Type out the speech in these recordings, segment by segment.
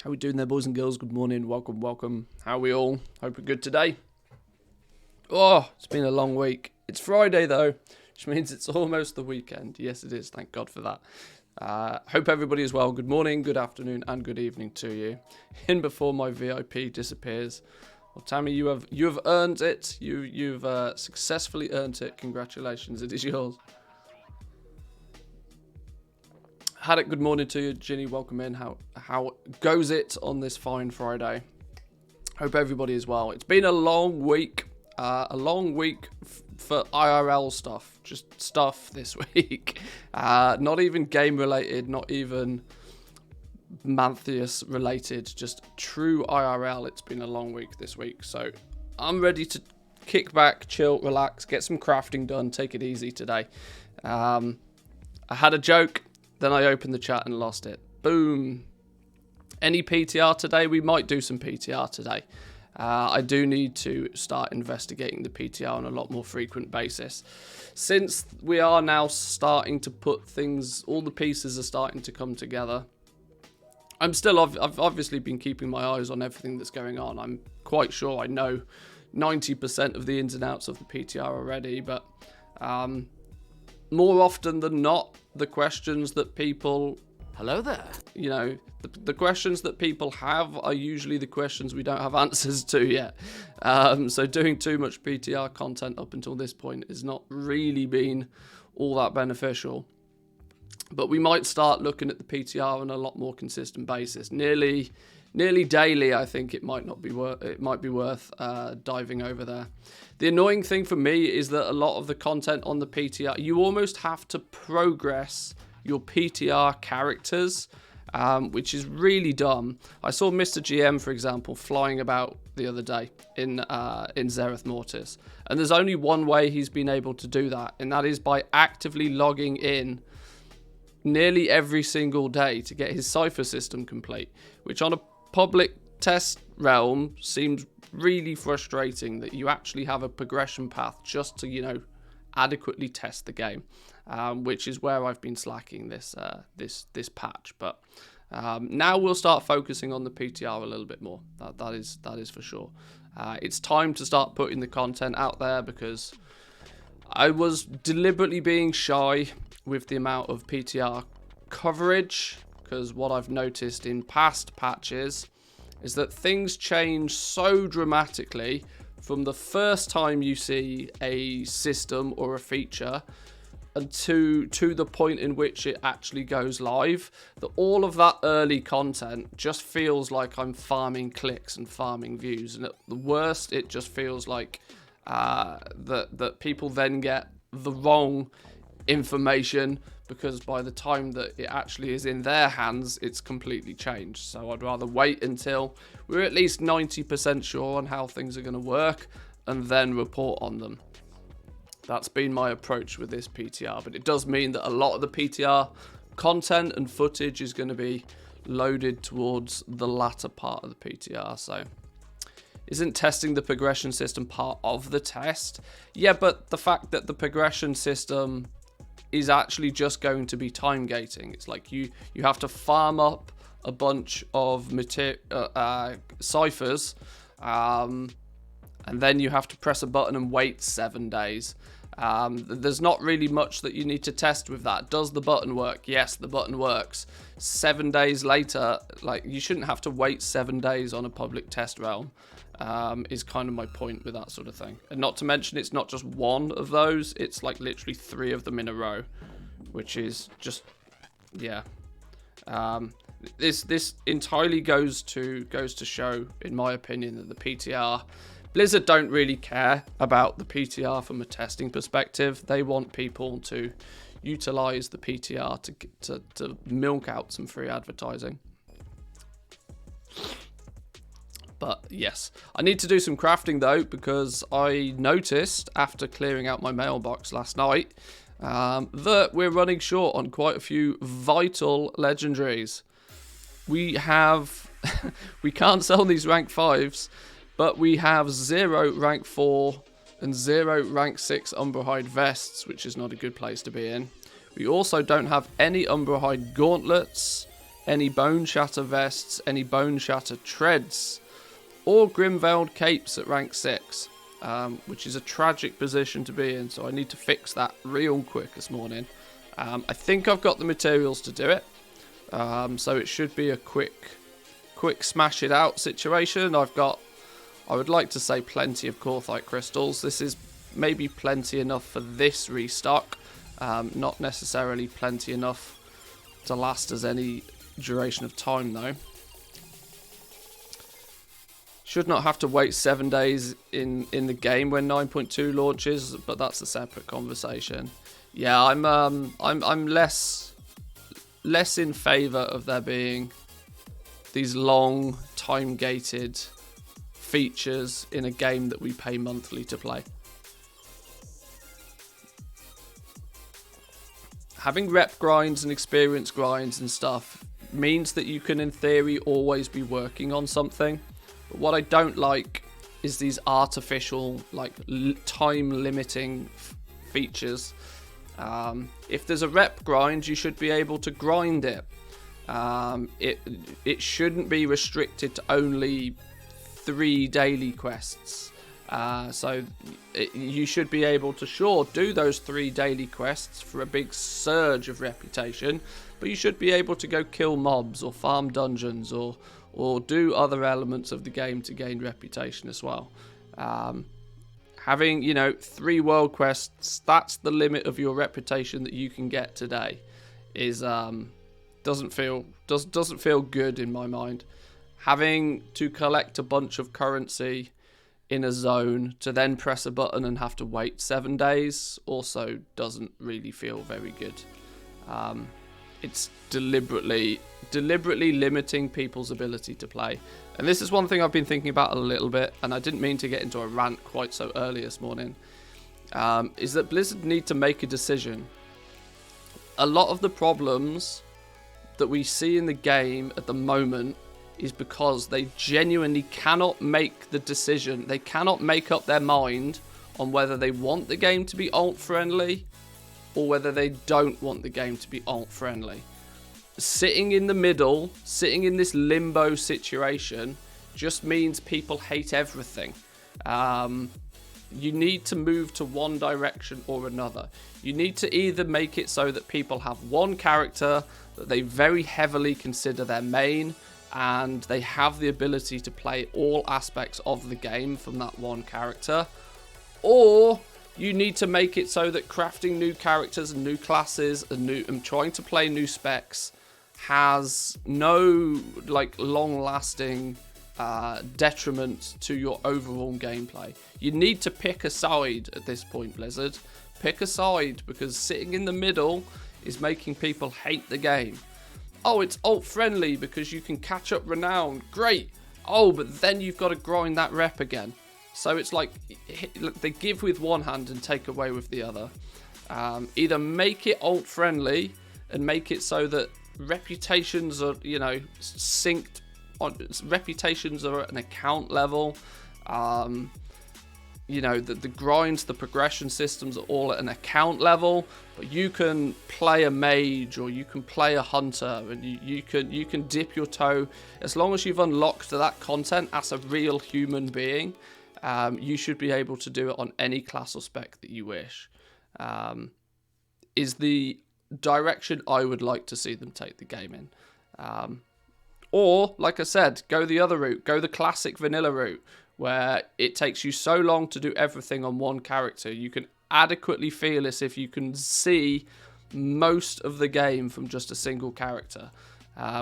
How we doing there, boys and girls? Good morning, welcome. How are we all? Hope we're good today. Oh, it's been a long week. It's Friday though, which means it's almost the weekend. Yes, it is. Thank God for that. Hope everybody is well. Good morning, good afternoon, and good evening to you. In before my VIP disappears. Well, Tammy, you have earned it. You've successfully earned it. Congratulations, it is yours. Haddock, good morning to you. Ginny, welcome in. How goes it on this fine Friday? Hope everybody is well. It's been a long week. For IRL stuff. Just stuff this week. Not even game related, not even Mantheus related. Just true IRL. It's been a long week this week. So I'm ready to kick back, chill, relax, get some crafting done, take it easy today. I had a joke. Then I opened the chat and lost it. Boom. Any PTR today? We might do some PTR today. I do need to start investigating the PTR on a lot more frequent basis. Since we are now starting to put things, all the pieces are starting to come together. I've obviously been keeping my eyes on everything that's going on. I'm quite sure I know 90% of the ins and outs of the PTR already, but more often than not, the questions that people... Hello there. You know, the questions that people have are usually the questions we don't have answers to yet. So doing too much PTR content up until this point has not really been all that beneficial. But we might start looking at the PTR on a lot more consistent basis. Nearly daily, I think it might be worth diving over there. The annoying thing for me is that a lot of the content on the PTR, you almost have to progress your PTR characters, which is really dumb. I saw Mr. GM, for example, flying about the other day in Zereth Mortis, and there's only one way he's been able to do that, and that is by actively logging in nearly every single day to get his cipher system complete, which on a public test realm seems really frustrating that you actually have a progression path just to, you know, adequately test the game, which is where I've been slacking this patch. But now we'll start focusing on the PTR a little bit more. That is for sure. It's time to start putting the content out there because I was deliberately being shy with the amount of PTR coverage, because what I've noticed in past patches is that things change so dramatically from the first time you see a system or a feature and to the point in which it actually goes live, that all of that early content just feels like I'm farming clicks and farming views, and at the worst it just feels like that people then get the wrong information, because by the time that it actually is in their hands, it's completely changed. So I'd rather wait until we're at least 90% sure on how things are going to work and then report on them. That's been my approach with this PTR, but it does mean that a lot of the PTR content and footage is going to be loaded towards the latter part of the PTR. So isn't testing the progression system part of the test? Yeah, but the fact that the progression system is actually just going to be time gating. It's like you have to farm up a bunch of ciphers, and then you have to press a button and wait 7 days. There's not really much that you need to test with that. Does the button work? Yes, the button works. 7 days later, like, you shouldn't have to wait 7 days on a public test realm. Is kind of my point with that sort of thing. And not to mention, it's not just one of those, it's like literally 3 of them in a row, which is just, yeah. This entirely goes to show, in my opinion, that the PTR, Blizzard don't really care about the PTR from a testing perspective. They want people to utilize the PTR to milk out some free advertising. But yes, I need to do some crafting though, because I noticed after clearing out my mailbox last night that we're running short on quite a few vital legendaries. We have, we can't sell these rank 5s, but we have 0 rank 4 and 0 rank 6 Umberhide vests, which is not a good place to be in. We also don't have any Umberhide gauntlets, any Bone Shatter vests, any Bone Shatter treads, or Grimveiled capes at rank 6, which is a tragic position to be in, so I need to fix that real quick this morning. I think I've got the materials to do it, so it should be a quick smash it out situation. I would like to say plenty of Korthite crystals. This is maybe plenty enough for this restock, not necessarily plenty enough to last us any duration of time though. Should not have to wait 7 days in the game when 9.2 launches, but that's a separate conversation. Yeah, I'm less in favour of there being these long time gated features in a game that we pay monthly to play. Having rep grinds and experience grinds and stuff means that you can in theory always be working on something. But what I don't like is these artificial, like, time limiting features. If there's a rep grind, you should be able to grind it. It shouldn't be restricted to only 3 daily quests. You should be able to, sure, do those 3 daily quests for a big surge of reputation, but you should be able to go kill mobs or farm dungeons or do other elements of the game to gain reputation as well. Having, 3 world quests, that's the limit of your reputation that you can get today, is doesn't feel good in my mind. Having to collect a bunch of currency in a zone to then press a button and have to wait 7 days also doesn't really feel very good. It's deliberately limiting people's ability to play. And this is one thing I've been thinking about a little bit, and I didn't mean to get into a rant quite so early this morning, is that Blizzard need to make a decision. A lot of the problems that we see in the game at the moment is because they genuinely cannot make the decision. They cannot make up their mind on whether they want the game to be alt-friendly or whether they don't want the game to be alt-friendly. Sitting in the middle, sitting in this limbo situation, just means people hate everything. You need to move to one direction or another. You need to either make it so that people have one character that they very heavily consider their main, and they have the ability to play all aspects of the game from that one character, or you need to make it so that crafting new characters and new classes and trying to play new specs has no long-lasting detriment to your overall gameplay. You need to pick a side at this point, Blizzard. Pick a side, because sitting in the middle is making people hate the game. Oh, it's alt-friendly because you can catch up renown. Great. Oh, but then you've got to grind that rep again. So it's like they give with one hand and take away with the other. Either make it alt-friendly and make it so that reputations are, synced on. Reputations are at an account level. The grinds, the progression systems are all at an account level, but you can play a mage or you can play a hunter, and you can dip your toe as long as you've unlocked that content as a real human being. You should be able to do it on any class or spec that you wish. Is the direction I would like to see them take the game in. Or, like I said, go the other route. Go the classic vanilla route, where it takes you so long to do everything on one character. You can adequately feel as if you can see most of the game from just a single character,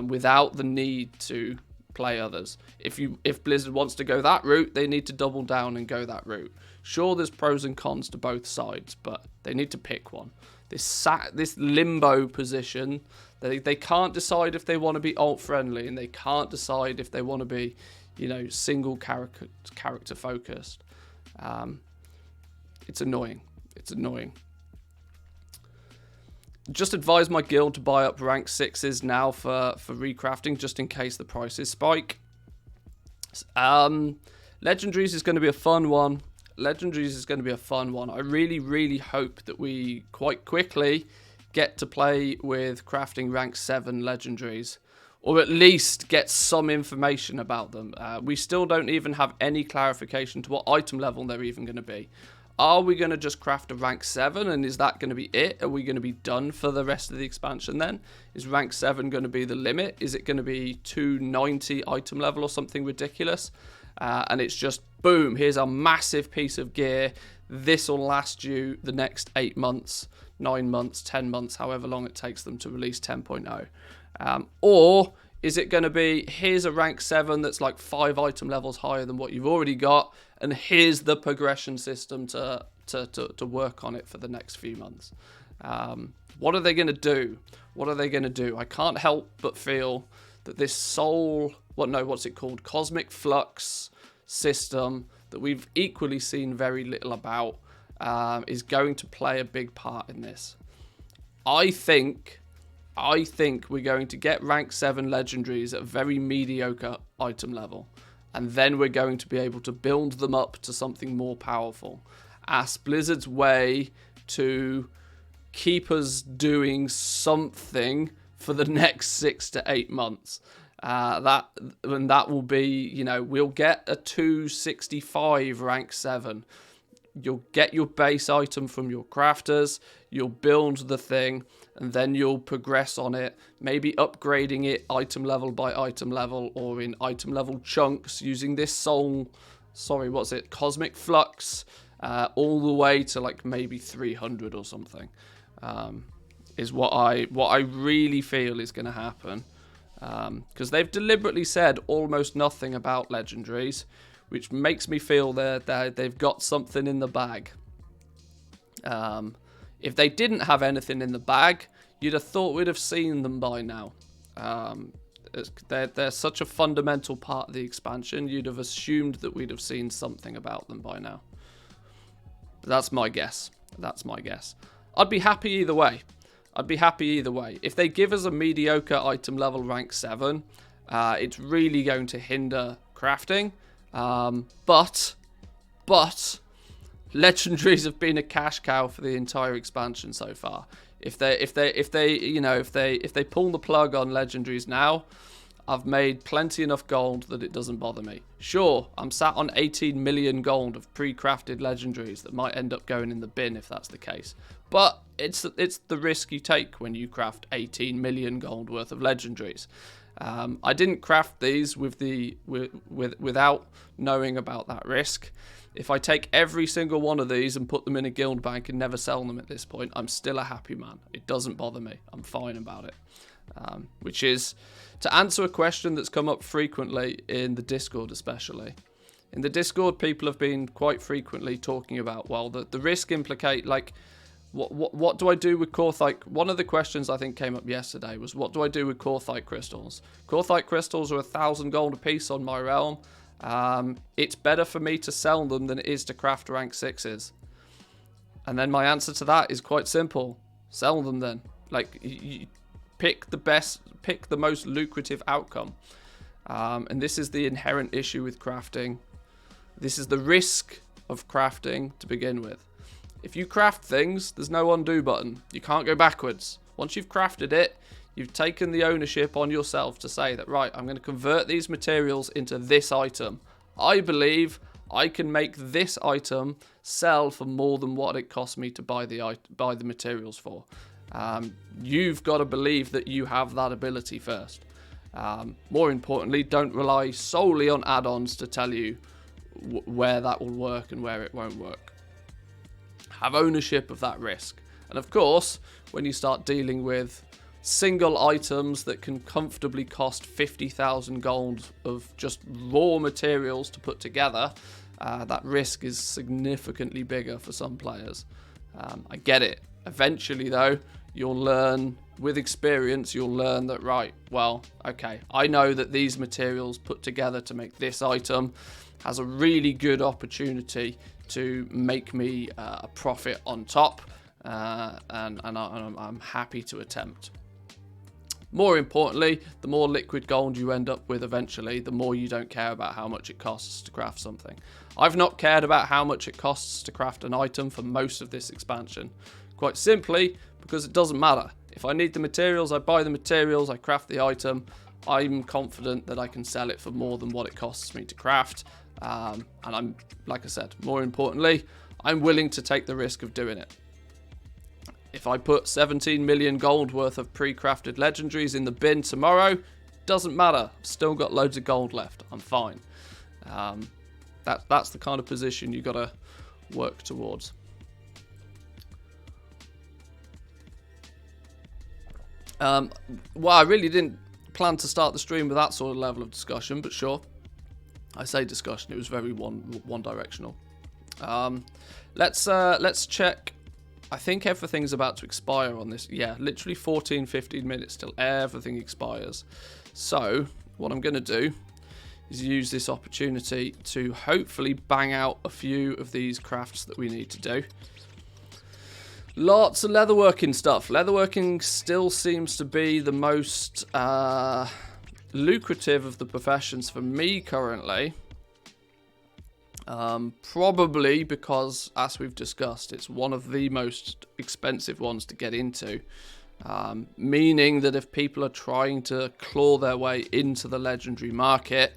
without the need to play others. If Blizzard wants to go that route, they need to double down and go that route. Sure, there's pros and cons to both sides, but they need to pick one. This limbo position, they can't decide if they want to be alt-friendly, and they can't decide if they want to be, single character focused. It's annoying. It's annoying. Just advise my guild to buy up rank 6s now for recrafting, just in case the prices spike. Legendaries is going to be a fun one. I really, really hope that we quite quickly get to play with crafting rank 7 legendaries. or at least get some information about them. We still don't even have any clarification to what item level they're even going to be. Are we going to just craft a rank 7 and is that going to be it? Are we going to be done for the rest of the expansion then? Is rank 7 going to be the limit? Is it going to be 290 item level or something ridiculous? And it's just, boom, here's a massive piece of gear. This will last you the next 8 months, 9 months, 10 months, however long it takes them to release 10.0. Or is it going to be, here's a rank 7 that's like 5 item levels higher than what you've already got, and here's the progression system to work on it for the next few months. What are they going to do? What are they going to do? I can't help but feel that this what's it called? Cosmic Flux system that we've equally seen very little about is going to play a big part in this. I think we're going to get rank 7 legendaries at a very mediocre item level, and then we're going to be able to build them up to something more powerful. Ask Blizzard's way to keep us doing something for the next 6 to 8 months. That will be, we'll get a 265 rank 7. You'll get your base item from your crafters, you'll build the thing, and then you'll progress on it, maybe upgrading it item level by item level, or in item level chunks, using this Cosmic Flux, all the way to like maybe 300 or something, is what I really feel is going to happen. Because they've deliberately said almost nothing about legendaries, which makes me feel that they've got something in the bag. If they didn't have anything in the bag, you'd have thought we'd have seen them by now. They're such a fundamental part of the expansion, you'd have assumed that we'd have seen something about them by now. That's my guess. I'd be happy either way. If they give us a mediocre item level rank 7, it's really going to hinder crafting. But legendaries have been a cash cow for the entire expansion so far. If they pull the plug on legendaries now, I've made plenty enough gold that it doesn't bother me. Sure, I'm sat on 18 million gold of pre-crafted legendaries that might end up going in the bin if that's the case. But it's the risk you take when you craft 18 million gold worth of legendaries. I didn't craft these without knowing about that risk. If I take every single one of these and put them in a guild bank and never sell them at this point, I'm still a happy man. It doesn't bother me. I'm fine about it. Which is to answer a question that's come up frequently in the Discord especially. In the Discord, people have been quite frequently talking about, well, the risk implicate, like, what do I do with Korthite? One of the questions I think came up yesterday was, what do I do with Korthite crystals? Korthite crystals are 1,000 gold a piece on my realm. It's better for me to sell them than it is to craft rank 6s. And then my answer to that is quite simple. Sell them then. Like, you pick the most lucrative outcome. And this is the inherent issue with crafting. This is the risk of crafting to begin with. If you craft things, there's no undo button. You can't go backwards. Once you've crafted it, you've taken the ownership on yourself to say that, right, I'm going to convert these materials into this item. I believe I can make this item sell for more than what it cost me to buy the materials for. You've got to believe that you have that ability first. More importantly, don't rely solely on add-ons to tell you where that will work and where it won't work. Have ownership of that risk. And of course, when you start dealing with single items that can comfortably cost 50,000 gold of just raw materials to put together, that risk is significantly bigger for some players. I get it. Eventually, though, you'll learn, with experience, you'll learn that, right, well, okay, I know that these materials put together to make this item has a really good opportunity to make me a profit on top, and I'm happy to attempt. More importantly, the more liquid gold you end up with eventually, the more you don't care about how much it costs to craft something. I've not cared about how much it costs to craft an item for most of this expansion. Quite simply, because it doesn't matter. If I need the materials, I buy the materials, I craft the item. I'm confident that I can sell it for more than what it costs me to craft. And I'm, like I said, more importantly, I'm willing to take the risk of doing it. If I put 17 million gold worth of pre-crafted legendaries in the bin tomorrow, doesn't matter. I've still got loads of gold left. I'm fine. That's the kind of position you got to work towards. Well, I really didn't plan to start the stream with that sort of level of discussion, but sure. I say discussion, it was very one directional. Let's check. I think everything's about to expire on this. Yeah, literally 14-15 minutes till everything expires. So what I'm going to do is use this opportunity to hopefully bang out a few of these crafts that we need to do. Lots of leatherworking stuff. Leatherworking still seems to be the most lucrative of the professions for me currently. Probably because, as we've discussed, it's one of the most expensive ones to get into. Meaning that if people are trying to claw their way into the legendary market,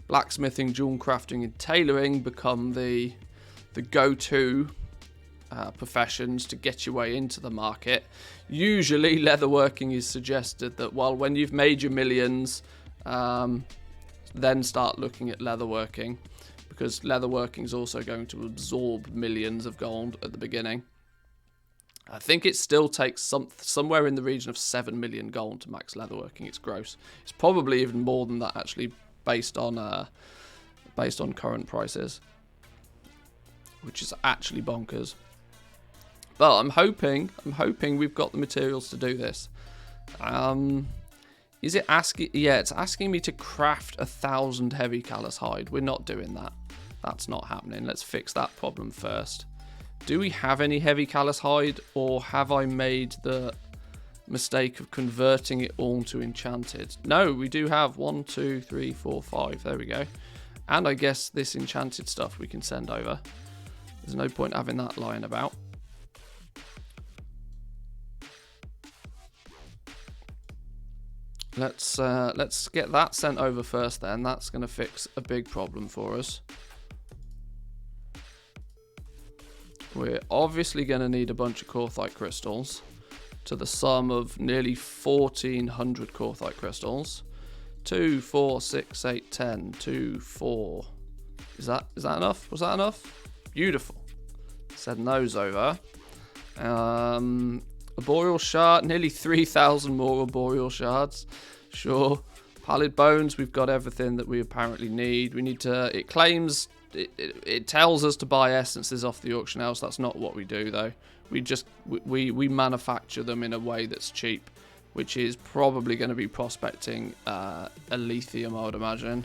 blacksmithing, jewel crafting and tailoring become the go-to professions to get your way into the market. Usually leatherworking is suggested that, well, when you've made your millions, then start looking at leatherworking, because leatherworking is also going to absorb millions of gold at the beginning. I think it still takes somewhere in the region of 7 million gold to max leatherworking. It's gross. It's probably even more than that, actually, based on current prices, which is actually bonkers. But I'm hoping we've got the materials to do this. Is it asking? Yeah, it's asking me to craft 1,000 heavy callus hide. We're not doing that. That's not happening. Let's fix that problem first. Do we have any heavy callus hide, or have I made the mistake of converting it all to enchanted? No, we do have 1, 2, 3, 4, 5. There we go. And I guess this enchanted stuff we can send over. There's no point having that lying about. Let's get that sent over first then. That's going to fix a big problem for us. We're obviously going to need a bunch of Korthite crystals to the sum of nearly 1,400 Korthite crystals. 2, 4, 6, 8, 10, 2, 4. Is that enough? Was that enough? Beautiful. Send those over. Arboreal shard, nearly 3,000 more arboreal shards. Sure. Pallid bones, we've got everything that we apparently need. We need to, it claims, it tells us to buy essences off the auction house. That's not what we do though. We manufacture them in a way that's cheap, which is probably going to be prospecting lithium, I would imagine.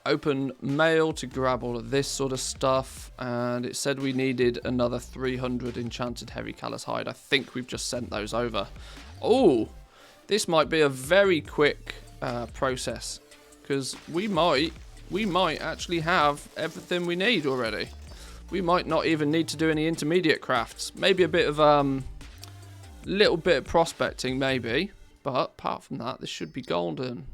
Open mail to grab all of this sort of stuff, and it said we needed another 300 enchanted heavy callus hide. I think we've just sent those over. Oh, this might be a very quick process, because we might actually have everything we need already. We might not even need to do any intermediate crafts. Maybe a bit of little bit of prospecting maybe, but apart from that, this should be golden.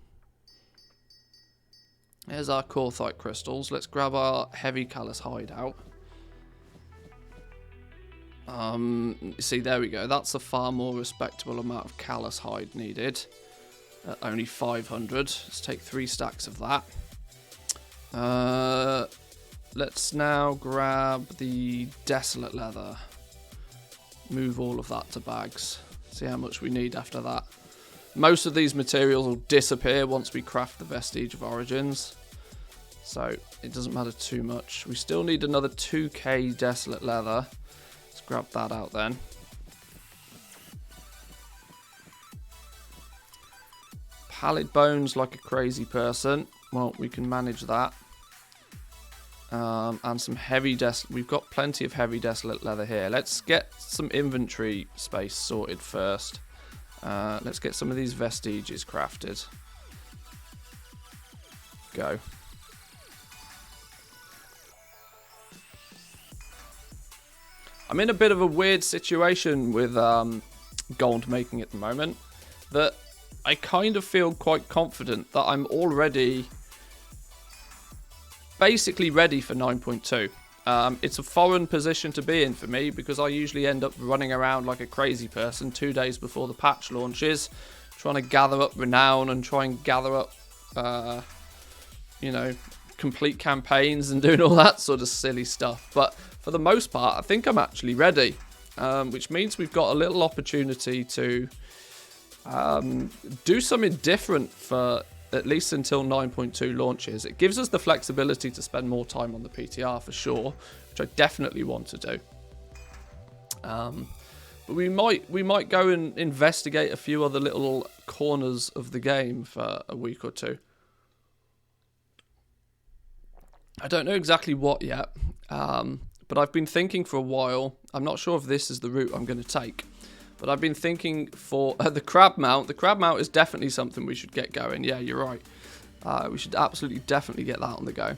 Here's our Korthite crystals. Let's grab our heavy callus hide out. See, there we go. That's a far more respectable amount of callus hide needed. Only 500. Let's take 3 stacks of that. Let's now grab the desolate leather. Move all of that to bags. See how much we need after that. Most of these materials will disappear once we craft the Vestige of Origins, so it doesn't matter too much. We still need another 2k desolate leather. Let's grab that out then. Pallid bones like a crazy person. Well, we can manage that. And some heavy we've got plenty of heavy desolate leather here. Let's get some inventory space sorted first. Let's get some of these vestiges crafted. Go. I'm in a bit of a weird situation with gold making at the moment. That I kind of feel quite confident that I'm already basically ready for 9.2. It's a foreign position to be in for me because I usually end up running around like a crazy person 2 days before the patch launches, trying to gather up renown and try and gather up, you know, complete campaigns and doing all that sort of silly stuff. But for the most part, I think I'm actually ready, which means we've got a little opportunity to do something different for at least until 9.2 launches. It gives us the flexibility to spend more time on the PTR for sure, which I definitely want to do. But we might go and investigate a few other little corners of the game for a week or two. I don't know exactly what yet, but I've been thinking for a while. I'm not sure if this is the route I'm going to take, but I've been thinking for the crab mount. The crab mount is definitely something we should get going. Yeah, you're right. We should absolutely definitely get that on the go.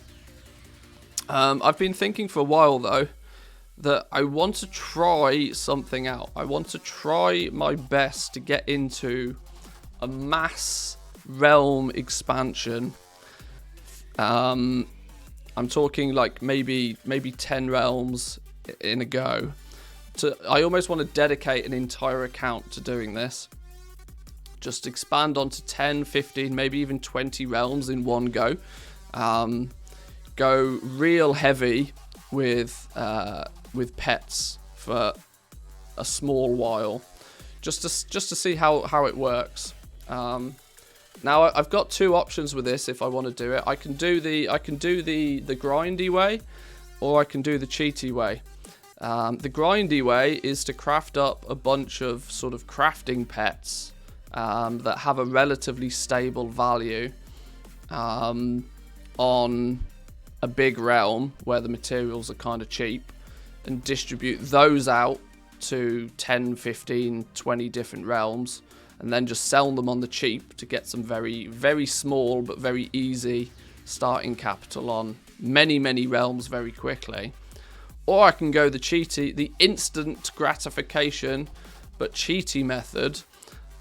I've been thinking for a while, though, that I want to try something out. I want to try my best to get into a mass realm expansion. I'm talking like maybe 10 realms in a go. I almost want to dedicate an entire account to doing this. Just expand onto 10, 15, maybe even 20 realms in one go. Go real heavy with pets for a small while, just to see how it works. Now I've got two options with this if I want to do it. I can do the grindy way, or I can do the cheaty way. The grindy way is to craft up a bunch of sort of crafting pets that have a relatively stable value on a big realm where the materials are kind of cheap, and distribute those out to 10, 15, 20 different realms, and then just sell them on the cheap to get some very, very small but very easy starting capital on many realms very quickly. Or I can go the instant gratification but cheaty method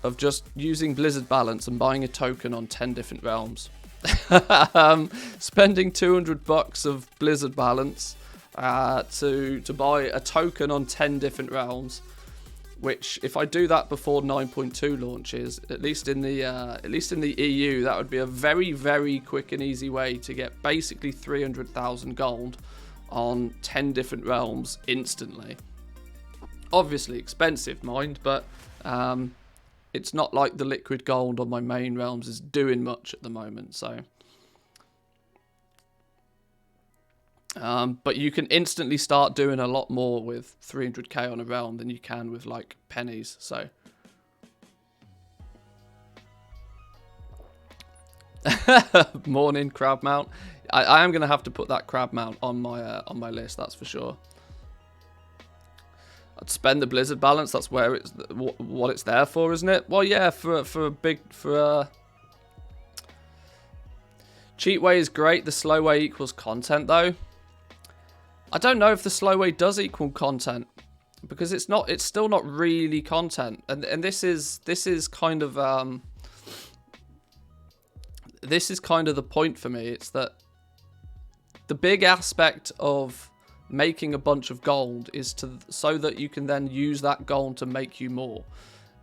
of just using Blizzard Balance and buying a token on 10 different realms. Spending $200 of Blizzard Balance to buy a token on 10 different realms, which if I do that before 9.2 launches, at least in the EU, that would be a very, very quick and easy way to get basically 300,000 gold on 10 different realms instantly. Obviously expensive, mind, but it's not like the liquid gold on my main realms is doing much at the moment, so. But you can instantly start doing a lot more with 300k on a realm than you can with like pennies, so. Morning crab mount. I am going to have to put that crab mount on my list, that's for sure. I'd spend the Blizzard Balance. That's where it's what it's there for, isn't it? Well, yeah, cheat way is great. The slow way equals content, though. I don't know if the slow way does equal content, because it's not. It's still not really content, and this is kind of the point for me. It's that the big aspect of making a bunch of gold is so that you can then use that gold to make you more.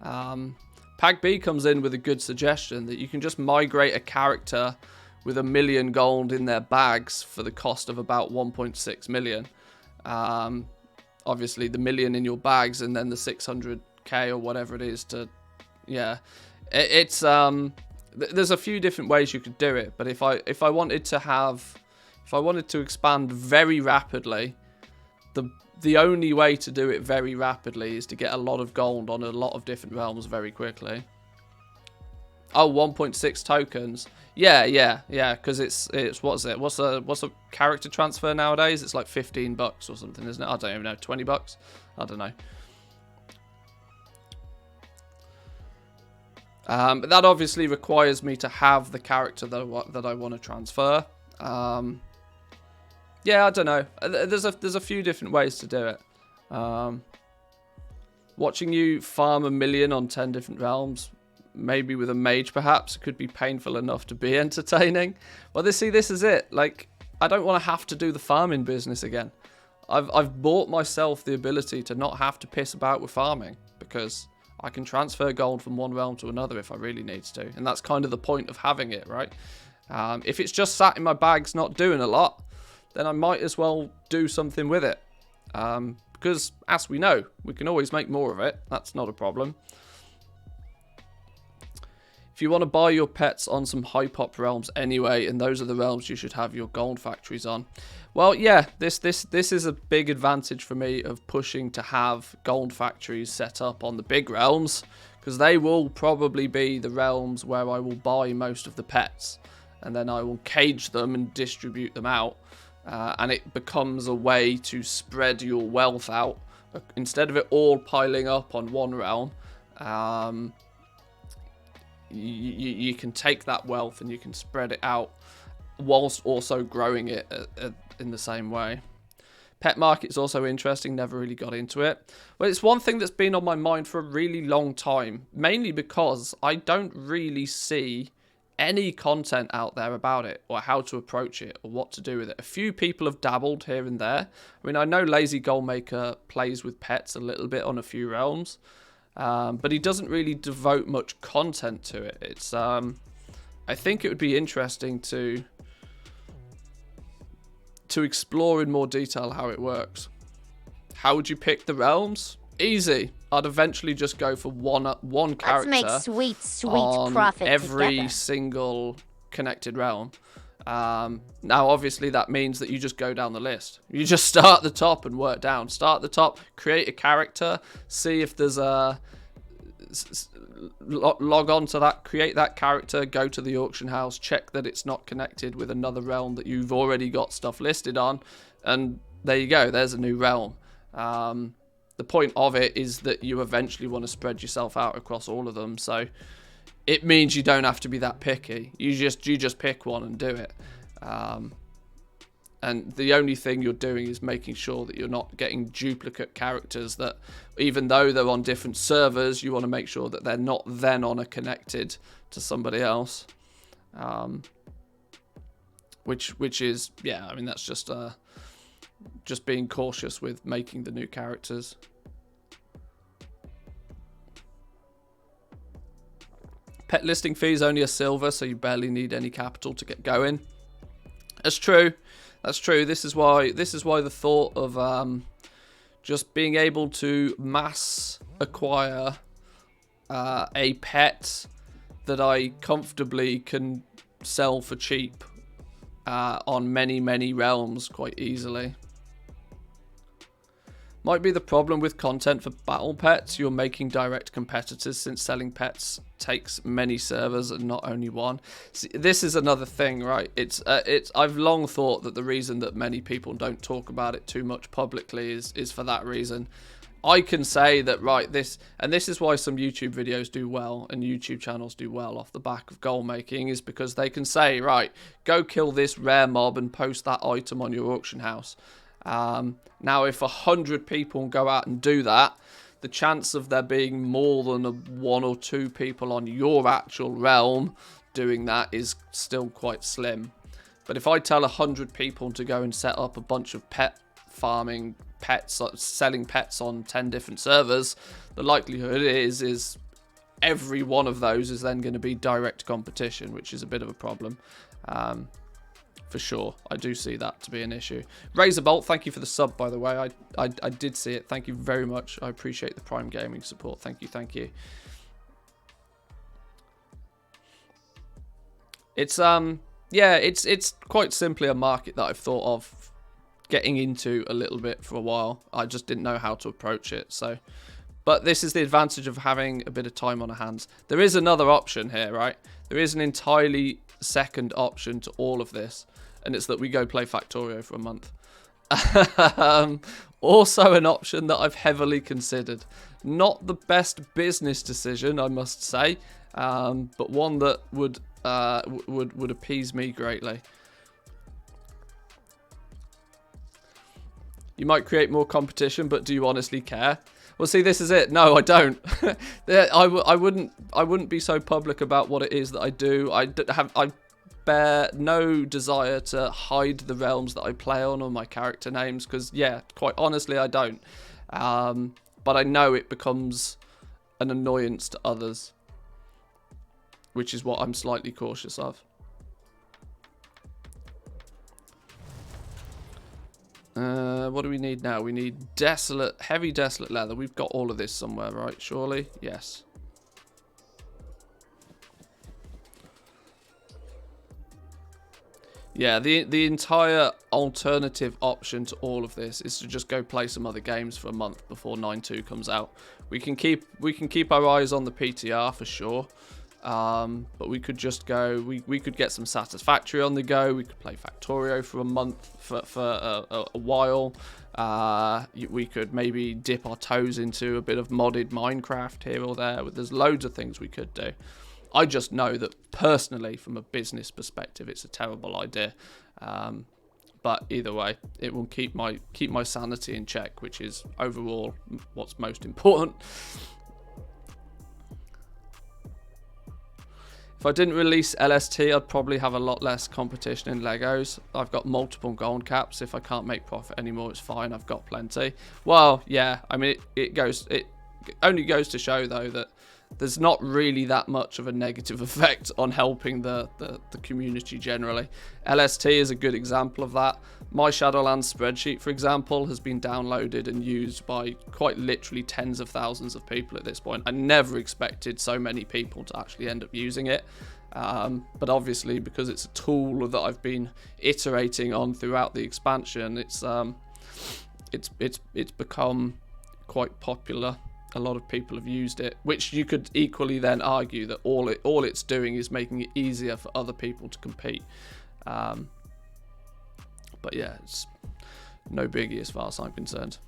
PagB comes in with a good suggestion that you can just migrate a character with 1 million gold in their bags for the cost of about 1.6 million. Obviously the million in your bags and then the 600k or whatever it is to, yeah. It's there's a few different ways you could do it, but if I wanted to expand very rapidly, the only way to do it very rapidly is to get a lot of gold on a lot of different realms very quickly. Oh, 1.6 tokens. Yeah, because it's what's it? What's a character transfer nowadays? It's like $15 or something, isn't it? I don't even know. $20? I don't know. But that obviously requires me to have the character that I want to transfer. Yeah, I don't know. There's a few different ways to do it. Watching you farm 1 million on 10 different realms maybe with a mage perhaps, it could be painful enough to be entertaining. Well, this is it. Like, I don't want to have to do the farming business again. I've bought myself the ability to not have to piss about with farming, because I can transfer gold from one realm to another if I really need to. And that's kind of the point of having it, right? If it's just sat in my bags not doing a lot, then I might as well do something with it. Because, as we know, we can always make more of it. That's not a problem. If you want to buy your pets on some high pop realms anyway, and those are the realms you should have your gold factories on. Well, yeah, this is a big advantage for me of pushing to have gold factories set up on the big realms, because they will probably be the realms where I will buy most of the pets, and then I will cage them and distribute them out, and it becomes a way to spread your wealth out instead of it all piling up on one realm. You can take that wealth and you can spread it out whilst also growing it in the same way. Pet market is also interesting, never really got into it. Well, it's one thing that's been on my mind for a really long time, mainly because I don't really see any content out there about it, or how to approach it, or what to do with it. A few people have dabbled here and there. I mean, I know Lazy Goldmaker plays with pets a little bit on a few realms, but he doesn't really devote much content to it. It's I think it would be interesting to explore in more detail how it works. How would you pick the realms? Easy. I'd eventually just go for one character. Let's make sweet on profit every together. single connected realm. Now, obviously, that means that you just go down the list. You just start at the top and work down. Start at the top, create a character, see if there's a... log on to that, create that character, go to the auction house, check that it's not connected with another realm that you've already got stuff listed on, and there you go, there's a new realm. The point of it is that you eventually want to spread yourself out across all of them, so it means you don't have to be that picky. You just pick one and do it. And the only thing you're doing is making sure that you're not getting duplicate characters that, even though they're on different servers, you want to make sure that they're not then on a connected to somebody else. Which is, yeah, I mean, that's just being cautious with making the new characters. Pet listing fee is only a silver, so you barely need any capital to get going. That's true. That's true. This is why the thought of just being able to mass acquire a pet that I comfortably can sell for cheap on many realms quite easily. Might be the problem with content for battle pets. You're making direct competitors, since selling pets takes many servers and not only one. See, this is another thing, right? I've long thought that the reason that many people don't talk about it too much publicly is for that reason. I can say that, right, this is why some YouTube videos do well and YouTube channels do well off the back of gold making, is because they can say, right, go kill this rare mob and post that item on your auction house. Now, if 100 people go out and do that, the chance of there being more than one or two people on your actual realm doing that is still quite slim. But if I tell 100 people to go and set up a bunch of pet farming pets, selling pets on 10 different servers, the likelihood is every one of those is then going to be direct competition, which is a bit of a problem. For sure, I do see that to be an issue. Razorbolt, thank you for the sub, by the way. I did see it. Thank you very much. I appreciate the Prime Gaming support. Thank you. It's yeah, it's quite simply a market that I've thought of getting into a little bit for a while. I just didn't know how to approach it. So, but this is the advantage of having a bit of time on our hands. There is another option here, right? There is an entirely second option to all of this, and it's that we go play Factorio for a month. Also an option that I've heavily considered. Not the best business decision, I must say, but one that would appease me greatly. You might create more competition, but do you honestly care? Well, see, this is it. No, I don't. I wouldn't be so public about what it is that I do. I bear no desire to hide the realms that I play on or my character names, because, yeah, quite honestly, I don't. But I know it becomes an annoyance to others, which is what I'm slightly cautious of. What do we need now? We need heavy desolate leather. We've got all of this somewhere, right? Surely? Yes. Yeah, the entire alternative option to all of this is to just go play some other games for a month before 9.2 comes out. We can keep our eyes on the PTR for sure. But we could just go, we could get some Satisfactory on the go, we could play Factorio for a month, for a while, we could maybe dip our toes into a bit of modded Minecraft here or there. There's loads of things we could do. I just know that personally, from a business perspective, it's a terrible idea. But either way, it will keep my sanity in check, which is overall what's most important. If I didn't release LST, I'd probably have a lot less competition in Legos. I've got multiple gold caps. If I can't make profit anymore, it's fine. I've got plenty. Well, yeah. I mean, it only goes to show though that there's not really that much of a negative effect on helping the community generally. LST is a good example of that. My Shadowlands spreadsheet, for example, has been downloaded and used by quite literally tens of thousands of people at this point. I never expected so many people to actually end up using it. But obviously, because it's a tool that I've been iterating on throughout the expansion, it's become quite popular. A lot of people have used it, which you could equally then argue that all it's doing is making it easier for other people to compete. But yeah, it's no biggie as far as I'm concerned.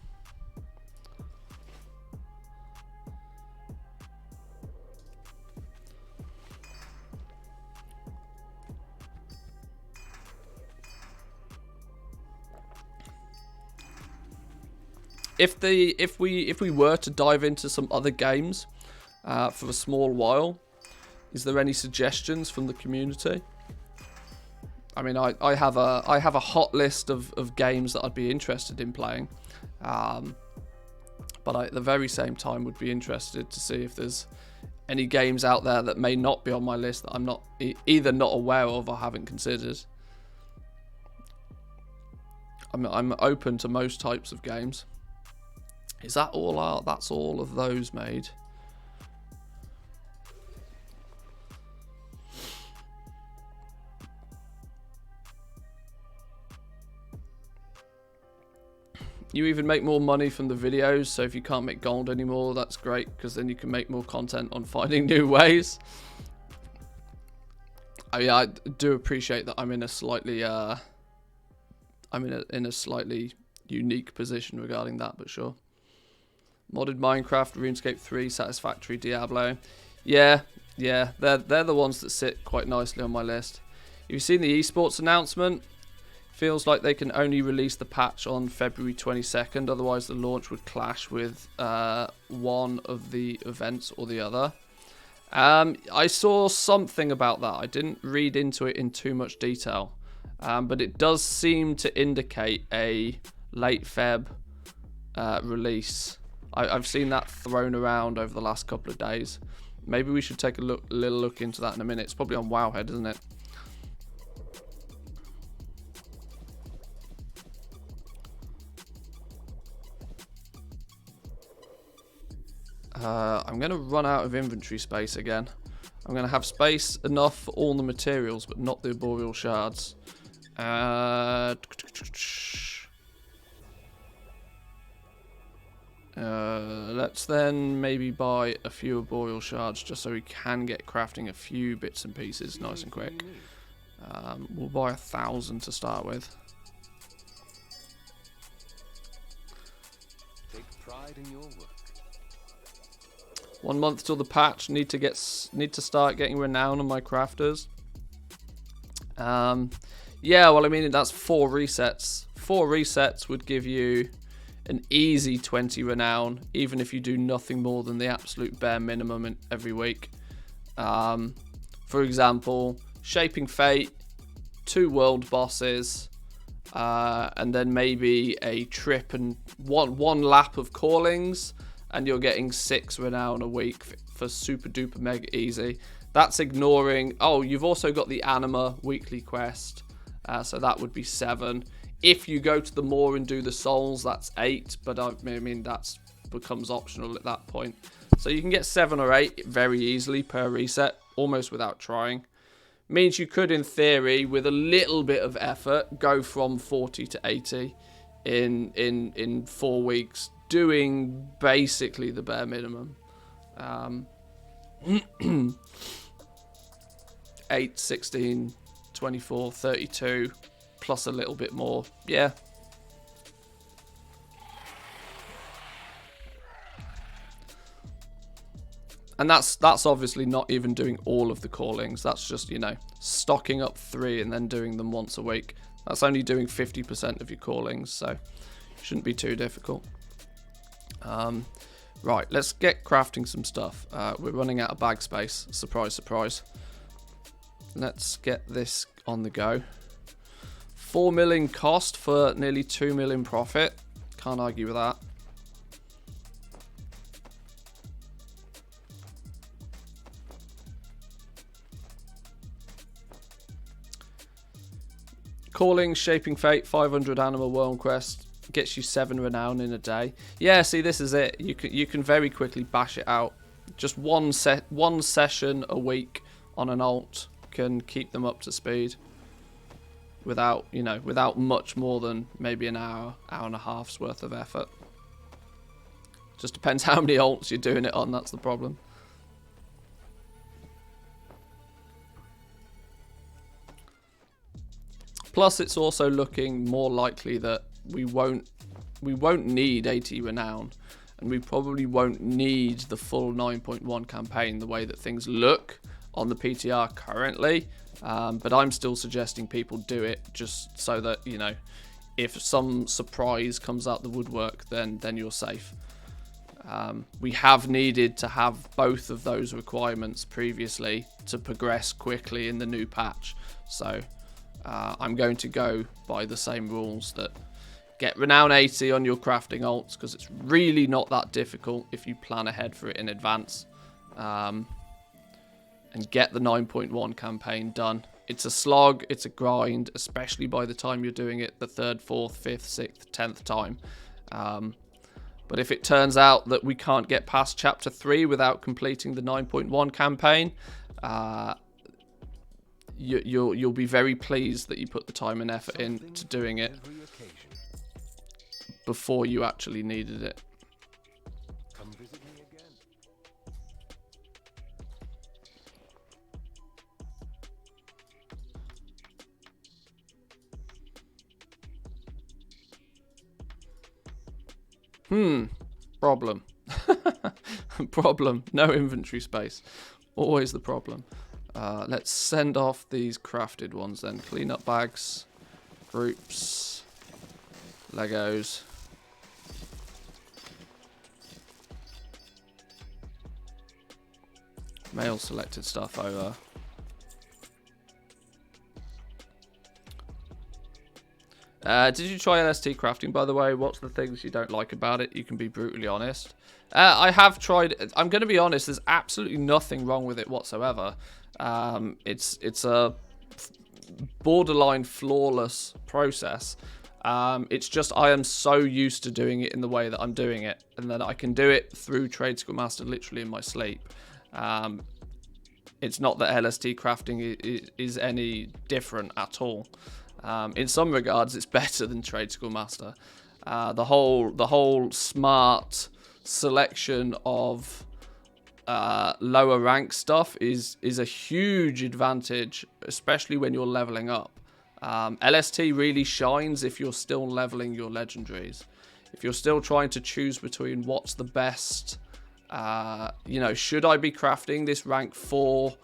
If we were to dive into some other games for a small while, is there any suggestions from the community? I mean, I have a hot list of games that I'd be interested in playing, but I, at the very same time, would be interested to see if there's any games out there that may not be on my list that I'm not either not aware of or haven't considered. I'm open to most types of games. Is that all out? That's all of those made. You even make more money from the videos, so if you can't make gold anymore, that's great, because then you can make more content on finding new ways. I mean, I do appreciate that I'm in a slightly in a slightly unique position regarding that, but sure. Modded Minecraft, RuneScape 3, Satisfactory, Diablo. Yeah, they're the ones that sit quite nicely on my list. You've seen the esports announcement? Feels like they can only release the patch on February 22nd, otherwise the launch would clash with one of the events or the other. I saw something about that. I didn't read into it in too much detail, but it does seem to indicate a late Feb release. I've seen that thrown around over the last couple of days. Maybe we should take a little look into that in a minute. It's probably on Wowhead, isn't it? I'm going to run out of inventory space again. I'm going to have space enough for all the materials, but not the arboreal shards. Let's then maybe buy a few arboreal shards just so we can get crafting a few bits and pieces nice and quick. We'll buy 1,000 to start with. Take pride in your work. 1 month till the patch. Need to start getting renown on my crafters. Yeah, well, I mean, that's 4 resets. 4 resets would give you an easy 20 renown, even if you do nothing more than the absolute bare minimum every week. For example, Shaping Fate, 2 world bosses, and then maybe a trip and one lap of callings, and you're getting 6 renown a week for super duper mega easy. That's ignoring, oh, you've also got the Anima weekly quest, so that would be 7. If you go to the Moor and do the souls, that's 8, but I mean, that becomes optional at that point. So you can get 7 or 8 very easily per reset, almost without trying. Means you could, in theory, with a little bit of effort, go from 40 to 80 in 4 weeks, doing basically the bare minimum. 8, 16, 24, 32, plus a little bit more. Yeah. And that's obviously not even doing all of the callings. That's just, you know, stocking up 3 and then doing them once a week. That's only doing 50% of your callings, so shouldn't be too difficult. Right, let's get crafting some stuff. We're running out of bag space. Surprise, surprise. Let's get this on the go. 4 million cost for nearly 2 million profit. Can't argue with that. Calling, Shaping Fate, 500 Animal World Quest, gets you 7 renown in a day. Yeah, see, this is it. You can very quickly bash it out. Just one session a week on an alt can keep them up to speed without, you know, without much more than maybe an hour and a half's worth of effort. Just depends how many alts you're doing it on. That's the problem. Plus, it's also looking more likely that we won't need 80 renown, and we probably won't need the full 9.1 campaign the way that things look on the PTR currently. But I'm still suggesting people do it just so that, you know, if some surprise comes out the woodwork, then you're safe. We have needed to have both of those requirements previously to progress quickly in the new patch, so I'm going to go by the same rules, that get renown 80 on your crafting alts, because it's really not that difficult if you plan ahead for it in advance, and get the 9.1 campaign done. It's a slog, it's a grind, especially by the time you're doing it the 3rd, 4th, 5th, 6th, 10th time. But if it turns out that we can't get past chapter 3 without completing the 9.1 campaign, you'll be very pleased that you put the time and effort into doing it before you actually needed it. Come visit me again. Problem. Problem. No inventory space. Always the problem. Let's send off these crafted ones then. Clean up bags, groups, Legos. Mail selected stuff over. Did you try LST crafting, by the way? What's the things you don't like about it? You can be brutally honest. I have tried. I'm going to be honest. There's absolutely nothing wrong with it whatsoever. It's a borderline flawless process. It's just I am so used to doing it in the way that I'm doing it, and that I can do it through Trade School Master literally in my sleep. It's not that LST crafting is any different at all. In some regards, it's better than Trade School Master. The whole smart selection of lower rank stuff is a huge advantage, especially when you're leveling up. LST really shines if you're still leveling your legendaries. If you're still trying to choose between what's the best, you know, should I be crafting this rank 4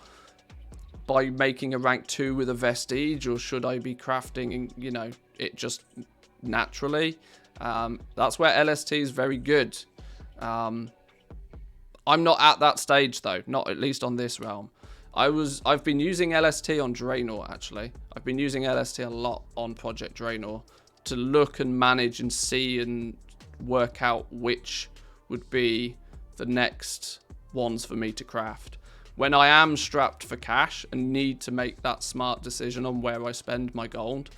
by making a rank 2 with a vestige, or should I be crafting, you know, it just naturally? That's where LST is very good. I'm not at that stage though, not at least on this realm. I've been using LST on Draenor actually. I've been using LST a lot on Project Draenor to look and manage and see and work out which would be the next ones for me to craft. When I am strapped for cash and need to make that smart decision on where I spend my gold,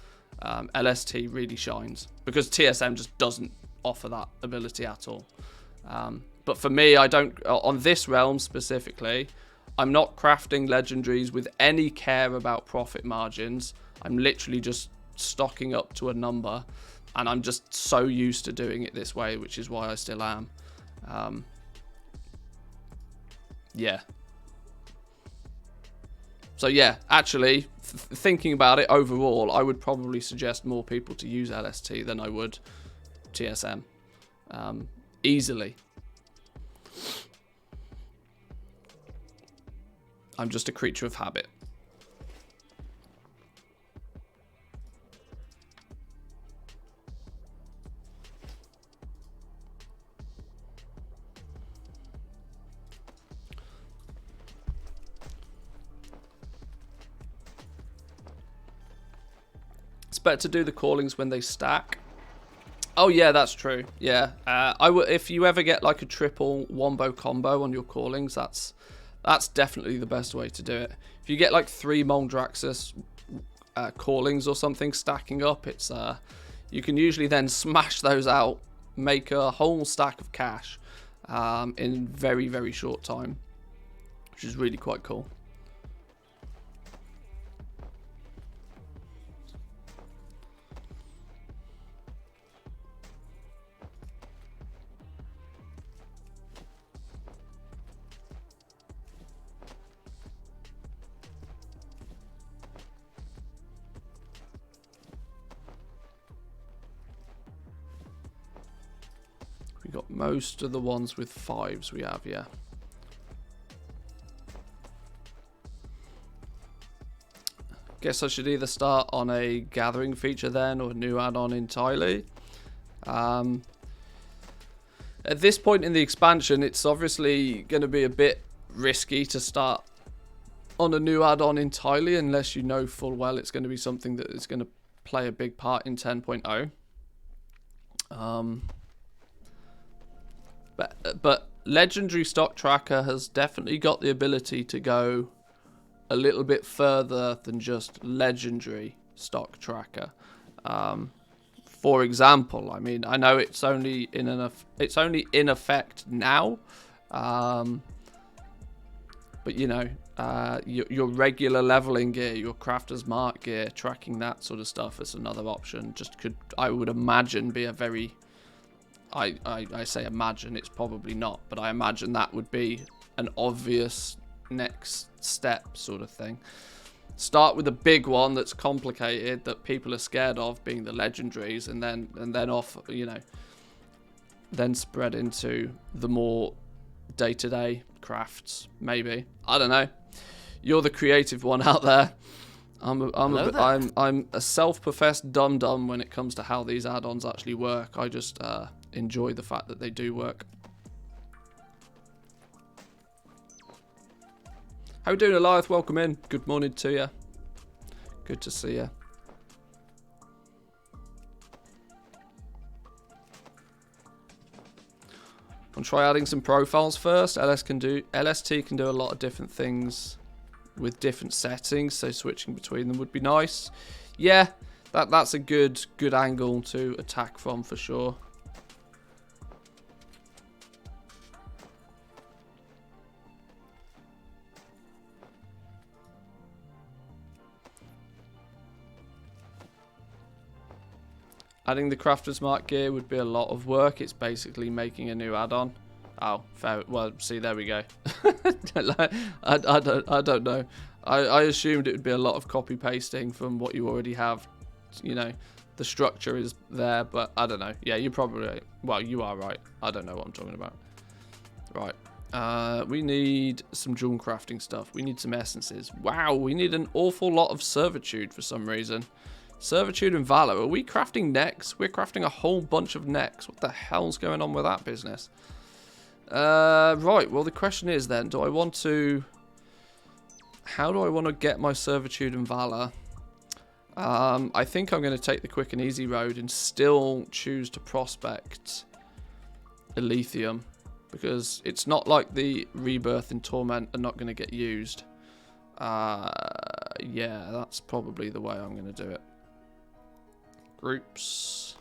LST really shines because TSM just doesn't offer that ability at all. But for me, I don't, on this realm specifically, I'm not crafting legendaries with any care about profit margins. I'm literally just stocking up to a number, and I'm just so used to doing it this way, which is why I still am. Yeah. So yeah, actually, thinking about it overall, I would probably suggest more people to use LST than I would TSM. Easily. I'm just a creature of habit. It's better to do the callings when they stack. Oh yeah, that's true. Yeah, if you ever get like a triple wombo combo on your callings, that's definitely the best way to do it. If you get like 3 Moldraxus callings or something stacking up, it's you can usually then smash those out, make a whole stack of cash in very, very short time, which is really quite cool. We got most of the ones with 5s we have, yeah. Guess I should either start on a gathering feature then or a new add-on entirely. At this point in the expansion, it's obviously going to be a bit risky to start on a new add-on entirely unless you know full well it's going to be something that is going to play a big part in 10.0. But Legendary Stock Tracker has definitely got the ability to go a little bit further than just Legendary Stock Tracker. For example, I mean, I know it's only in effect now, but you know, your regular leveling gear, your Crafter's Mark gear, tracking that sort of stuff is another option. Just could, I would imagine, be a very I say imagine, it's probably not, but I imagine that would be an obvious next step sort of thing. Start with a big one that's complicated, that people are scared of, being the legendaries, and then off, you know, then spread into the more day-to-day crafts, maybe. I don't know. You're the creative one out there. I'm a self-professed dum-dum when it comes to how these add-ons actually work. I just enjoy the fact that they do work. How you doing, Eliath? Welcome in. Good morning to you. Good to see you. I'll try adding some profiles first. LST can do a lot of different things with different settings, so switching between them would be nice. Yeah, that's a good angle to attack from for sure. Adding the Crafter's Mark gear would be a lot of work. It's basically making a new add-on. Oh, fair. Well, see, there we go. I don't know. I assumed it would be a lot of copy pasting from what you already have. You know, the structure is there, but I don't know. Yeah, you're probably right. Well, you are right. I don't know what I'm talking about. Right. We need some jewel crafting stuff. We need some essences. Wow, we need an awful lot of servitude for some reason. Servitude and Valor. Are we crafting necks? We're crafting a whole bunch of necks. What the hell's going on with that business? Right, well the question is then, do I want to... How do I want to get my Servitude and Valor? I think I'm going to take the quick and easy road and still choose to prospect Elysium. Because it's not like the Rebirth and Torment are not going to get used. Yeah, that's probably the way I'm going to do it. Groups.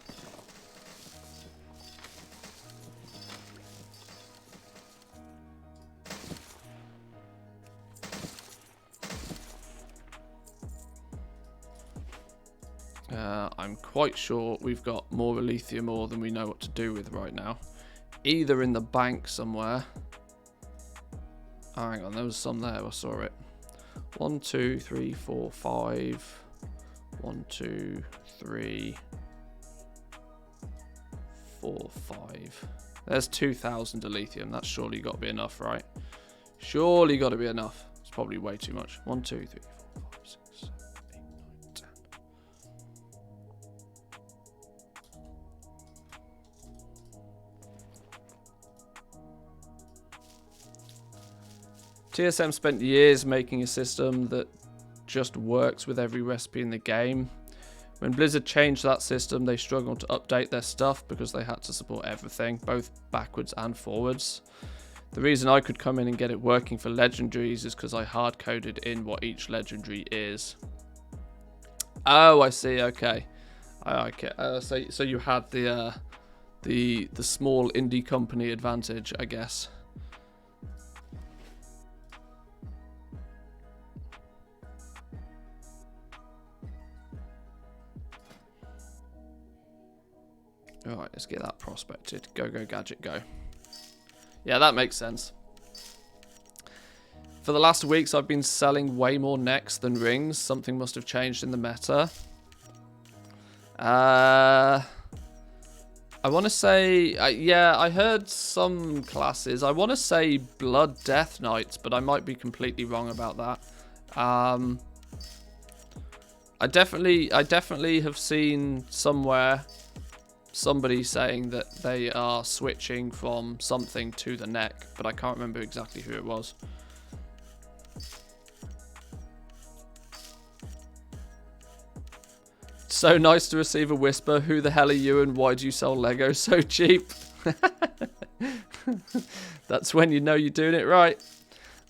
I'm quite sure we've got more Elysium ore than we know what to do with right now. Either in the bank somewhere. Oh, hang on, there was some there, I saw it. 1, 2, 3, 4, 5. 1, 2, 3, 4, 5. There's 2,000 Elysium. That's surely got to be enough, right? Surely got to be enough. It's probably way too much. 1, 2, 3, 4, 5, 6, 7, 8, 9, 10. TSM spent years making a system that just works with every recipe in the game. When Blizzard changed that system, they struggled to update their stuff because they had to support everything, both backwards and forwards. The reason I could come in and get it working for legendaries is because I hard-coded in what each legendary is. Oh, I see. Okay. Okay. So you had the small indie company advantage, I guess. Alright, let's get that prospected. Go, go, gadget, go. Yeah, that makes sense. For the last weeks, I've been selling way more necks than rings. Something must have changed in the meta. I want to say... yeah, I heard some classes. I want to say Blood Death Knights, but I might be completely wrong about that. I definitely have seen somewhere... somebody saying that they are switching from something to the neck, but I can't remember exactly who it was. So nice to receive a whisper. Who the hell are you and why do you sell Lego so cheap? That's when you know you're doing it right.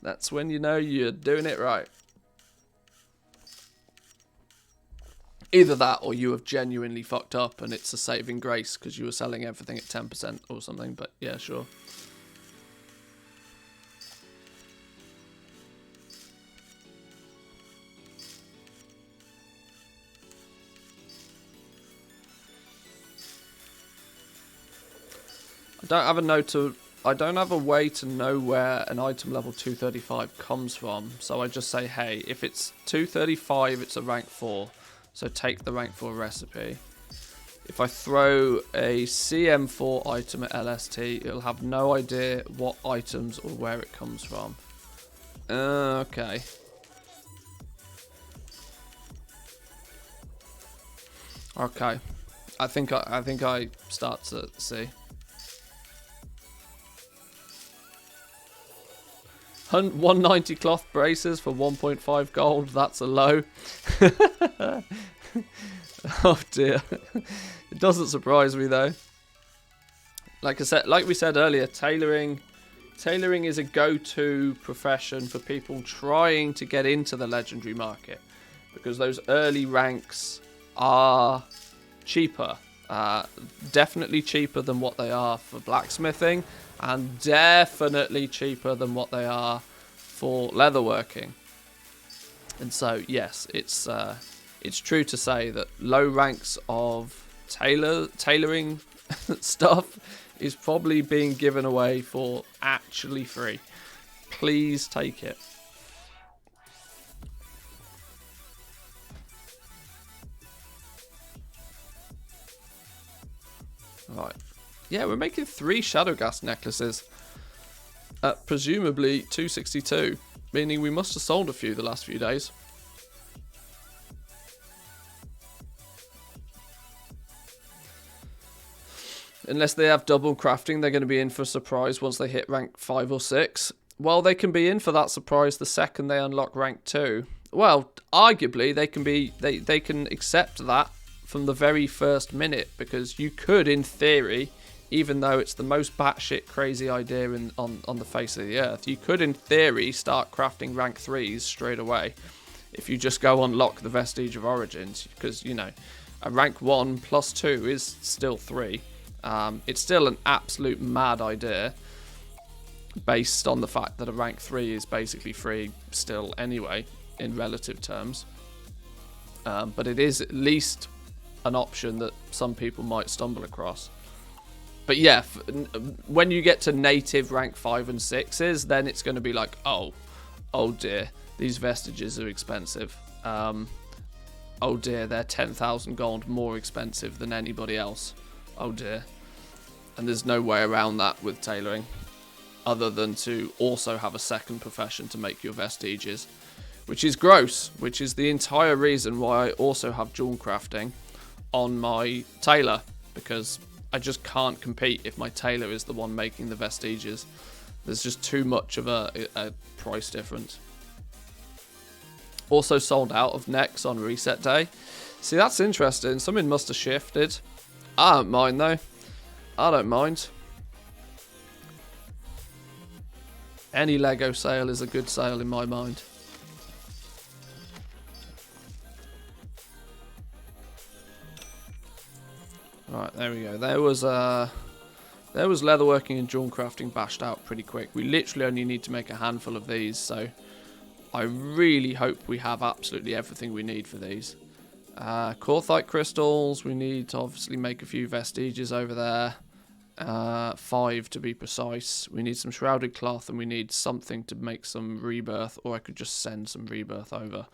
That's when you know you're doing it right. Either that or you have genuinely fucked up and it's a saving grace because you were selling everything at 10% or something, but yeah, sure. I don't have a way to know where an item level 235 comes from, so I just say, hey, if it's 235, it's a rank 4. So take the rank 4 recipe. If I throw a CM4 item at LST, it'll have no idea what items or where it comes from. Okay. Okay. I think I start to see. 190 cloth braces for 1.5 gold. That's a low. Oh dear. It doesn't surprise me though. Like we said earlier, tailoring is a go-to profession for people trying to get into the legendary market because those early ranks are cheaper. Definitely cheaper than what they are for blacksmithing, and definitely cheaper than what they are for leatherworking. And so, yes, it's true to say that low ranks of tailoring stuff is probably being given away for actually free. Please take it. Right. Yeah, we're making 3 Shadowghast necklaces at presumably 262, meaning we must have sold a few the last few days. unless they have double crafting, they're going to be in for a surprise once they hit rank 5 or 6. Well, they can be in for that surprise the second they unlock rank 2. Well, arguably, they can accept that from the very first minute, because you could, in theory, even though it's the most batshit crazy idea on the face of the earth, you could, in theory, start crafting rank 3s straight away if you just go unlock the Vestige of Origins, because, you know, a rank 1 plus 2 is still 3. It's still an absolute mad idea, based on the fact that a rank 3 is basically free still anyway, in relative terms. But it is at least an option that some people might stumble across. But yeah, when you get to native rank 5 and 6s, then it's going to be like, oh dear, these vestiges are expensive. Oh dear, they're 10,000 gold more expensive than anybody else. Oh dear. And there's no way around that with tailoring, other than to also have a second profession to make your vestiges, which is gross, which is the entire reason why I also have dual crafting on my tailor, because I just can't compete if my tailor is the one making the vestiges. There's just too much of a price difference. Also sold out of necks on reset day. See, that's interesting. Something must have shifted. I don't mind though. I don't mind. Any Lego sale is a good sale in my mind. Right, there we go. There was leatherworking and jewel crafting bashed out pretty quick. We literally only need to make a handful of these, so I really hope we have absolutely everything we need for these. Quartzite crystals, we need to obviously make a few vestiges over there. 5 to be precise. We need some shrouded cloth, and we need something to make some rebirth, or I could just send some rebirth over.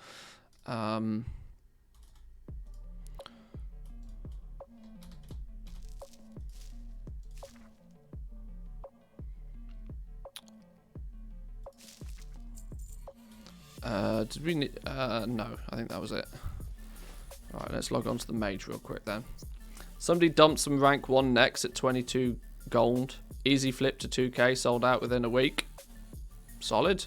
Did we need... no, I think that was it. Alright, let's log on to the mage real quick then. Somebody dumped some rank 1 necks at 22 gold. Easy flip to 2k, sold out within a week. Solid.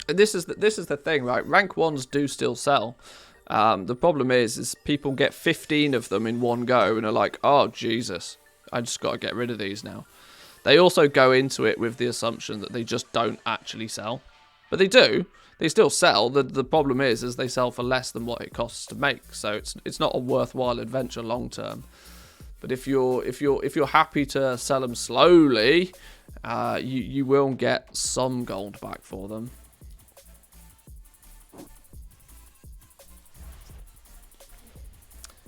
And this is the thing, right? Rank 1s do still sell. The problem is people get 15 of them in one go and are like, oh, Jesus, I just got to get rid of these now. They also go into it with the assumption that they just don't actually sell. But they do. They still sell. The problem is they sell for less than what it costs to make. So it's not a worthwhile adventure long term. But if you're happy to sell them slowly, you will get some gold back for them.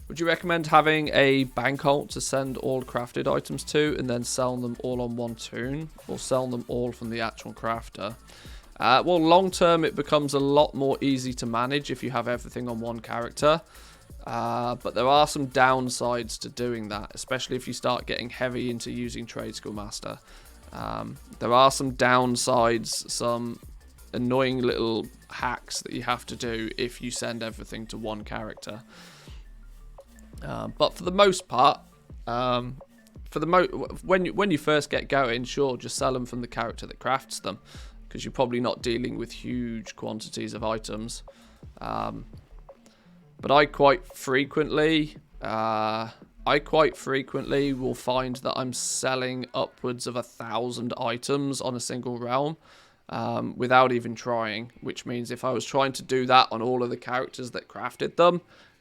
Would you recommend having a bank alt to send all crafted items to and then sell them all on one toon, or sell them all from the actual crafter? Well, long term it becomes a lot more easy to manage if you have everything on one character. But there are some downsides to doing that, especially if you start getting heavy into using Trade Skill Master. There are some downsides, some annoying little hacks that you have to do if you send everything to one character. But for the most part, when you first get going, sure, just sell them from the character that crafts them, because you're probably not dealing with huge quantities of items. But I quite frequently will find that I'm selling upwards of 1,000 items on a single realm without even trying. Which means if I was trying to do that on all of the characters that crafted them,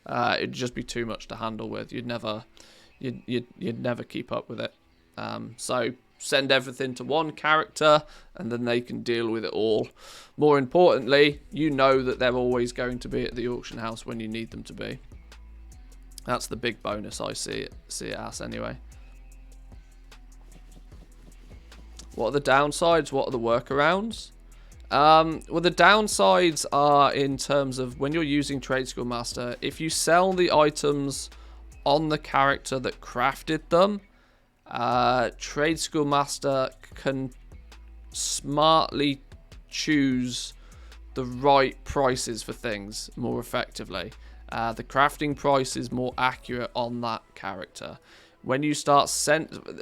it'd just be too much to handle with. You'd never keep up with it. So send everything to one character, and then they can deal with it all. More importantly, you know that they're always going to be at the auction house when you need them to be. That's the big bonus I see it as anyway. What are the downsides? What are the workarounds? Well, the downsides are in terms of when you're using Trade Skill Master, if you sell the items on the character that crafted them, Trade School Master can smartly choose the right prices for things more effectively. The crafting price is more accurate on that character. When you start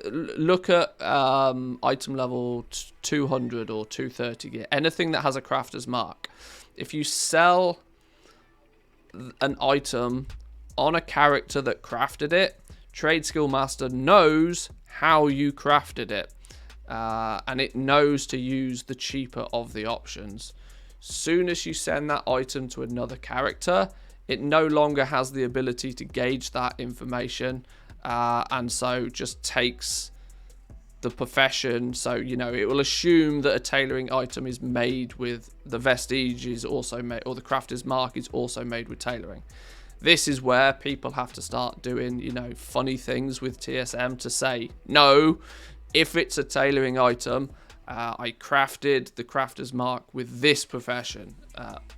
look at item level 200 or 230 gear, anything that has a crafter's mark. If you sell an item on a character that crafted it, Trade Skill Master knows how you crafted it, and it knows to use the cheaper of the options. Soon as you send that item to another character, it no longer has the ability to gauge that information, and so just takes the profession. So, you know, it will assume that a tailoring item is made with the vestige is also made, or the crafter's mark is also made with tailoring. This is where people have to start doing, you know, funny things with TSM to say, no, if it's a tailoring item, I crafted the crafter's mark with this profession,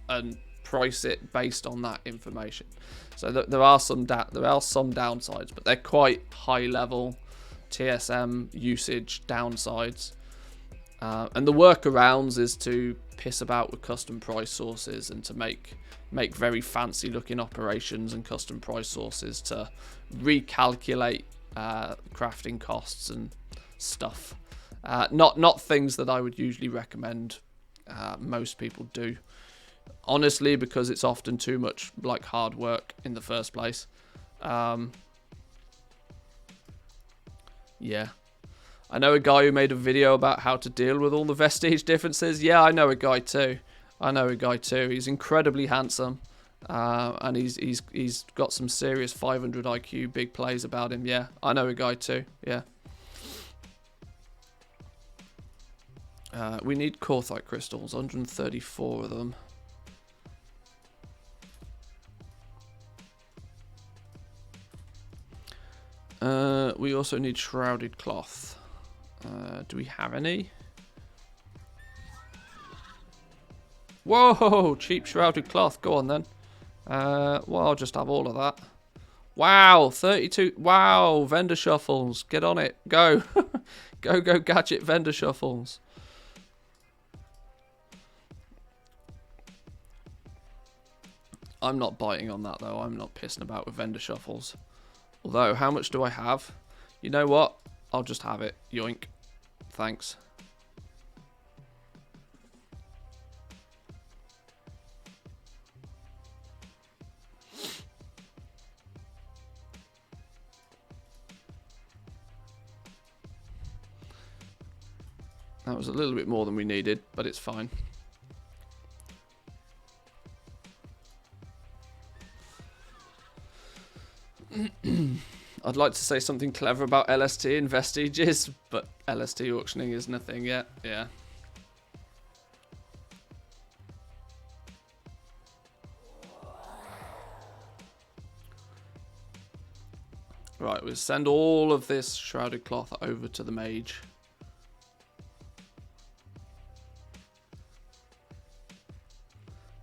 and price it based on that information. So there are some downsides, but they're quite high level TSM usage downsides. And the workarounds is to piss about with custom price sources and to make very fancy looking operations and custom price sources to recalculate crafting costs and stuff. Not things that I would usually recommend most people do, honestly, because it's often too much like hard work in the first place. Yeah. I know a guy who made a video about how to deal with all the vestige differences. Yeah, I know a guy too. He's incredibly handsome, and he's got some serious 500 IQ big plays about him. Yeah, I know a guy too. Yeah. We need Korthite crystals, 134 of them. We also need shrouded cloth. Do we have any? Whoa, cheap shrouded cloth. Go on then. Well, I'll just have all of that. Wow, 32. Wow, vendor shuffles. Get on it. Go. Go gadget vendor shuffles. I'm not biting on that though. I'm not pissing about with vendor shuffles. Although, how much do I have? You know what? I'll just have it. Yoink. Thanks. That was a little bit more than we needed, but it's fine. I'd like to say something clever about LST and vestiges, but LST auctioning isn't a thing yet. Yeah. Right, we'll send all of this shrouded cloth over to the mage.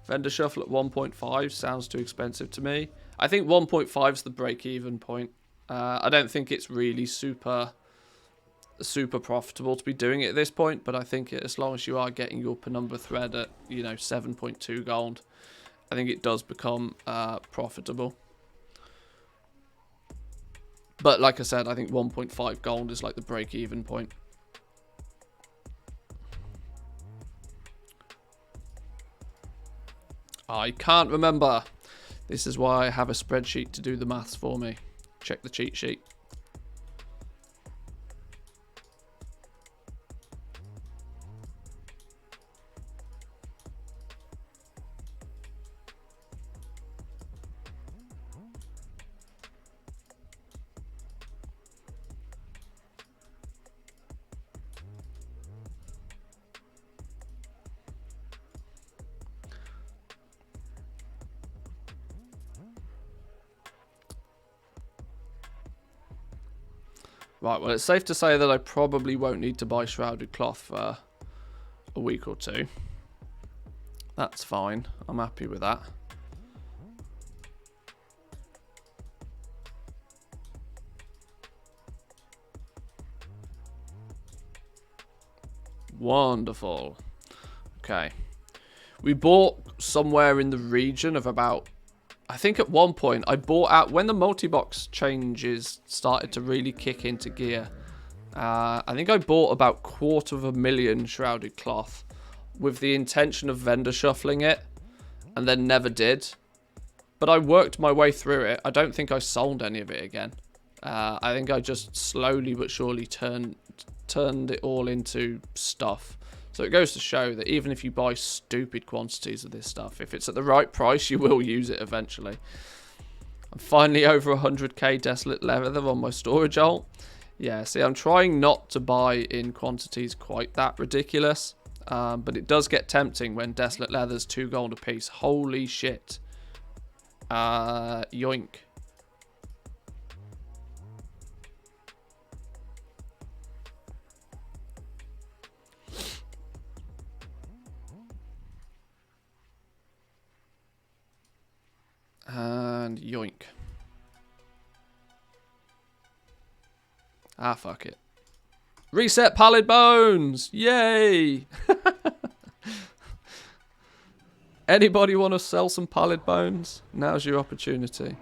Vendor shuffle at 1.5 sounds too expensive to me. I think 1.5 is the break-even point. I don't think it's really super profitable to be doing it at this point, but I think as long as you are getting your penumbra thread at, you know, 7.2 gold, I think it does become profitable. But like I said, I think 1.5 gold is like the break-even point. I can't remember. This is why I have a spreadsheet to do the maths for me. Check the cheat sheet. Right, well, it's safe to say that I probably won't need to buy shrouded cloth for a week or two. That's fine. I'm happy with that. Wonderful. Okay. We bought somewhere in the region of about... I think at one point I bought out... When the multi-box changes started to really kick into gear, I think I bought about 250,000 shrouded cloth with the intention of vendor shuffling it, and then never did. But I worked my way through it. I don't think I sold any of it again. I think I just slowly but surely turned it all into stuff. So it goes to show that even if you buy stupid quantities of this stuff, if it's at the right price, you will use it eventually. I'm finally over 100k desolate leather on my storage alt. Yeah, see, I'm trying not to buy in quantities quite that ridiculous. But it does get tempting when desolate leather's 2 gold a piece. Holy shit. Yoink. And yoink. Ah, fuck it. Reset pallid bones! Yay! Anybody want to sell some pallid bones? Now's your opportunity.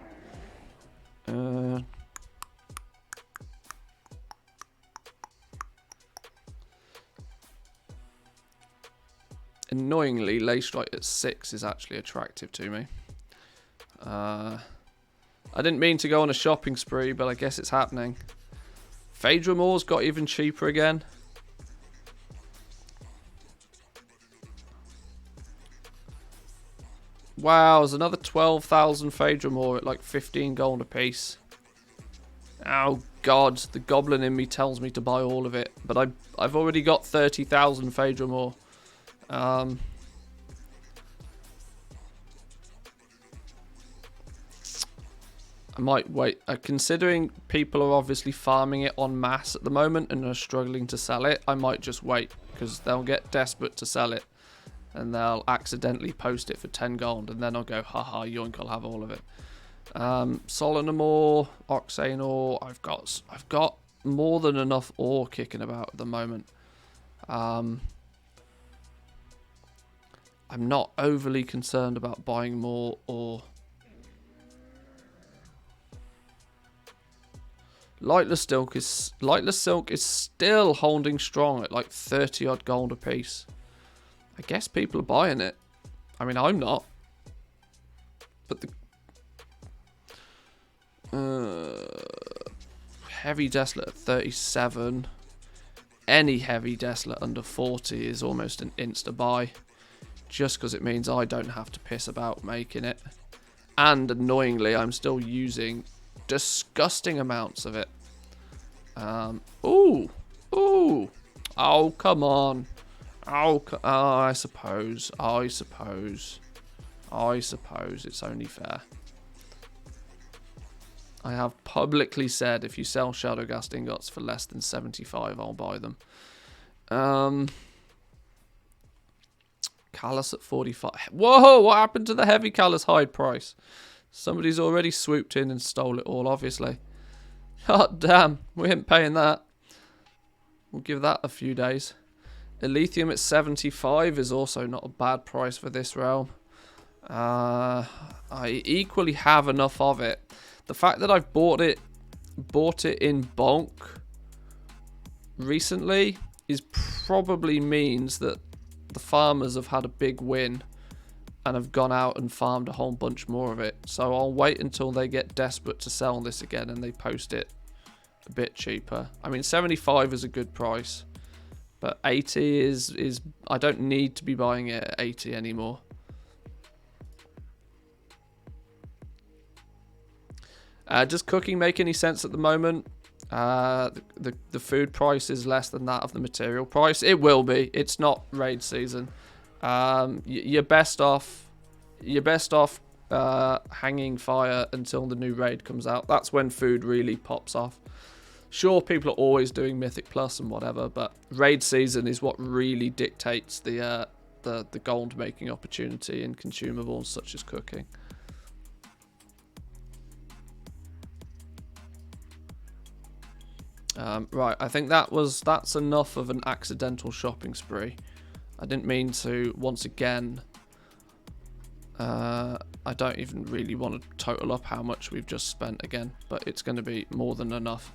Annoyingly, Leystrike at 6 is actually attractive to me. I didn't mean to go on a shopping spree, but I guess it's happening. Phaedra Moore's got even cheaper again. Wow, there's another 12,000 Phaedra Moore at like 15 gold a piece. Oh god, the goblin in me tells me to buy all of it, but I've already got 30,000 Phaedra Moore. I might wait. Considering people are obviously farming it en masse at the moment and are struggling to sell it, I might just wait because they'll get desperate to sell it and they'll accidentally post it for 10 gold and then I'll go, haha, yoink, I'll have all of it. Solana ore, Oxane ore, I've got more than enough ore kicking about at the moment. I'm not overly concerned about buying more ore. Lightless Silk is still holding strong at like 30 odd gold a piece. I guess people are buying it. I mean, I'm not. But the heavy desolate at 37. Any heavy desolate under 40 is almost an insta buy. Just because it means I don't have to piss about making it. And annoyingly, I'm still using disgusting amounts of it. Ooh. Oh, come on. I suppose it's only fair. I have publicly said if you sell Shadowgast ingots for less than 75, I'll buy them. Callus at 45. Whoa, what happened to the heavy Callus hide price? Somebody's already swooped in and stole it all, obviously. God damn, we ain't paying that. We'll give that a few days. Elithium at 75 is also not a bad price for this realm. I equally have enough of it. The fact that I've bought it in bulk recently probably means that the farmers have had a big win and have gone out and farmed a whole bunch more of it. So I'll wait until they get desperate to sell this again and they post it a bit cheaper. I mean, 75 is a good price, but 80 is I don't need to be buying it at 80 anymore. Does cooking make any sense at the moment? The food price is less than that of the material price. It will be. It's not raid season. You're best off hanging fire until the new raid comes out. That's when food really pops off. Sure, people are always doing Mythic Plus and whatever, but raid season is what really dictates the gold making opportunity in consumables such as cooking. Right, I think that's enough of an accidental shopping spree. I didn't mean to, once again. I don't even really want to total up how much we've just spent again, but it's going to be more than enough.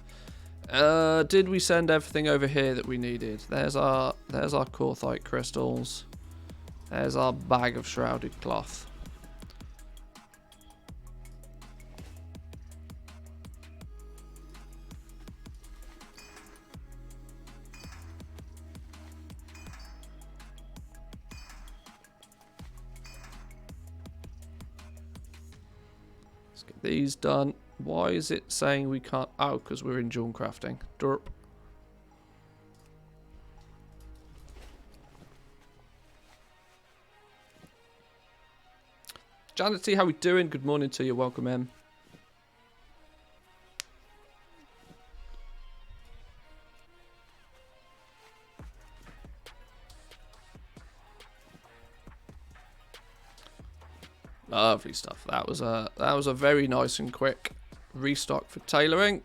Did we send everything over here that we needed? There's our Korthite crystals. There's our bag of shrouded cloth. Let's get these done. Why is it saying we can't? Oh, because we're in Jawn crafting. Derp. Janity, how we doing? Good morning to you. Welcome in. Lovely stuff. That was a very nice and quick restock for tailoring.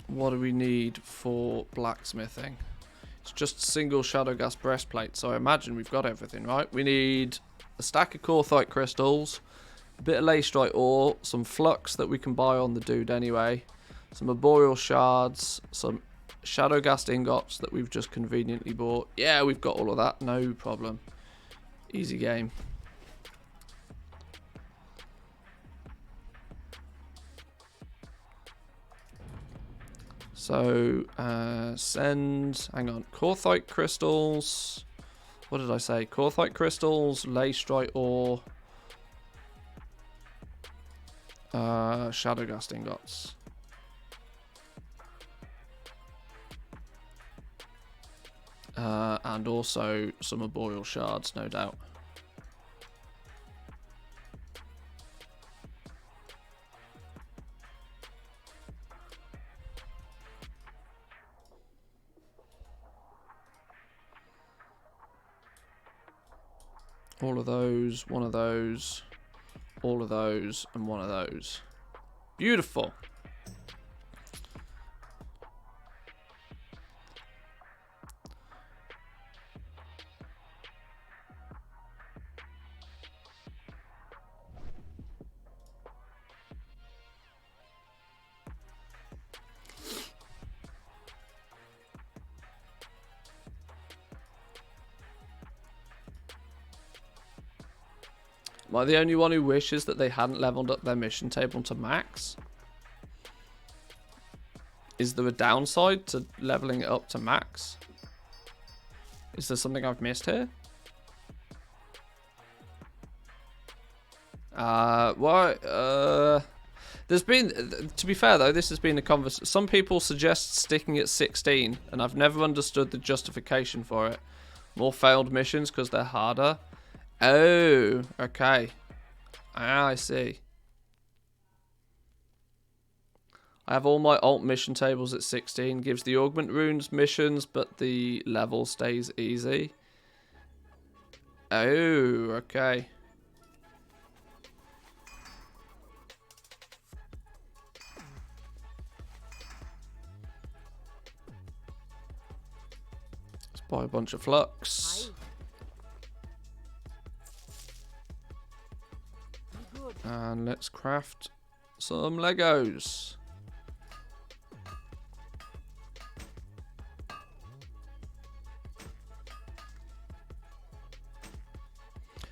What do we need for blacksmithing? It's just single shadow gas breastplate, so I imagine we've got everything, right? We need a stack of Korthite crystals, a bit of lacerite ore, some flux that we can buy on the dude anyway, some arboreal shards, some shadow gas ingots that we've just conveniently bought. Yeah, we've got all of that, no problem. Easy game. So, send, hang on, Korthite crystals, what did I say? Korthite crystals, lacerite ore, shadow gas ingots. And also some arboreal shards, no doubt. All of those, one of those, all of those, and one of those. Beautiful. Am I the only one who wishes that they hadn't leveled up their mission table to max? Is there a downside to leveling it up to max? Is there something I've missed here? There's been, to be fair though, this has been a conversation. Some people suggest sticking at 16, and I've never understood the justification for it. More failed missions because they're harder. Oh, okay. Ah, I see. I have all my alt mission tables at 16. Gives the augment runes missions, but the level stays easy. Oh, okay. Let's buy a bunch of flux. And let's craft some Legos.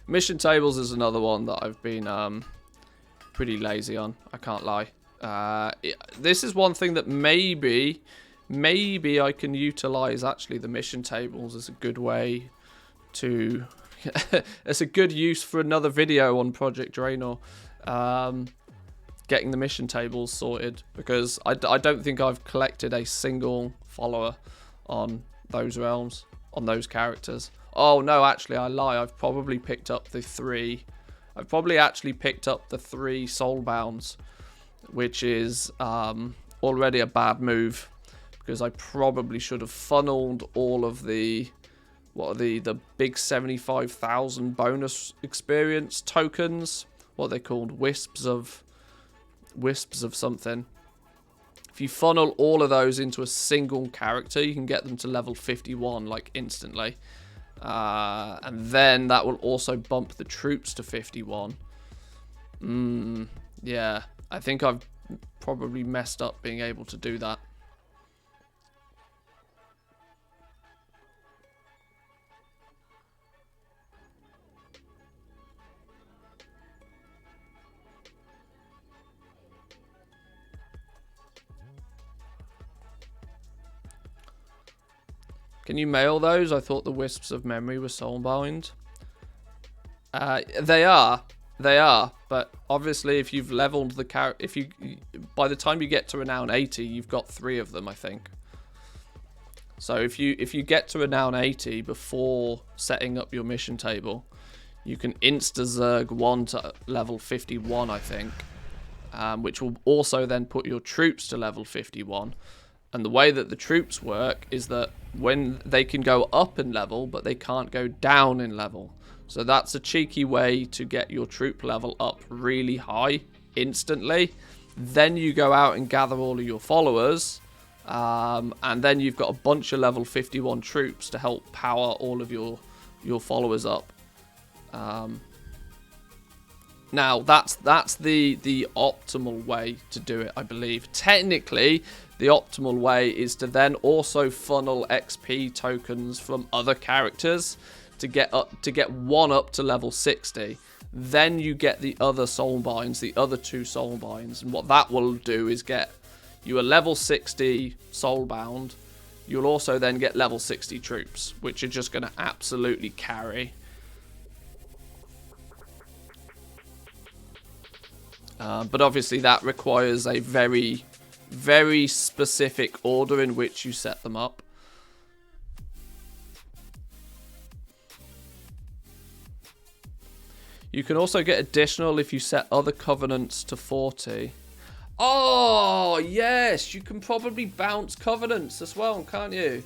Mission tables is another one that I've been pretty lazy on. I can't lie. This is one thing that maybe I can utilize. Actually, the mission tables is a good way to. It's a good use for another video on Project Draenor. Getting the mission tables sorted, because I don't think I've collected a single follower on those realms, on those characters. Oh no, actually I lie. I've probably picked up the three. I've probably actually picked up the 3 soulbounds, which is already a bad move, because I probably should have funneled all of the what are the big 75,000 bonus experience tokens? What are they called? Wisps of something. If you funnel all of those into a single character, you can get them to level 51 like instantly. And then that will also bump the troops to 51. Yeah, I think I've probably messed up being able to do that. Can you mail those? I thought the Wisps of Memory were soulbound. They are. They are. But obviously if you've leveled the character... by the time you get to Renown 80, you've got 3 of them, I think. So if you get to Renown 80 before setting up your mission table, you can insta-zerg 1 to level 51, I think. Which will also then put your troops to level 51. And the way that the troops work is that when they can go up in level, but they can't go down in level. So that's a cheeky way to get your troop level up really high instantly. Then you go out and gather all of your followers. And then you've got a bunch of level 51 troops to help power all of your followers up. Now, that's the optimal way to do it, I believe. Technically, the optimal way is to then also funnel XP tokens from other characters to get one up to level 60. Then you get the other soulbinds, the other 2 soulbinds, and what that will do is get you a level 60 soulbound. You'll also then get level 60 troops, which are just going to absolutely carry. But obviously that requires a very, very specific order in which you set them up. You can also get additional if you set other covenants to 40. Oh, yes, you can probably bounce covenants as well, can't you?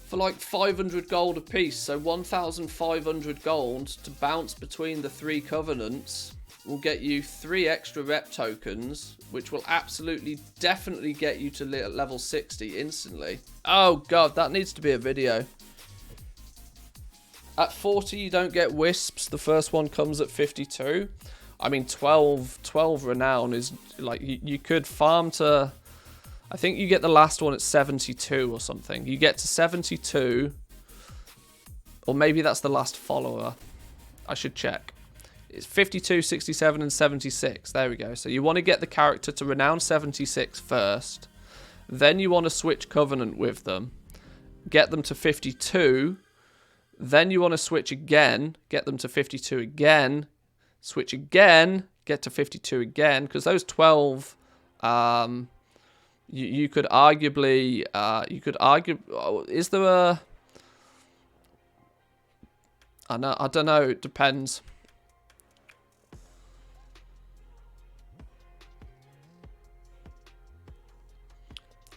For like 500 gold a piece, so 1,500 gold to bounce between the 3 covenants will get you 3 extra rep tokens, which will absolutely definitely get you to level 60 instantly. Oh god, that needs to be a video. At 40 you don't get wisps, the first one comes at 52. I mean 12 renown is like, you could farm to, I think you get the last one at 72 or something. You get to 72, or maybe that's the last follower. I should check. It's 52, 67, and 76. There we go. So you want to get the character to Renown 76 first. Then you want to switch Covenant with them. Get them to 52. Then you want to switch again. Get them to 52 again. Switch again. Get to 52 again. Because those 12... you could arguably... is there a... I don't know. It depends.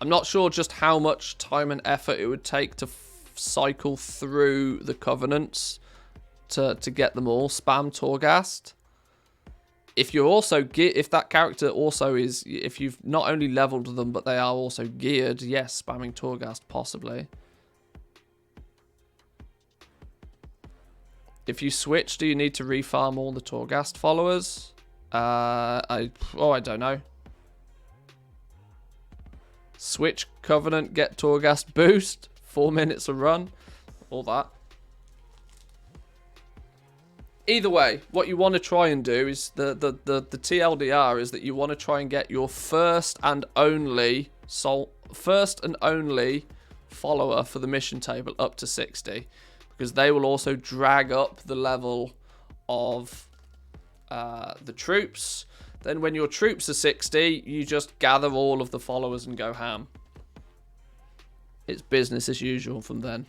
I'm not sure just how much time and effort it would take to cycle through the covenants to get them all. Spam Torghast. If you're also if that character also is, if you've not only leveled them but they are also geared, yes, spamming Torghast possibly. If you switch, do you need to refarm all the Torghast followers? I don't know. Switch Covenant, get Torghast boost, 4 minutes a run, all that. Either way, what you want to try and do is the TLDR is that you want to try and get your first and only follower for the mission table up to 60, because they will also drag up the level of the troops. Then when your troops are 60, you just gather all of the followers and go ham. It's business as usual from then.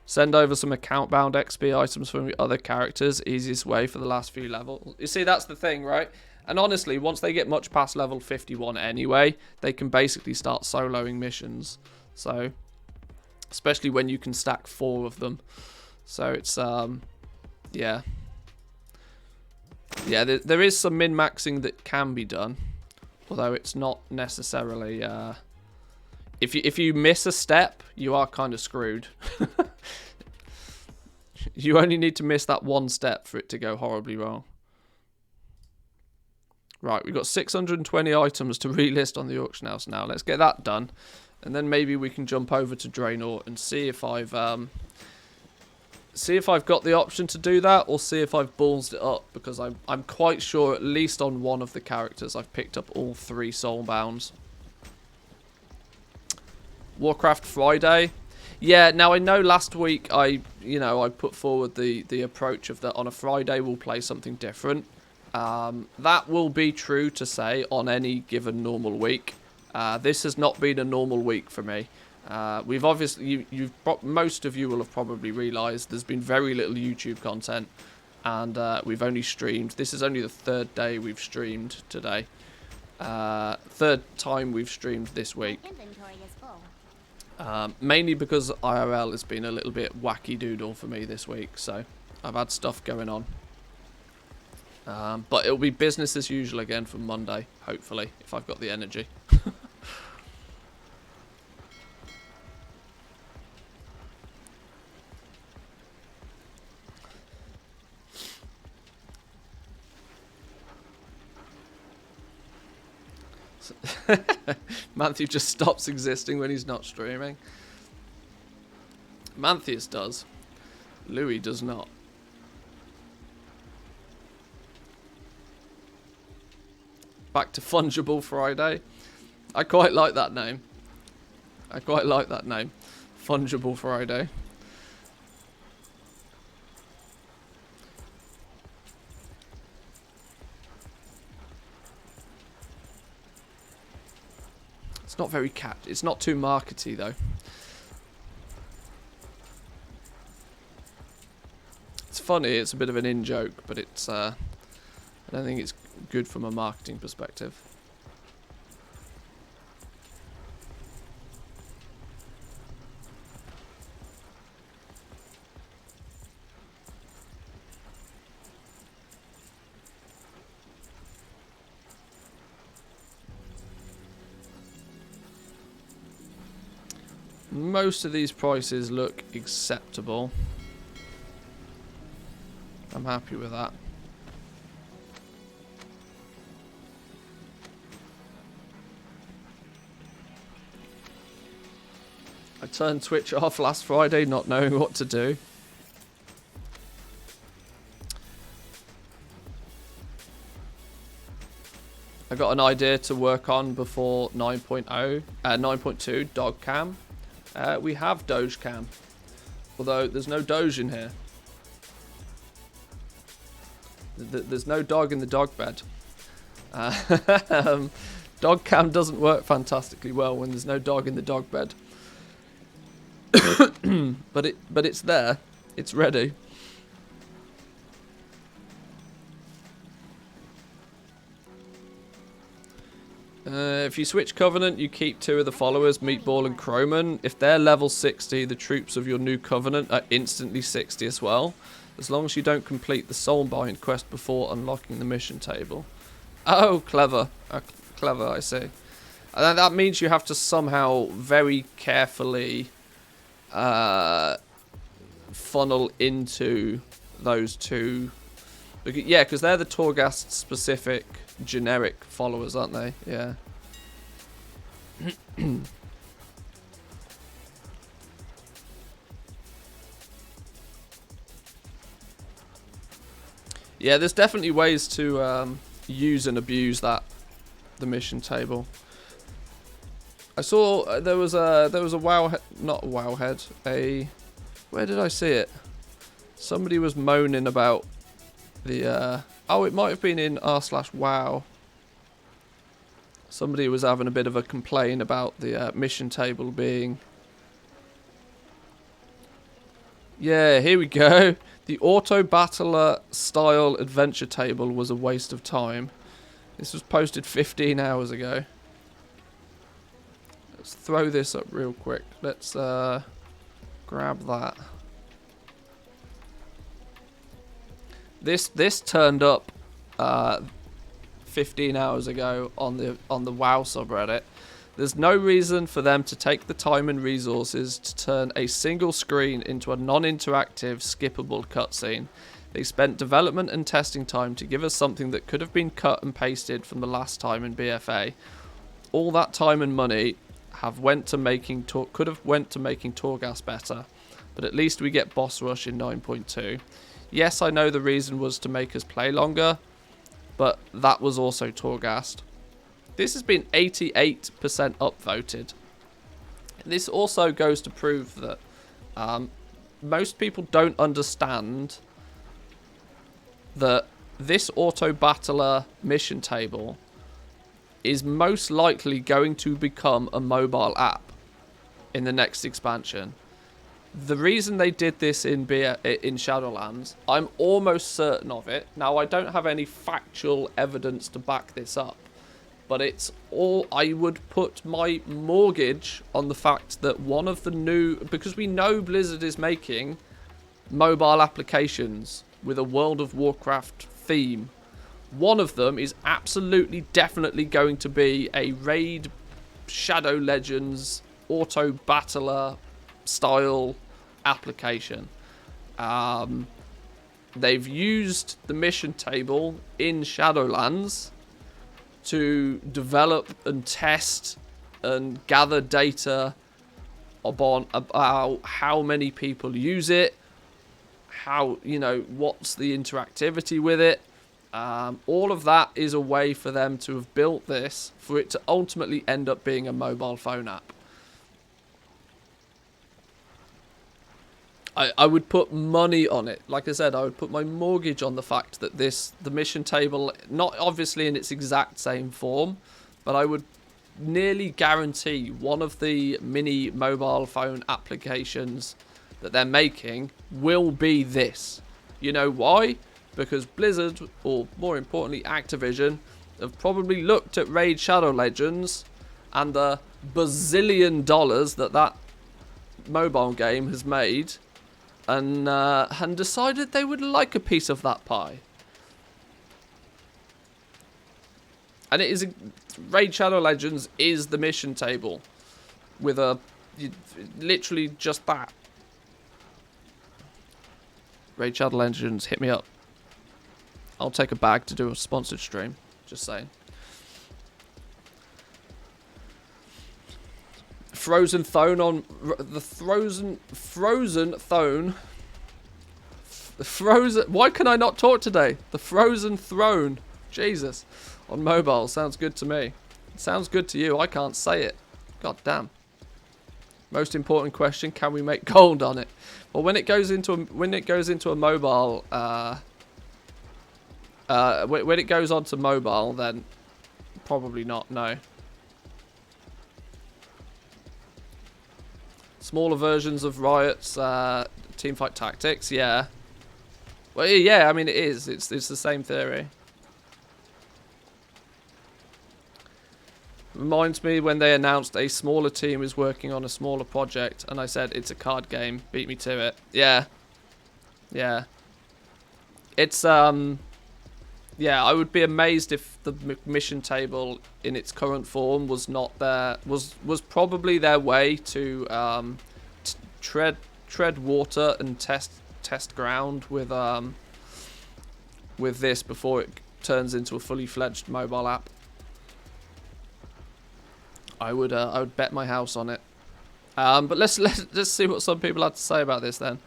Send over some account-bound XP items from your other characters. Easiest way for the last few levels. You see, that's the thing, right? And honestly, once they get much past level 51 anyway, they can basically start soloing missions. So, especially when you can stack 4 of them. So it's, yeah. Yeah, there is some min-maxing that can be done. Although it's not necessarily, if you miss a step, you are kind of screwed. You only need to miss that one step for it to go horribly wrong. Right, we've got 620 items to relist on the auction house now. Let's get that done. And then maybe we can jump over to Draenor and see if I've got the option to do that, or see if I've ballsed it up, because I'm quite sure at least on one of the characters I've picked up all 3 soulbounds. Warcraft Friday. Yeah, now I know last week I put forward the approach of that on a Friday we'll play something different. That will be true to say on any given normal week. This has not been a normal week for me. We've obviously, most of you will have probably realised there's been very little YouTube content, and we've only streamed. This is only the 3rd day we've streamed today. 3rd time we've streamed this week. Mainly because IRL has been a little bit wacky doodle for me this week, so I've had stuff going on. But it'll be business as usual again from Monday, hopefully, if I've got the energy. Matthew just stops existing when he's not streaming. Manthius does. Louis does not. Back to Fungible Friday. I quite like that name. Fungible Friday. It's not very it's not too markety though. It's funny, it's a bit of an in-joke, but it's I don't think it's good from a marketing perspective. Most of these prices look acceptable. I'm happy with that. I turned Twitch off last Friday not knowing what to do. I got an idea to work on before 9.2 dog cam. We have Doge cam, although there's no Doge in here. There's no dog in the dog bed. Dog cam doesn't work fantastically well when there's no dog in the dog bed. but it's there. It's ready. If you switch Covenant, you keep 2 of the followers, Meatball and Croman. If they're level 60, the troops of your new Covenant are instantly 60 as well, as long as you don't complete the Soulbind quest before unlocking the mission table. Oh, clever. Clever, I see. And that means you have to somehow very carefully funnel into those 2. Yeah, because they're the Torghast specific generic followers, aren't they? Yeah. Yeah, there's definitely ways to use and abuse the mission table. I saw there was a not a wowhead, where did I see it? Somebody was moaning about the oh, it might have been in r/wow. Somebody was having a bit of a complaint about the mission table being... Yeah, here we go. The auto battler style adventure table was a waste of time. This was posted 15 hours ago. Let's throw this up real quick. Let's grab that. This turned up 15 hours ago on the WoW subreddit. There's no reason for them to take the time and resources to turn a single screen into a non-interactive, skippable cutscene. They spent development and testing time to give us something that could have been cut and pasted from the last time in BFA. All that time and money could have went to making Torghast better, but at least we get boss rush in 9.2. Yes, I know the reason was to make us play longer, but that was also Torghast. This has been 88% upvoted. This also goes to prove that most people don't understand that this auto battler mission table is most likely going to become a mobile app in the next expansion. The reason they did this in Shadowlands, I'm almost certain of it. Now, I don't have any factual evidence to back this up, but it's all, I would put my mortgage on the fact that one of the new, because we know Blizzard is making mobile applications with a World of Warcraft theme. One of them is absolutely definitely going to be a Raid Shadow Legends auto battler style application. They've used the mission table in Shadowlands to develop and test and gather data about how many people use it, how, you know, what's the interactivity with it. All of that is a way for them to have built this for it to ultimately end up being a mobile phone app. I would put money on it. Like I said, I would put my mortgage on the fact that the mission table, not obviously in its exact same form, but I would nearly guarantee one of the mini mobile phone applications that they're making will be this. You know why? Because Blizzard, or more importantly Activision, have probably looked at Raid Shadow Legends and the bazillion dollars that mobile game has made, and decided they would like a piece of that pie. And it is Raid Shadow Legends is the mission table with literally just that. Raid Shadow Legends, hit me up. I'll take a bag to do a sponsored stream. Just saying. Frozen Throne on the Frozen Throne. Why can I not talk today? The Frozen Throne. Jesus. On mobile sounds good to me. It sounds good to you. I can't say it. God damn. Most important question: can we make gold on it? Well, when it goes into a mobile, when it goes onto mobile, then probably not. No. Smaller versions of Riot's teamfight tactics, yeah. Well, yeah, I mean it is. It's the same theory. Reminds me when they announced a smaller team is working on a smaller project, and I said it's a card game. Beat me to it. Yeah. Yeah. It's yeah, I would be amazed if the mission table in its current form was not there. Was probably their way to tread water and test ground with this before it turns into a fully fledged mobile app. I would bet my house on it. But let's see what some people had to say about this then.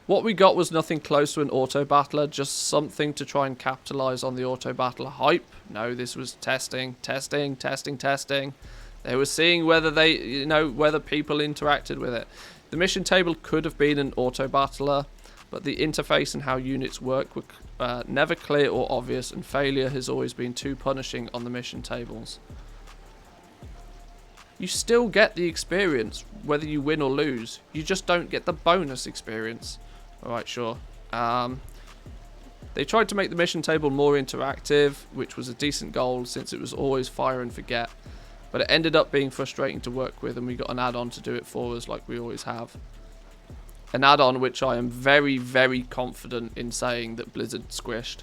What we got was nothing close to an auto battler, just something to try and capitalize on the auto battler hype. No, this was testing. They were seeing whether whether people interacted with it. The mission table could have been an auto battler, but the interface and how units work were never clear or obvious, and failure has always been too punishing on the mission tables. You still get the experience whether you win or lose. You just don't get the bonus experience. Alright, sure. They tried to make the mission table more interactive, which was a decent goal since it was always fire and forget. But it ended up being frustrating to work with, and we got an add-on to do it for us like we always have. An add-on which I am very, very confident in saying that Blizzard squished.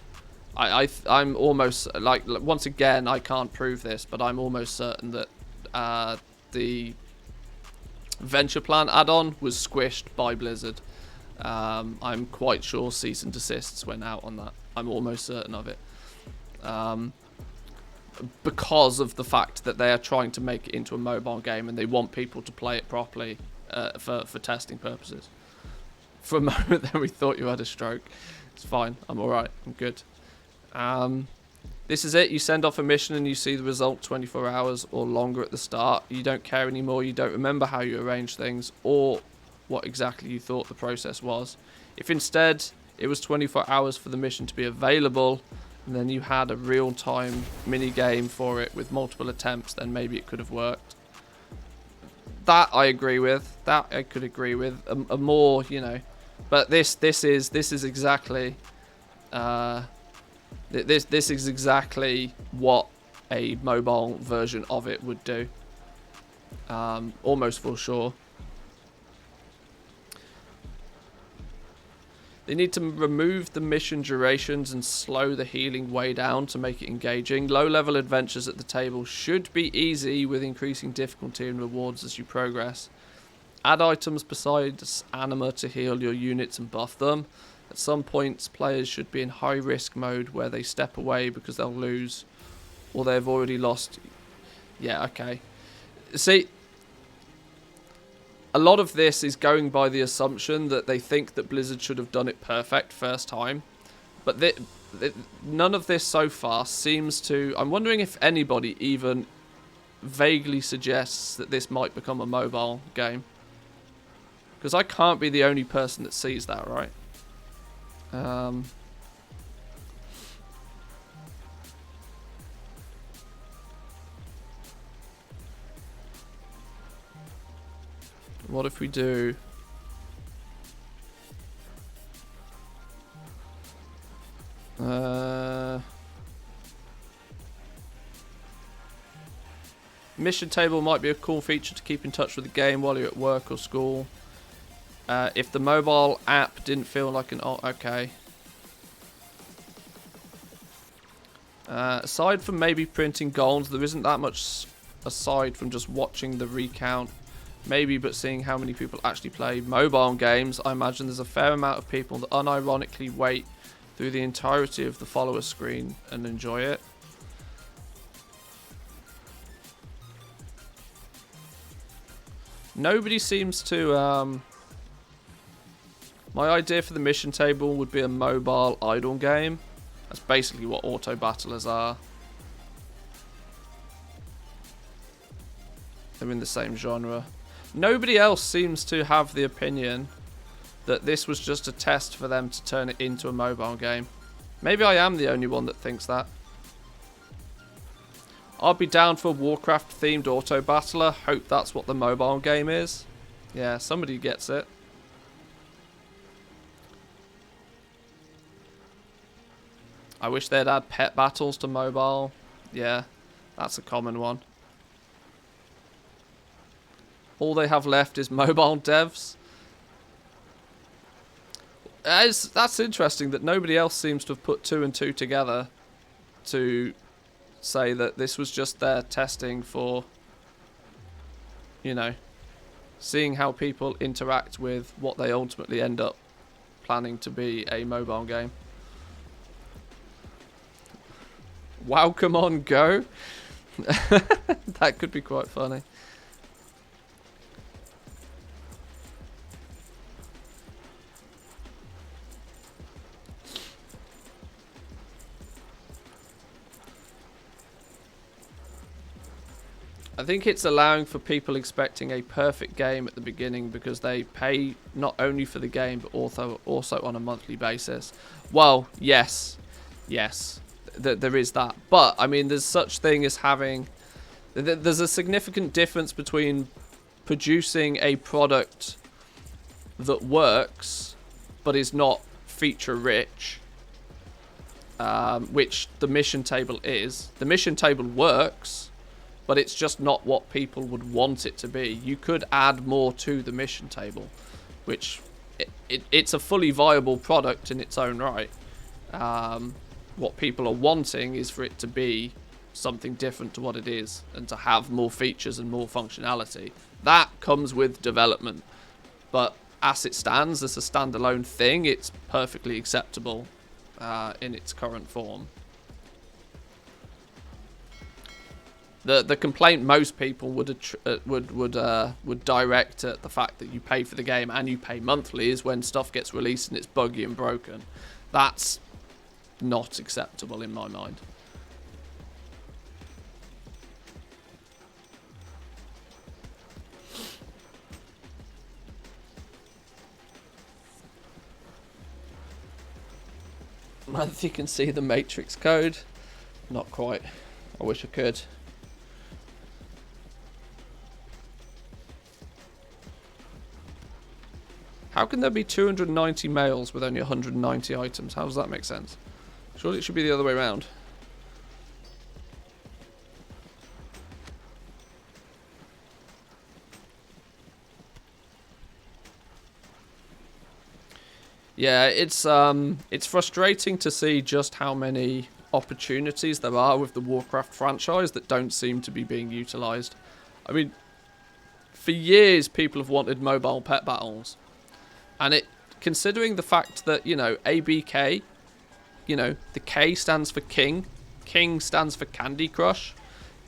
I'm almost, like, once again, I can't prove this, but I'm almost certain that the Venture Plan add-on was squished by Blizzard. I'm quite sure cease and desists went out on that. I'm almost certain of it. Because of the fact that they are trying to make it into a mobile game and they want people to play it properly for testing purposes. For a moment then we thought you had a stroke. It's fine. I'm alright. I'm good. This is it. You send off a mission and you see the result 24 hours or longer at the start. You don't care anymore. You don't remember how you arranged things or what exactly you thought the process was. If instead it was 24 hours for the mission to be available and then you had a real-time mini game for it with multiple attempts, then maybe it could have worked. That I agree with. That I could agree with. A more, you know, but this is exactly this is exactly what a mobile version of it would do. Almost for sure. They need to remove the mission durations and slow the healing way down to make it engaging. Low-level adventures at the table should be easy with increasing difficulty and rewards as you progress. Add items besides anima to heal your units and buff them. At some points, players should be in high-risk mode where they step away because they'll lose or they've already lost. Yeah, okay. See, a lot of this is going by the assumption that they think that Blizzard should have done it perfect first time. But none of this so far seems to... I'm wondering if anybody even vaguely suggests that this might become a mobile game. Because I can't be the only person that sees that, right? What if we do... mission table might be a cool feature to keep in touch with the game while you're at work or school. If the mobile app didn't feel like an... Oh, okay. Aside from maybe printing goals, there isn't that much aside from just watching the recount. Maybe, but seeing how many people actually play mobile games, I imagine there's a fair amount of people that unironically wait through the entirety of the follower screen and enjoy it. Nobody seems to... My idea for the mission table would be a mobile idle game. That's basically what auto battlers are. They're in the same genre. Nobody else seems to have the opinion that this was just a test for them to turn it into a mobile game. Maybe I am the only one that thinks that. I'll be down for a Warcraft themed auto battler. Hope that's what the mobile game is. Yeah, somebody gets it. I wish they'd add pet battles to mobile. Yeah, that's a common one. All they have left is mobile devs. That's interesting that nobody else seems to have put 2 and 2 together to say that this was just their testing for, you know, seeing how people interact with what they ultimately end up planning to be a mobile game. Wow, come on, go. That could be quite funny. I think it's allowing for people expecting a perfect game at the beginning because they pay not only for the game but also on a monthly basis. Well, yes, there is that. But I mean, there's such thing as having. There's a significant difference between producing a product that works but is not feature rich, which the mission table is. The mission table works, but it's just not what people would want it to be. You could add more to the mission table, which it's a fully viable product in its own right. What people are wanting is for it to be something different to what it is, and to have more features and more functionality. That comes with development, but as it stands as a standalone thing, it's perfectly acceptable in its current form. The complaint most people would direct at the fact that you pay for the game and you pay monthly is when stuff gets released and it's buggy and broken. That's not acceptable in my mind. I don't think you can see the matrix code. Not quite. I wish I could. How can there be 290 males with only 190 items? How does that make sense? Surely it should be the other way around. Yeah, it's frustrating to see just how many opportunities there are with the Warcraft franchise that don't seem to be being utilized. I mean, for years people have wanted mobile pet battles. And considering the fact that, you know, ABK, you know, the K stands for King, King stands for Candy Crush.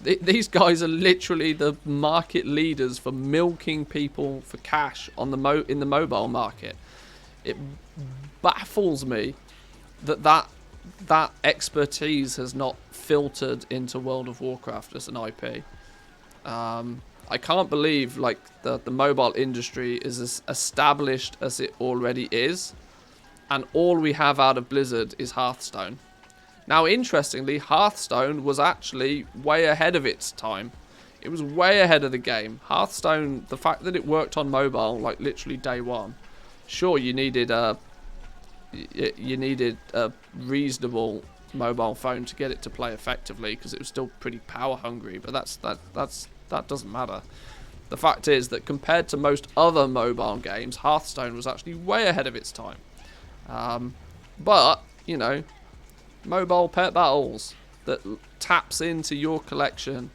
These guys are literally the market leaders for milking people for cash on the in the mobile market. It baffles me that expertise has not filtered into World of Warcraft as an IP. I can't believe like the mobile industry is as established as it already is, and all we have out of Blizzard is Hearthstone. Now, interestingly, Hearthstone was actually way ahead of its time. It was way ahead of the game. Hearthstone, the fact that it worked on mobile like literally day one. Sure, you needed a reasonable mobile phone to get it to play effectively because it was still pretty power hungry, but that doesn't matter. The fact is that compared to most other mobile games, Hearthstone was actually way ahead of its time. But, you know, mobile pet battles that taps into your collection,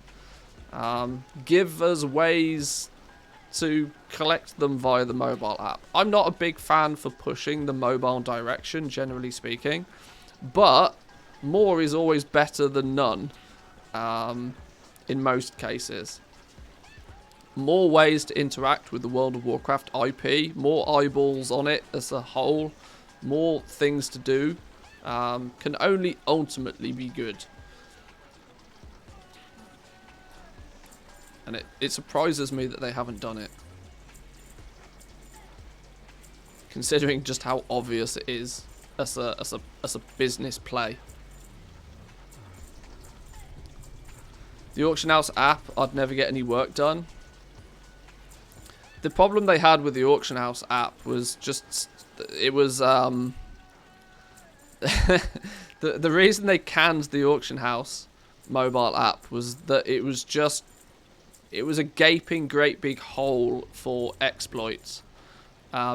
give us ways to collect them via the mobile app. I'm not a big fan for pushing the mobile direction, generally speaking, but more is always better than none. In most cases, more ways to interact with the World of Warcraft IP, more eyeballs on it as a whole, more things to do, can only ultimately be good. And it surprises me that they haven't done it, considering just how obvious it is as a business play. The Auction House app, I'd never get any work done. The problem they had with the Auction House app was just, it was, the reason they canned the Auction House mobile app was that it was a gaping great big hole for exploits.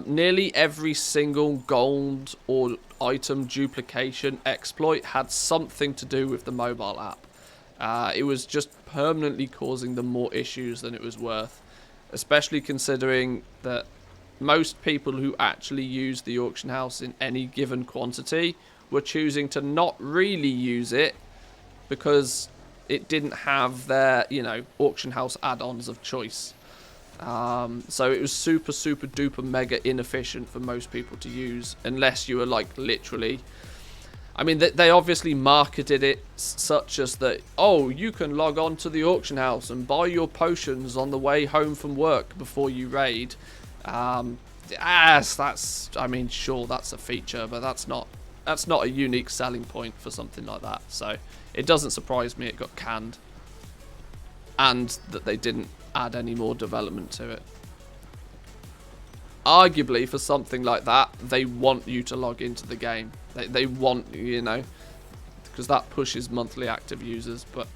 Nearly every single gold or item duplication exploit had something to do with the mobile app. It was just permanently causing them more issues than it was worth, especially considering that most people who actually use the auction house in any given quantity were choosing to not really use it because it didn't have their, you know, auction house add-ons of choice. So it was super duper mega inefficient for most people to use, unless you were like literally, I mean, they obviously marketed it such as that, oh, you can log on to the auction house and buy your potions on the way home from work before you raid. That's, I mean, sure, that's a feature, but that's not a unique selling point for something like that. So it doesn't surprise me it got canned, and that they didn't add any more development to it. Arguably, for something like that, they want you to log into the game. They want, you know, because that pushes monthly active users, but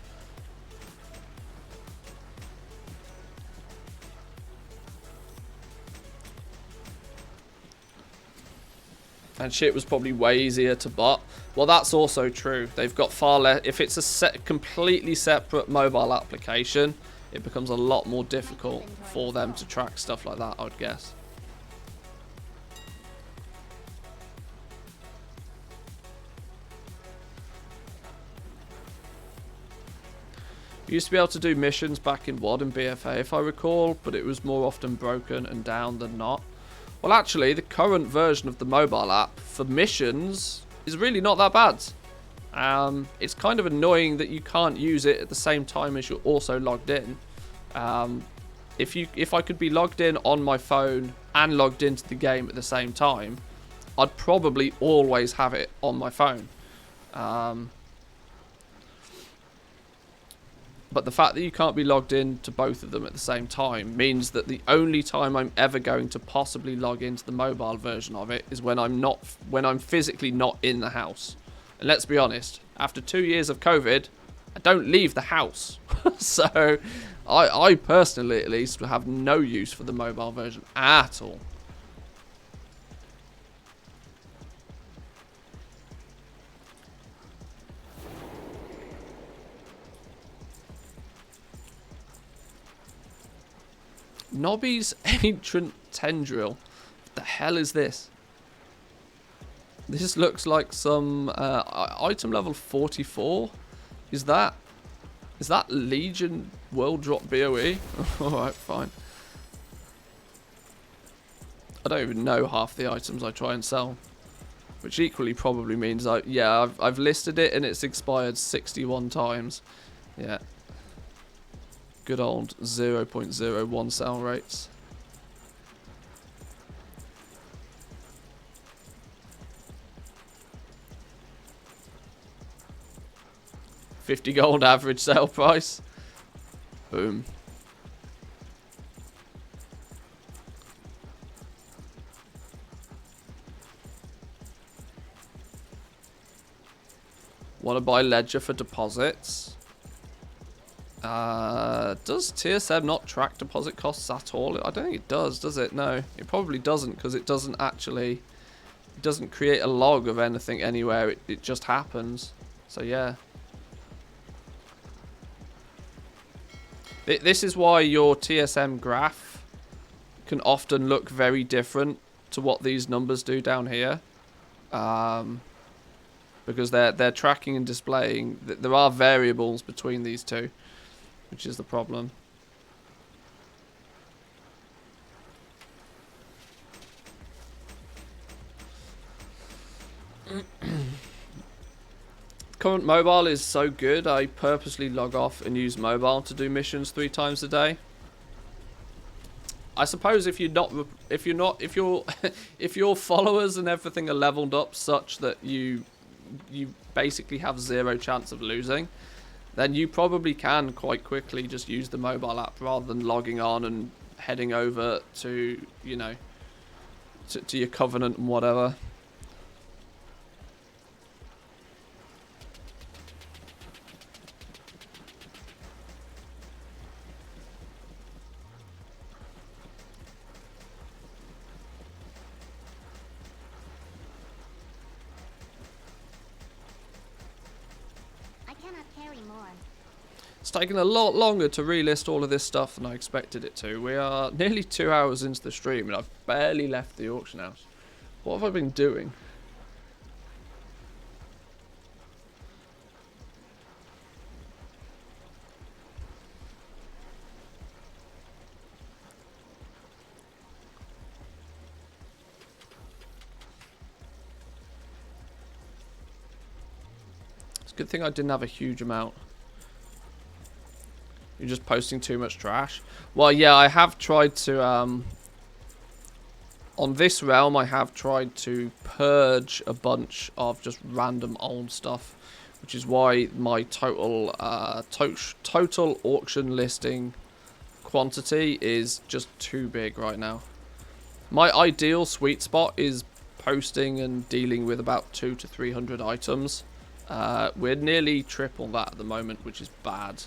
and shit was probably way easier to bot. Well, that's also true. They've got far less. If it's a completely separate mobile application, it becomes a lot more difficult for them to track stuff like that, I would guess. You used to be able to do missions back in WoD and BFA, if I recall, but it was more often broken and down than not. Well, actually, the current version of the mobile app for missions is really not that bad. It's kind of annoying that you can't use it at the same time as you're also logged in. If I could be logged in on my phone and logged into the game at the same time, I'd probably always have it on my phone. But the fact that you can't be logged in to both of them at the same time means that the only time I'm ever going to possibly log into the mobile version of it is when I'm physically not in the house. And let's be honest, after 2 years of COVID, I don't leave the house. So I personally, at least, have no use for the mobile version at all. Nobby's Ancient Tendril. What the hell is this? This looks like some item level 44. Is that Legion World Drop BOE? Alright, fine. I don't even know half the items I try and sell. Which equally probably means I've listed it and it's expired 61 times. Yeah. Good old 0.01 sell rates. $50 gold average sale price. Boom. Want to buy Ledger for deposits? Does TSM not track deposit costs at all? I don't think it does it? No, it probably doesn't, because it doesn't create a log of anything anywhere. It just happens. So yeah. This is why your TSM graph can often look very different to what these numbers do down here. Because they're tracking and displaying. There are variables between these two, which is the problem. Current mobile is so good, I purposely log off and use mobile to do missions 3 times a day. I suppose if your followers and everything are leveled up such that you basically have 0 chance of losing, then you probably can quite quickly just use the mobile app rather than logging on and heading over to, you know, to your Covenant and whatever. It's taken a lot longer to relist all of this stuff than I expected it to. We are nearly 2 hours into the stream and I've barely left the auction house. What have I been doing? It's a good thing I didn't have a huge amount. You're just posting too much trash. Well, yeah, I have tried to, on this realm, I have tried to purge a bunch of just random old stuff, which is why my total auction listing quantity is just too big right now. My ideal sweet spot is posting and dealing with about 200 to 300 items We're nearly triple that at the moment, which is bad.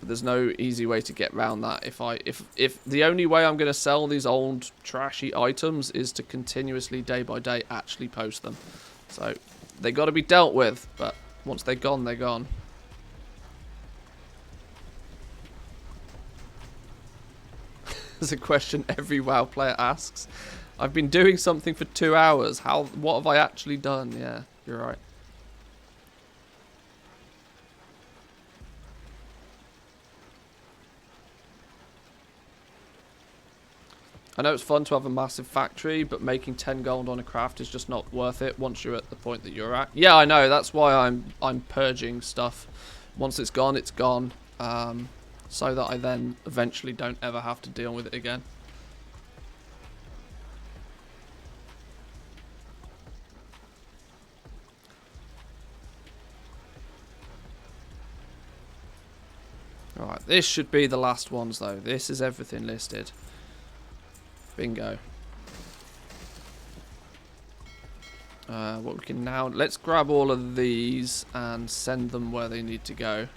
But there's no easy way to get around that. If the only way I'm going to sell these old trashy items is to continuously, day by day, actually post them. So they got to be dealt with, but once they're gone, they're gone. There's a question every WoW player asks. I've been doing something for 2 hours. What have I actually done? Yeah, you're right. I know it's fun to have a massive factory, but making 10 gold on a craft is just not worth it once you're at the point that you're at. Yeah, I know. That's why I'm purging stuff. Once it's gone, it's gone. So that I then eventually don't ever have to deal with it again. Alright, this should be the last ones though. This is everything listed. Bingo. What we can now... Let's grab all of these and send them where they need to go.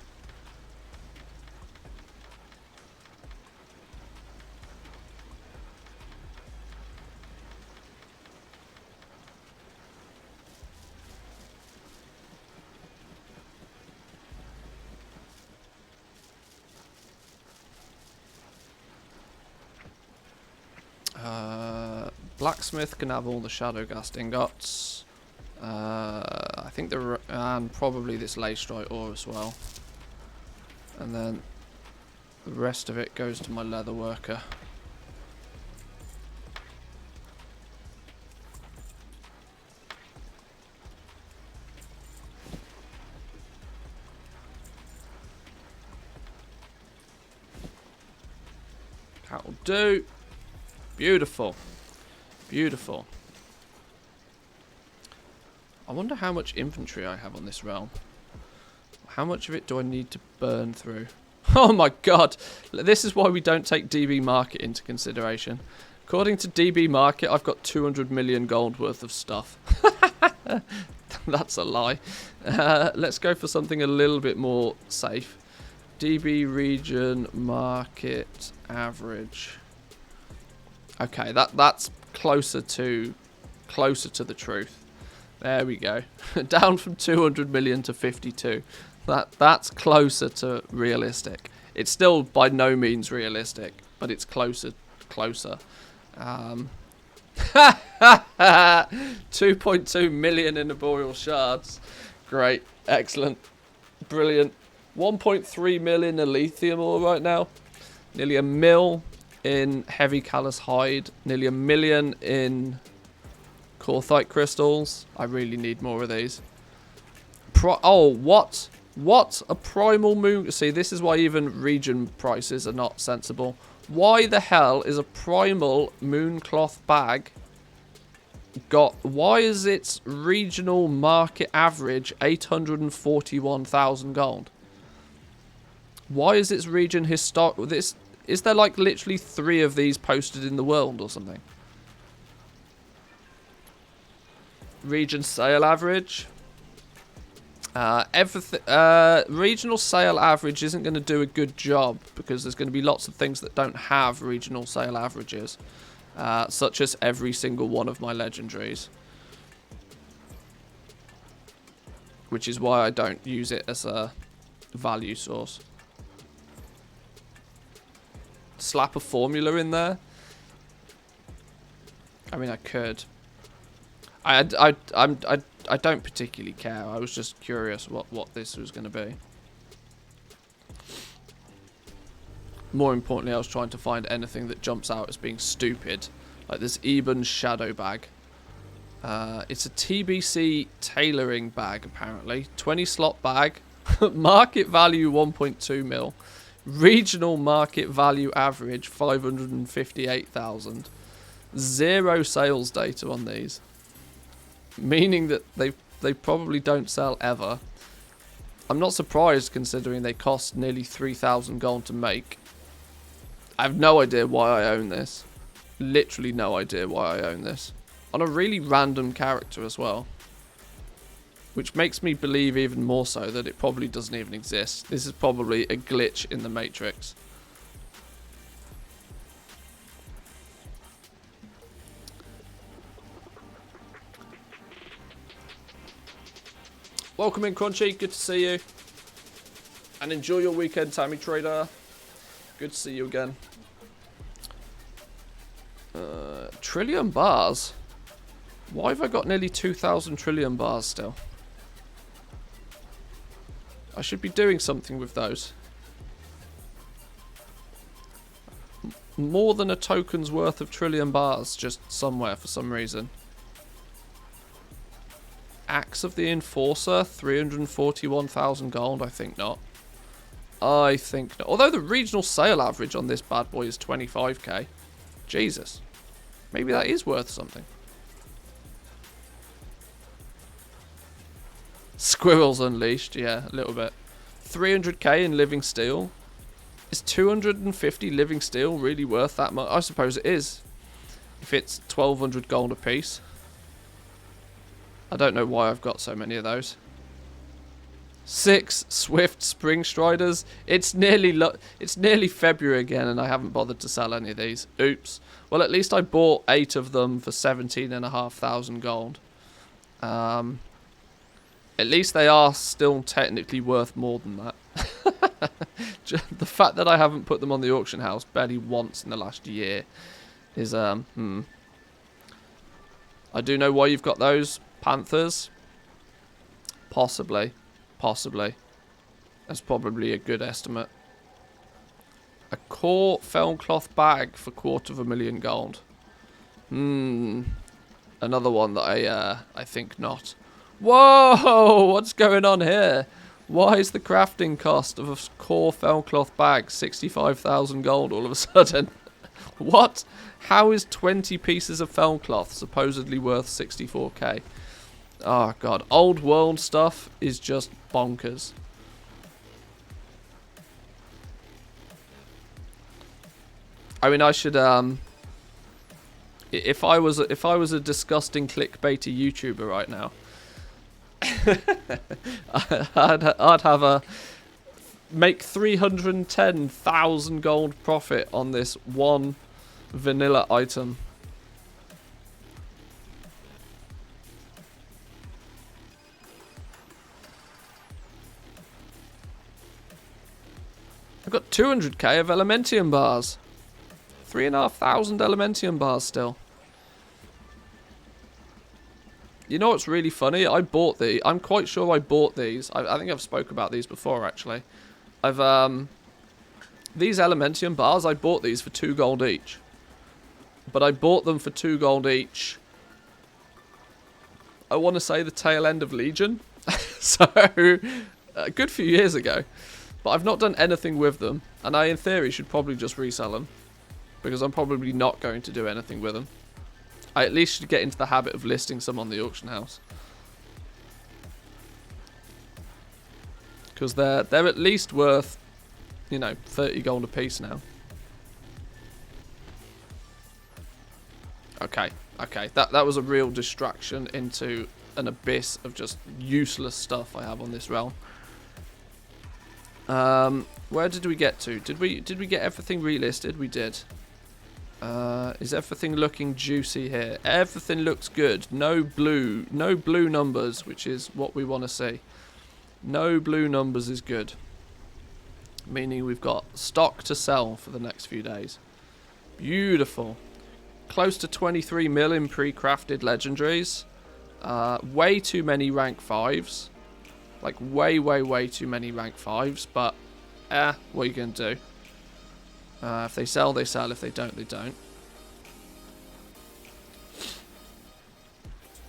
Blacksmith can have all the Shadowgast ingots. I think and probably this Leystrite ore as well. And then the rest of it goes to my leather worker. That'll do. Beautiful. Beautiful. I wonder how much infantry I have on this realm. How much of it do I need to burn through? Oh my god. This is why we don't take DB Market into consideration. According to DB Market, I've got 200 million gold worth of stuff. That's a lie. Let's go for something a little bit more safe. DB region market average. Okay, that's closer to the truth. There we go. Down from 200 million to 52. That's closer to realistic. It's still by no means realistic, but it's closer. 2.2 million in arboreal shards. Great, excellent, brilliant. 1.3 million in lithium ore right now. Nearly a mil in heavy callous hide. Nearly a million in Corthite crystals. I really need more of these. Oh, what? What? A primal moon... See, this is why even region prices are not sensible. Why the hell is a primal mooncloth bag got... Why is its regional market average 841,000 gold? Why is its region historic... Is there like literally 3 of these posted in the world or something? Region sale average. Regional sale average isn't going to do a good job because there's going to be lots of things that don't have regional sale averages, such as every single one of my legendaries, which is why I don't use it as a value source. Slap a formula in there. I mean, I could. I don't particularly care. I was just curious what this was going to be. More importantly, I was trying to find anything that jumps out as being stupid, like this Eben shadow bag. It's a TBC tailoring bag, apparently. 20 slot bag. Market value 1.2 mil. Regional market value average 558,000. 0 sales data on these. Meaning that they probably don't sell ever. I'm not surprised considering they cost nearly 3,000 gold to make. I have no idea why I own this. Literally no idea why I own this. On a really random character as well. Which makes me believe even more so that it probably doesn't even exist. This is probably a glitch in the Matrix. Welcome in, Crunchy. Good to see you. And enjoy your weekend, Tammy Trader. Good to see you again. Trillion bars? Why have I got nearly 2,000 trillion bars still? I should be doing something with those. More than a token's worth of trillion bars just somewhere for some reason. Axe of the Enforcer, 341,000 gold. I think not. I think not. Although the regional sale average on this bad boy is 25k. Jesus. Maybe that is worth something. Squirrels Unleashed, yeah, a little bit. 300k in living steel. Is 250 living steel really worth that much? I suppose it is. If it's 1,200 gold a piece. I don't know why I've got so many of those. 6 Swift Spring Striders. It's nearly February again and I haven't bothered to sell any of these. Oops. Well, at least I bought 8 of them for 17,500 gold. At least they are still technically worth more than that. The fact that I haven't put them on the auction house barely once in the last year is, I do know why you've got those. Panthers? Possibly. Possibly. That's probably a good estimate. A core felt cloth bag for 250,000 gold. Another one that I think not. Whoa! What's going on here? Why is the crafting cost of a core felt cloth bag 65,000 gold all of a sudden? What? How is 20 pieces of felt cloth supposedly worth 64k? Oh god, old world stuff is just bonkers. I mean, I should if I was a disgusting clickbaity YouTuber right now, I'd have a make 310,000 gold profit on this one vanilla item. I've got 200k of Elementium bars. 3,500 Elementium bars still. You know what's really funny? I bought these. I'm quite sure I bought these. I think I've spoke about these before, actually. These Elementium bars, I bought these for 2 gold each. But I bought them for 2 gold each. I want to say the tail end of Legion. So, a good few years ago. But I've not done anything with them. And I, in theory, should probably just resell them. Because I'm probably not going to do anything with them. I at least should get into the habit of listing some on the auction house. Because they're at least worth, you know, 30 gold a piece now. Okay, okay. That was a real distraction into an abyss of just useless stuff I have on this realm. Where did we get to? Did we get everything relisted? We did. Is everything looking juicy here? Everything looks good. No blue numbers, which is what we want to see. No blue numbers is good. Meaning we've got stock to sell for the next few days. Beautiful. Close to 23 mil in pre-crafted legendaries. Way too many rank 5s. Like way too many rank 5s, but what are you going to do? If they sell, they sell. If they don't, they don't.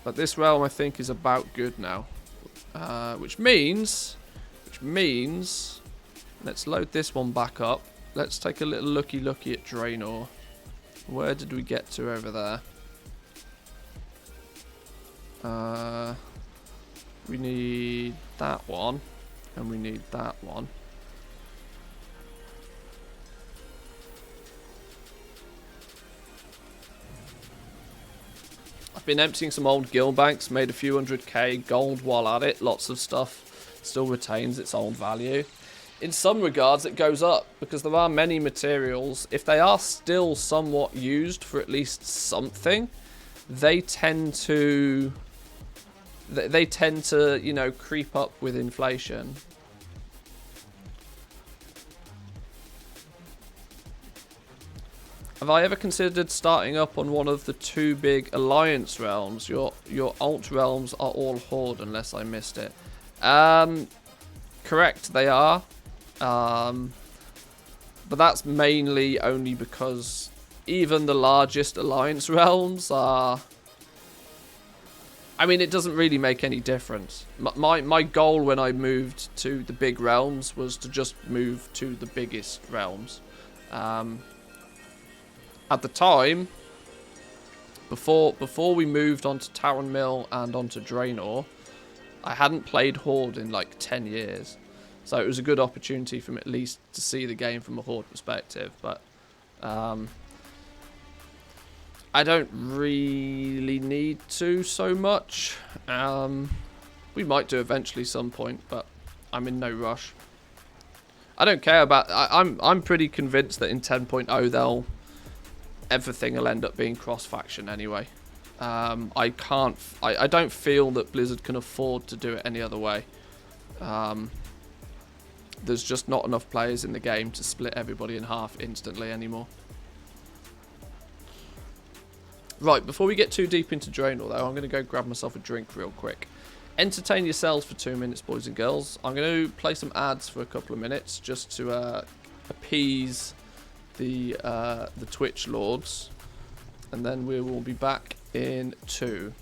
But this realm, I think, is about good now. Which means, let's load this one back up. Let's take a little looky at Draenor. Where did we get to over there? We need that one, and we need that one. I been emptying some old guild banks, made a few 100k gold while at it. Lots of stuff still retains its old value. In some regards, it goes up because there are many materials. If they are still somewhat used for at least something, they tend to, you know, creep up with inflation. Have I ever considered starting up on one of the 2 big alliance realms? Your alt realms are all Horde, unless I missed it. Correct, they are. But that's mainly only because even the largest alliance realms are... I mean, it doesn't really make any difference. My goal when I moved to the big realms was to just move to the biggest realms. At the time, before we moved onto Taron Mill and onto Draenor, I hadn't played Horde in like 10 years. So it was a good opportunity for me at least to see the game from a Horde perspective. But I don't really need to so much. We might do eventually some point, but I'm in no rush. I don't care about... I'm pretty convinced that in 10.0 everything will end up being cross-faction anyway. I don't feel that Blizzard can afford to do it any other way. There's just not enough players in the game to split everybody in half instantly anymore. Right, before we get too deep into Draenor though, I'm going to go grab myself a drink real quick. Entertain yourselves for 2 minutes, boys and girls. I'm going to play some ads for a couple of minutes just to appease the Twitch lords, and then we will be back in 2.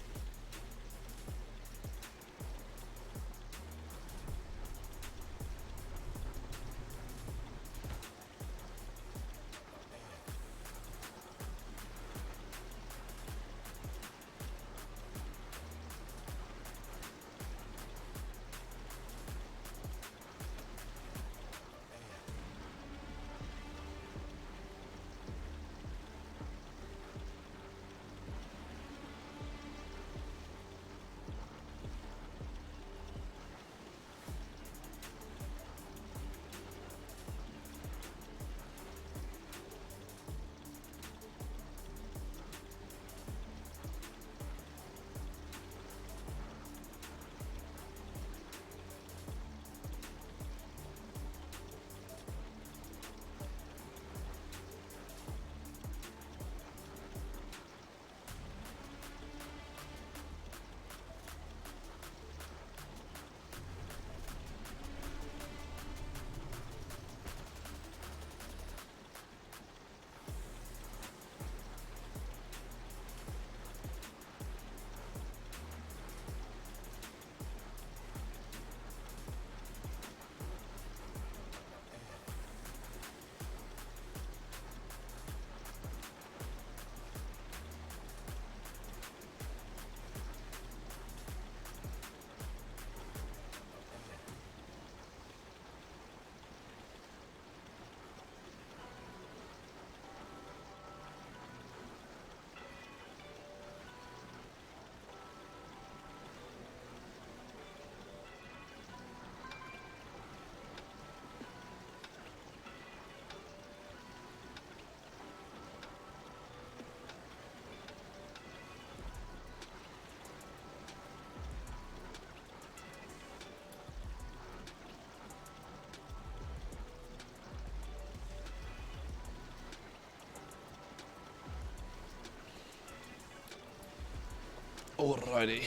Alrighty.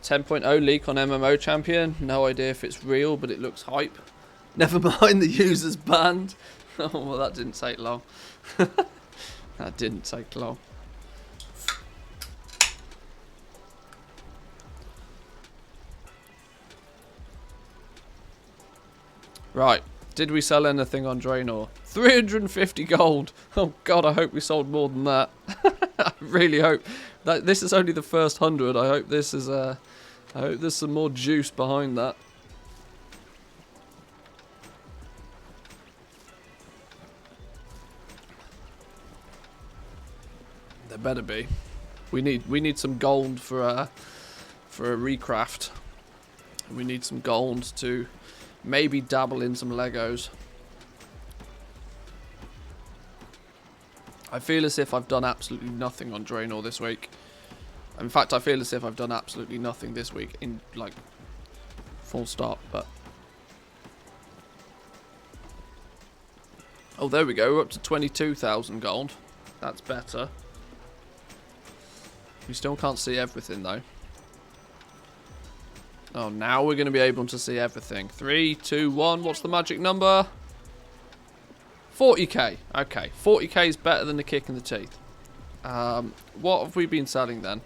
10.0 leak on MMO Champion. No idea if it's real, but it looks hype. Never mind, the user's banned. Oh, well, that didn't take long. That didn't take long. Right. Did we sell anything on Draenor? 350 gold. Oh god, I hope we sold more than that. I really hope. This is only the first 100. I hope this is I hope there's some more juice behind that. There better be. We need some gold for a recraft. We need some gold to maybe dabble in some Legos. I feel as if I've done absolutely nothing on Draenor this week. In fact, I feel as if I've done absolutely nothing this week in, like, full stop, but... Oh, there we go. We're up to 22,000 gold. That's better. We still can't see everything, though. Oh, now we're going to be able to see everything. 3, 2, 1. What's the magic number? 40k. Okay, 40k is better than a kick in the teeth. What have we been selling then?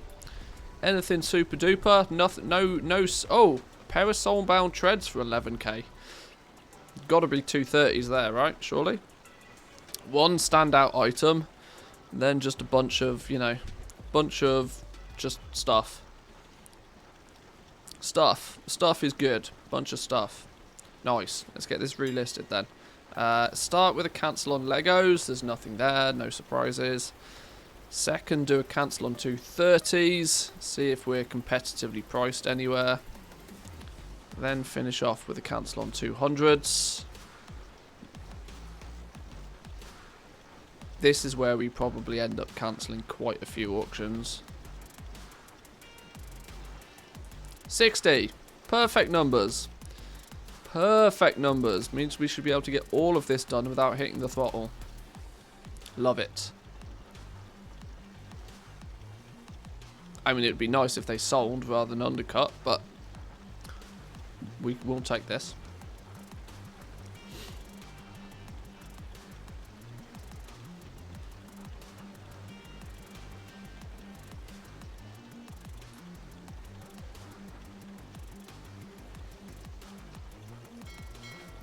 Anything super duper? Nothing. No. Oh, pair of soulbound treads for 11k. Got to be 230s there, right? Surely. One standout item, then just a bunch of, you know, just stuff. Stuff is good. Bunch of stuff. Nice. Let's get this relisted then. Start with a cancel on Legos. There's nothing there. No surprises. Second, do a cancel on 230s. See if we're competitively priced anywhere. Then finish off with a cancel on 200s. This is where we probably end up cancelling quite a few auctions. 60. Perfect numbers. Perfect numbers. Means we should be able to get all of this done without hitting the throttle. Love it. I mean, it would be nice if they sold rather than undercut, but we will take this.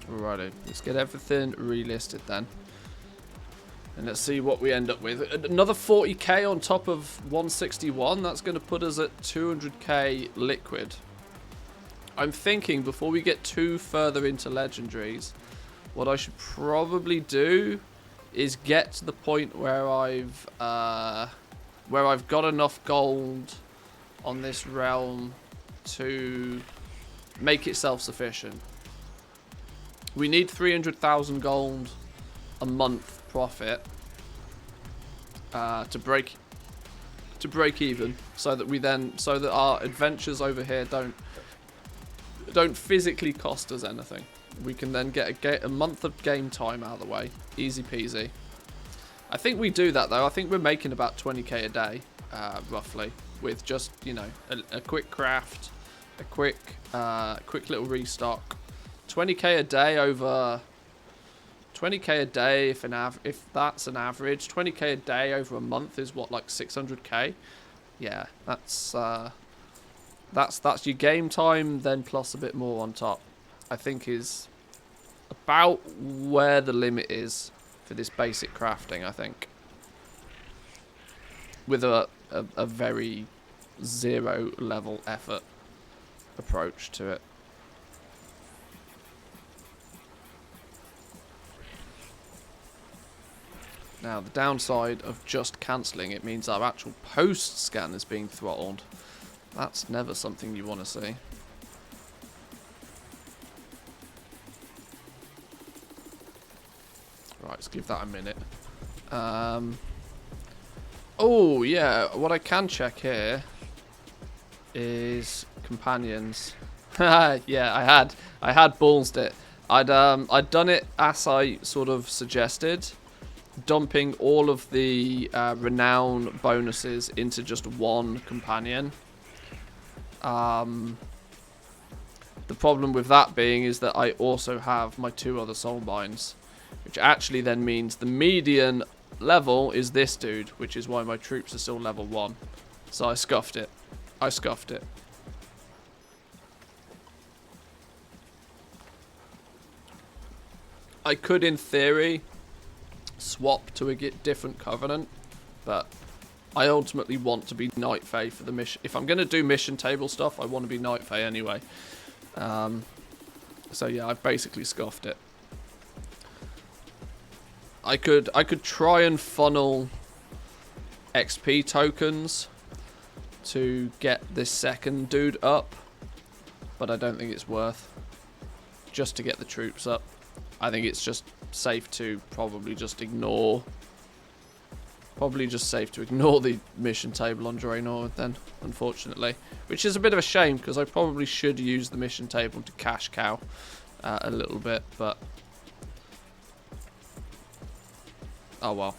Alrighty, let's get everything relisted then. And let's see what we end up with. Another 40k on top of 161. That's going to put us at 200k liquid. I'm thinking before we get too further into legendaries, what I should probably do is get to the point where I've got enough gold on this realm to make it self-sufficient. We need 300,000 gold a month profit to break even, so that our adventures over here don't physically cost us anything. We can then get a month of game time out of the way, easy peasy. I think we do that though. I think we're making about 20k a day, roughly, with just, you know, a quick craft, a quick little restock. 20k a day over 20k a day if that's an average. 20k a day over a month is what, like 600k? Yeah, that's your game time then plus a bit more on top. I think is about where the limit is for this basic crafting, I think. With a very zero level effort approach to it. Now, the downside of just cancelling it means our actual post scan is being throttled. That's never something you want to see. Right, let's give that a minute. Oh, yeah, what I can check here is companions. Yeah, I had ballsed it. I'd done it as I sort of suggested, dumping all of the renown bonuses into just one companion. The problem with that being is that I also have my 2 other soulbinds, which actually then means the median level is this dude, which is why my troops are still level 1. So I scuffed it. I could, in theory, swap to a different covenant, but I ultimately want to be Night Fae for the mission. If I'm going to do mission table stuff, I want to be Night Fae anyway. So yeah, I've basically scuffed it. I could try and funnel XP tokens to get this second dude up, but I don't think it's worth just to get the troops up. I think it's just safe to probably just ignore the mission table on Draenor then, unfortunately, which is a bit of a shame because I probably should use the mission table to cash cow a little bit, but oh well.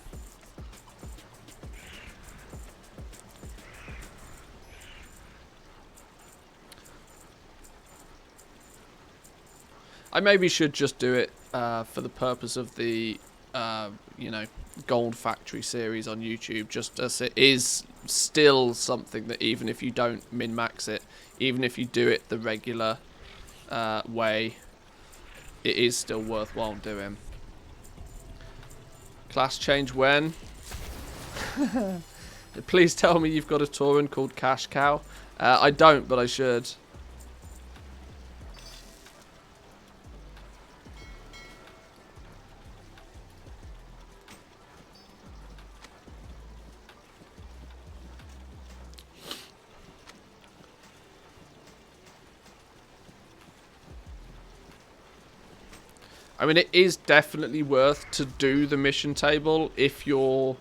I maybe should just do it for the purpose of the, you know, Gold Factory series on YouTube, just as it is still something that even if you don't min-max it, even if you do it the regular way, it is still worthwhile doing. Class change when? Please tell me you've got a Tauren called Cash Cow. I don't, but I should. I mean, it is definitely worth to do the mission table if you're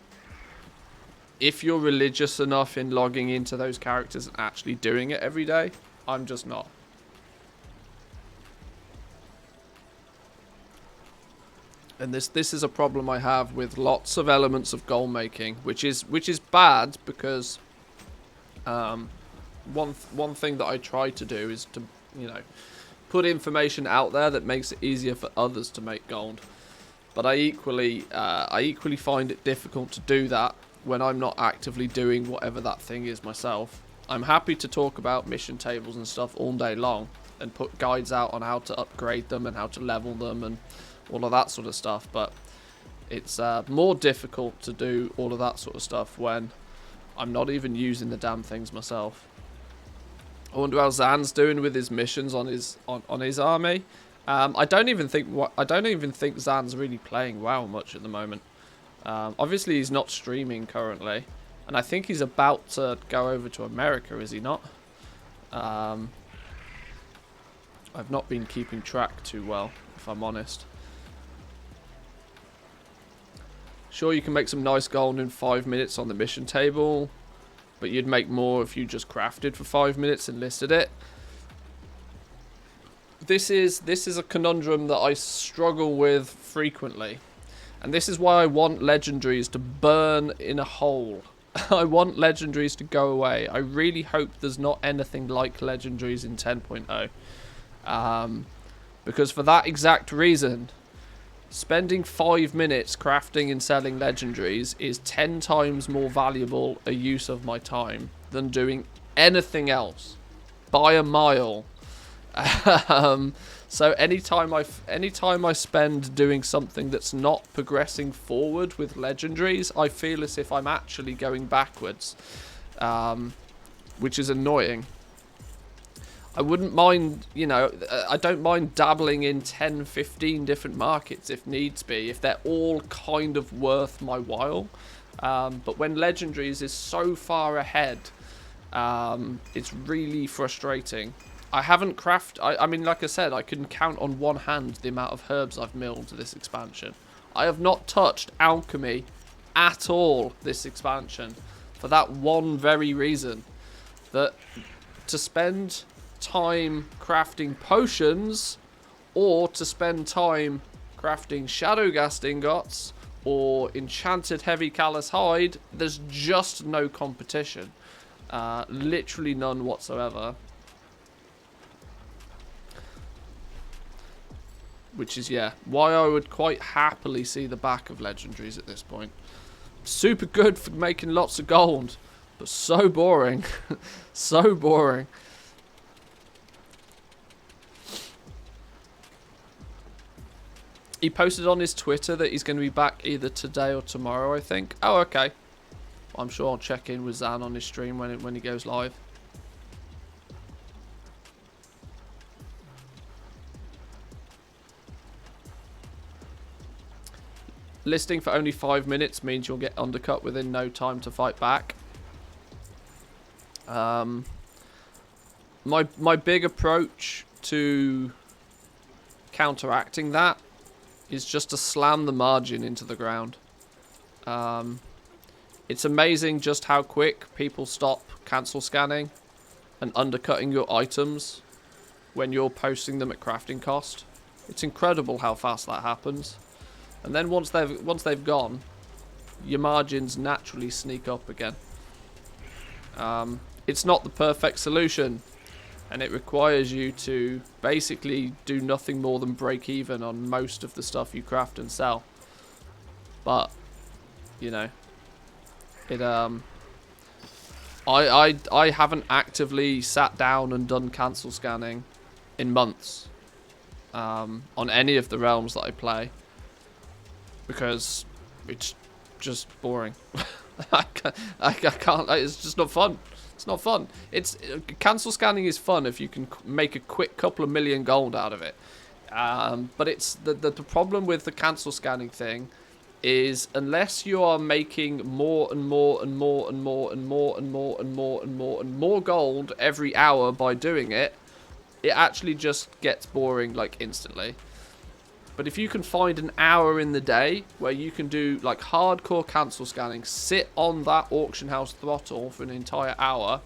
religious enough in logging into those characters and actually doing it every day. I'm just not. And this is a problem I have with lots of elements of goal making, which is bad because one thing that I try to do is to, you know, put information out there that makes it easier for others to make gold. But I equally find it difficult to do that when I'm not actively doing whatever that thing is myself. I'm happy to talk about mission tables and stuff all day long and put guides out on how to upgrade them and how to level them and all of that sort of stuff, but it's more difficult to do all of that sort of stuff when I'm not even using the damn things myself. I wonder how Zan's doing with his missions on his army. I don't even think Zan's really playing WoW much at the moment. Obviously, he's not streaming currently, and I think he's about to go over to America. Is he not? I've not been keeping track too well, if I'm honest. Sure, you can make some nice gold in 5 minutes on the mission table, but you'd make more if you just crafted for 5 minutes and listed it. This is a conundrum that I struggle with frequently, and this is why I want legendaries to burn in a hole. I want legendaries to go away. I really hope there's not anything like legendaries in 10.0, because for that exact reason, spending 5 minutes crafting and selling legendaries is 10 times more valuable a use of my time than doing anything else by a mile. So anytime I spend doing something that's not progressing forward with legendaries, I feel as if I'm actually going backwards, which is annoying. I wouldn't mind, you know, I don't mind dabbling in 10, 15 different markets if needs be, if they're all kind of worth my while. But when legendaries is so far ahead, it's really frustrating. I haven't I mean, like I said, I can count on one hand the amount of herbs I've milled this expansion. I have not touched alchemy at all this expansion for that one very reason, that to spend time crafting potions or to spend time crafting shadowghast ingots or enchanted heavy callous hide, there's just no competition, literally none whatsoever, which is, yeah, why I would quite happily see the back of legendaries at this point. Super good for making lots of gold, but so boring. So boring. He posted on his Twitter that he's going to be back either today or tomorrow, I think. Oh, okay. I'm sure I'll check in with Zan on his stream when he goes live. Listing for only 5 minutes means you'll get undercut within no time to fight back. My big approach to counteracting that is just to slam the margin into the ground. It's amazing just how quick people stop cancel scanning and undercutting your items when you're posting them at crafting cost. It's incredible how fast that happens. And then once they've gone, your margins naturally sneak up again. It's not the perfect solution, and it requires you to basically do nothing more than break even on most of the stuff you craft and sell. But you know, it I haven't actively sat down and done cancel scanning in months on any of the realms that I play, because it's just boring. I can't. It's just not fun. It's not fun. Cancel scanning is fun if you can make a quick couple of million gold out of it. But it's the problem with the cancel scanning thing is, unless you are making more and more and more and more and more and more and more and more and more gold every hour by doing it, it actually just gets boring like instantly. But if you can find an hour in the day where you can do like hardcore cancel scanning, sit on that auction house throttle for an entire hour,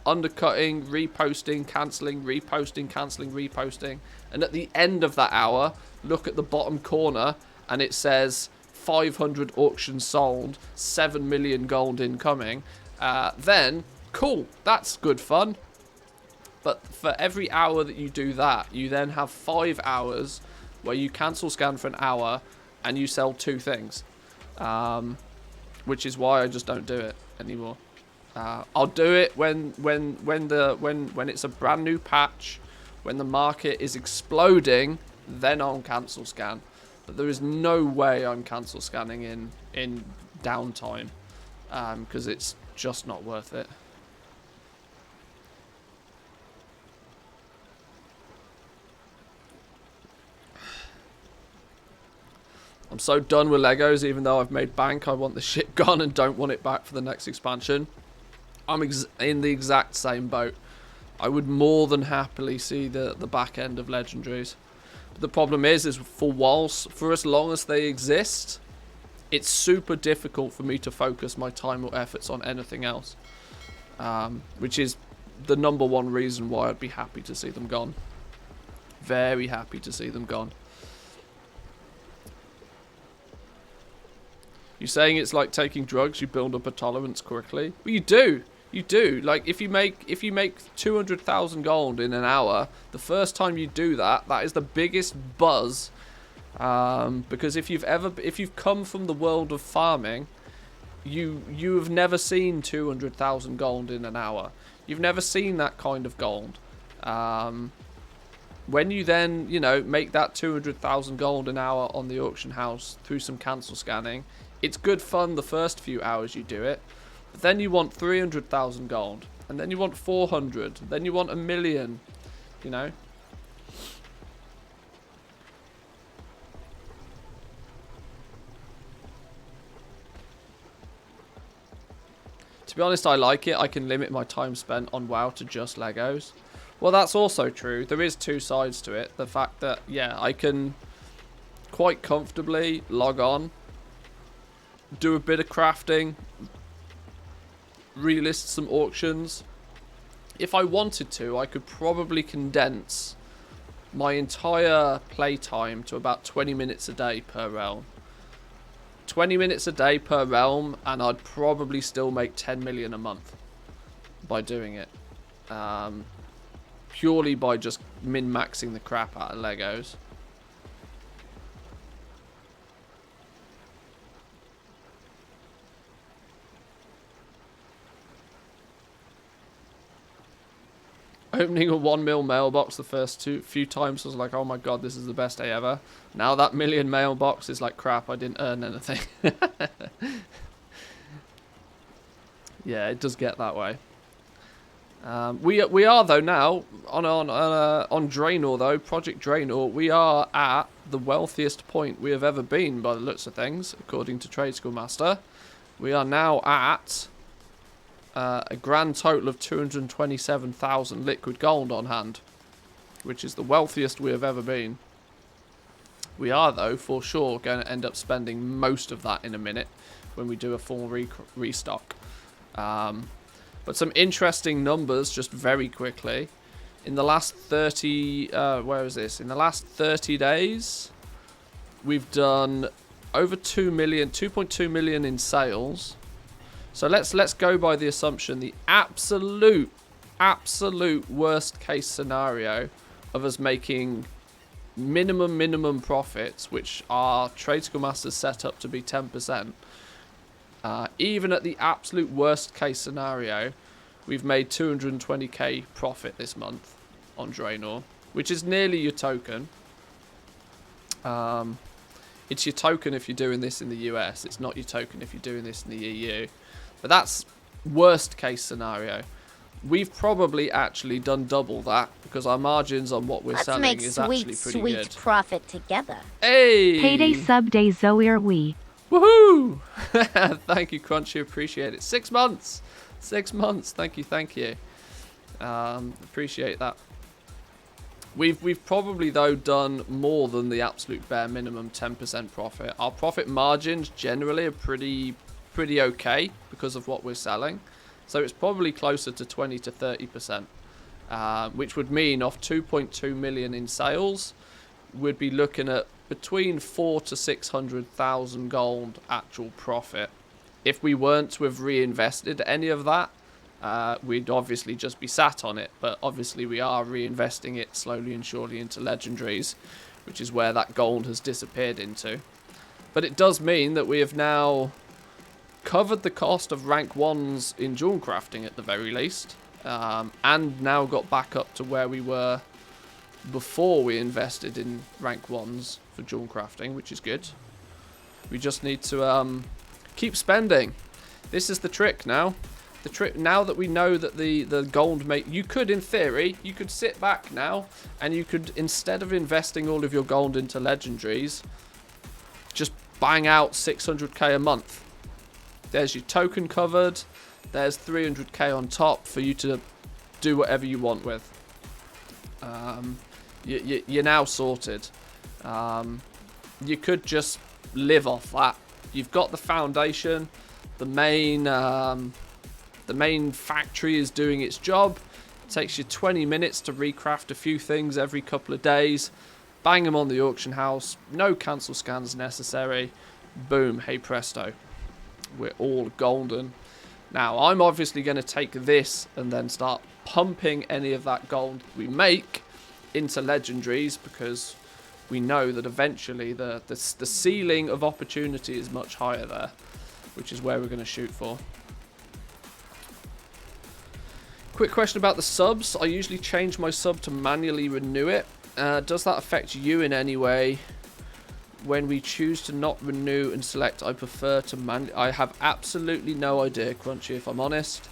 undercutting, reposting, cancelling, reposting, cancelling, reposting, and at the end of that hour, look at the bottom corner and it says 500 auctions sold, 7 million gold incoming, then cool, that's good fun. But for every hour that you do that, you then have 5 hours where you cancel scan for an hour and you sell 2 things, which is why I just don't do it anymore. I'll do it when it's a brand new patch, when the market is exploding, then I'll cancel scan. But there is no way I'm cancel scanning in downtime, because it's just not worth it. I'm so done with Legos. Even though I've made bank, I want the shit gone and don't want it back for the next expansion. I'm in the exact same boat. I would more than happily see the back end of legendaries. But the problem is for as long as they exist, it's super difficult for me to focus my time or efforts on anything else. Which is the #1 reason why I'd be happy to see them gone. Very happy to see them gone. You're saying it's like taking drugs, you build up a tolerance quickly? Well, you do. You do. Like, if you make 200,000 gold in an hour, the first time you do that, that is the biggest buzz. Because if you've come from the world of farming, you have never seen 200,000 gold in an hour. You've never seen that kind of gold. When you then, make that 200,000 gold an hour on the auction house through some cancel scanning, it's good fun the first few hours you do it. But then you want 300,000 gold, and then you want 400, then you want 1 million, To be honest, I like it. I can limit my time spent on WoW to just Legos. Well, that's also true. There is 2 sides to it. The fact that, yeah, I can quite comfortably log on, do a bit of crafting, relist some auctions. If I wanted to, I could probably condense my entire playtime to about 20 minutes a day per realm. 20 minutes a day per realm, and I'd probably still make 10 million a month by doing it. Purely by just min-maxing the crap out of Legos. Opening a 1 mil mailbox the first few times was like, oh my god, this is the best day ever. Now that million mailbox is like, crap, I didn't earn anything. Yeah, it does get that way. We are though now on Draenor though, Project Draenor. We are at the wealthiest point we have ever been by the looks of things, according to Trade School Master. We are now at a grand total of 227,000 liquid gold on hand, which is the wealthiest we have ever been. We are, though, for sure going to end up spending most of that in a minute when we do a full restock. But some interesting numbers, just very quickly. In the last 30, where is this? In the last 30 days, we've done over 2.2 million in sales. So let's go by the assumption the absolute worst case scenario of us making minimum profits, which our trade school masters set up to be 10%. Even at the absolute worst case scenario, we've made 220k profit this month on Draenor, which is nearly your token. It's your token if you're doing this in the US. It's not your token if you're doing this in the EU. But that's worst case scenario. We've probably actually done double that because our margins on what we're selling is actually pretty good. Sweet profit together. Hey! Payday sub day Zoe we. Woohoo! Thank you, Crunchy. Appreciate it. 6 months. 6 months. Thank you. Appreciate that. We've probably, though, done more than the absolute bare minimum 10% profit. Our profit margins generally are pretty okay because of what we're selling. So it's probably closer to 20 to 30%, which would mean off 2.2 million in sales, we'd be looking at between 400 to 600,000 gold actual profit. If we weren't to have reinvested any of that, we'd obviously just be sat on it. But obviously we are reinvesting it slowly and surely into legendaries, which is where that gold has disappeared into. But it does mean that we have now covered the cost of rank 1s in jewel crafting at the very least, and now got back up to where we were before we invested in rank 1s for jewel crafting, which is good. We just need to keep spending. This is the trick now. The trick now that we know that the gold you could, in theory, you could sit back now and you could, instead of investing all of your gold into legendaries, just bang out 600k a month. There's your token covered. There's 300k on top for you to do whatever you want with. You're now sorted. You could just live off that. You've got the foundation. The main factory is doing its job. It takes you 20 minutes to recraft a few things every couple of days. Bang them on the auction house. No cancel scans necessary. Boom. Hey presto. We're all golden. Now, I'm obviously going to take this and then start pumping any of that gold we make into legendaries, because we know that eventually the ceiling of opportunity is much higher there, which is where we're going to shoot for. Quick question about the subs. I usually change my sub to manually renew it. Does that affect you in any way? When we choose to not renew and select, I prefer to I have absolutely no idea, Crunchy, if I'm honest.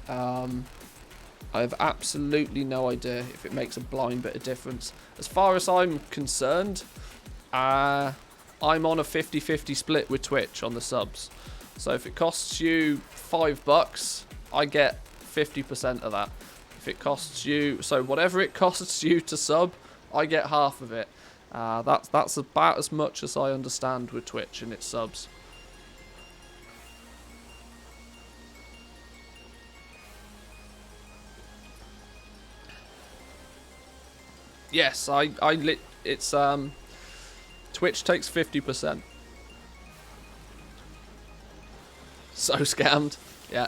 I have absolutely no idea if it makes a blind bit of difference. As far as I'm concerned, I'm on a 50-50 split with Twitch on the subs. So if it costs you $5, I get 50% of that. If it costs you, so whatever it costs you to sub, I get half of it. That's about as much as I understand with Twitch and its subs. Yes, it's Twitch takes 50%. So scammed. Yeah.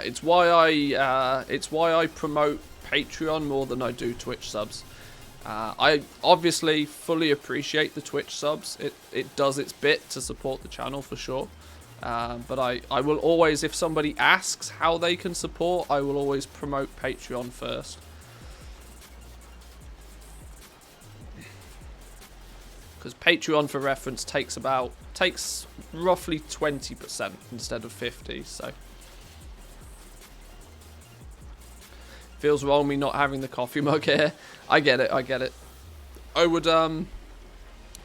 It's why I promote Patreon more than I do Twitch subs. I obviously fully appreciate the Twitch subs. It does its bit to support the channel for sure. But I will always, if somebody asks how they can support, I will always promote Patreon first. Because Patreon, for reference, takes roughly 20% instead of 50%. So feels wrong me not having the coffee mug here. I get it. I would,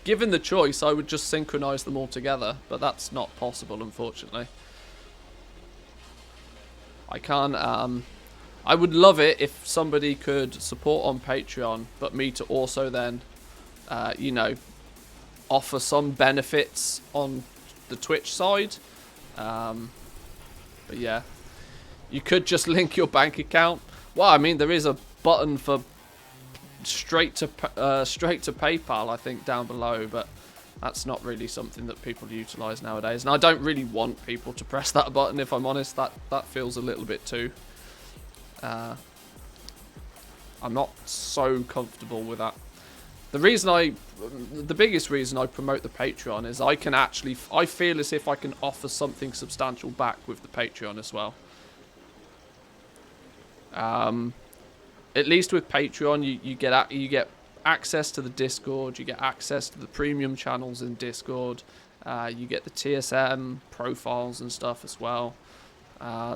given the choice, I would just synchronize them all together, but that's not possible, unfortunately. I can't. I would love it if somebody could support on Patreon, but me to also then, you know, offer some benefits on the Twitch side. But yeah, you could just link your bank account. Well, I mean, there is a button for straight to PayPal, I think, down below, but that's not really something that people utilize nowadays. And I don't really want people to press that button, if I'm honest. That feels a little bit too... I'm not so comfortable with that. The biggest reason I promote the Patreon is I feel as if I can offer something substantial back with the Patreon as well. At least with Patreon, you get access to the Discord, you get access to the premium channels in Discord, you get the TSM profiles and stuff as well.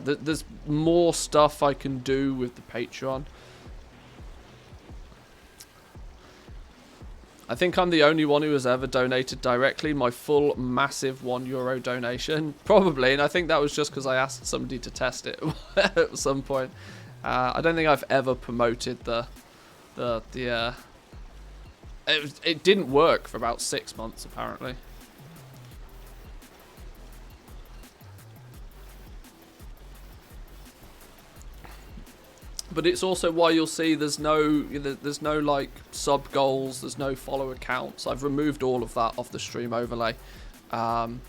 There's more stuff I can do with the Patreon. I think I'm the only one who has ever donated directly my full massive €1 donation. Probably, and I think that was just because I asked somebody to test it at some point. I don't think I've ever promoted it didn't work for about 6 months apparently. But it's also why you'll see there's no like sub goals, there's no follower counts. I've removed all of that off the stream overlay. I'm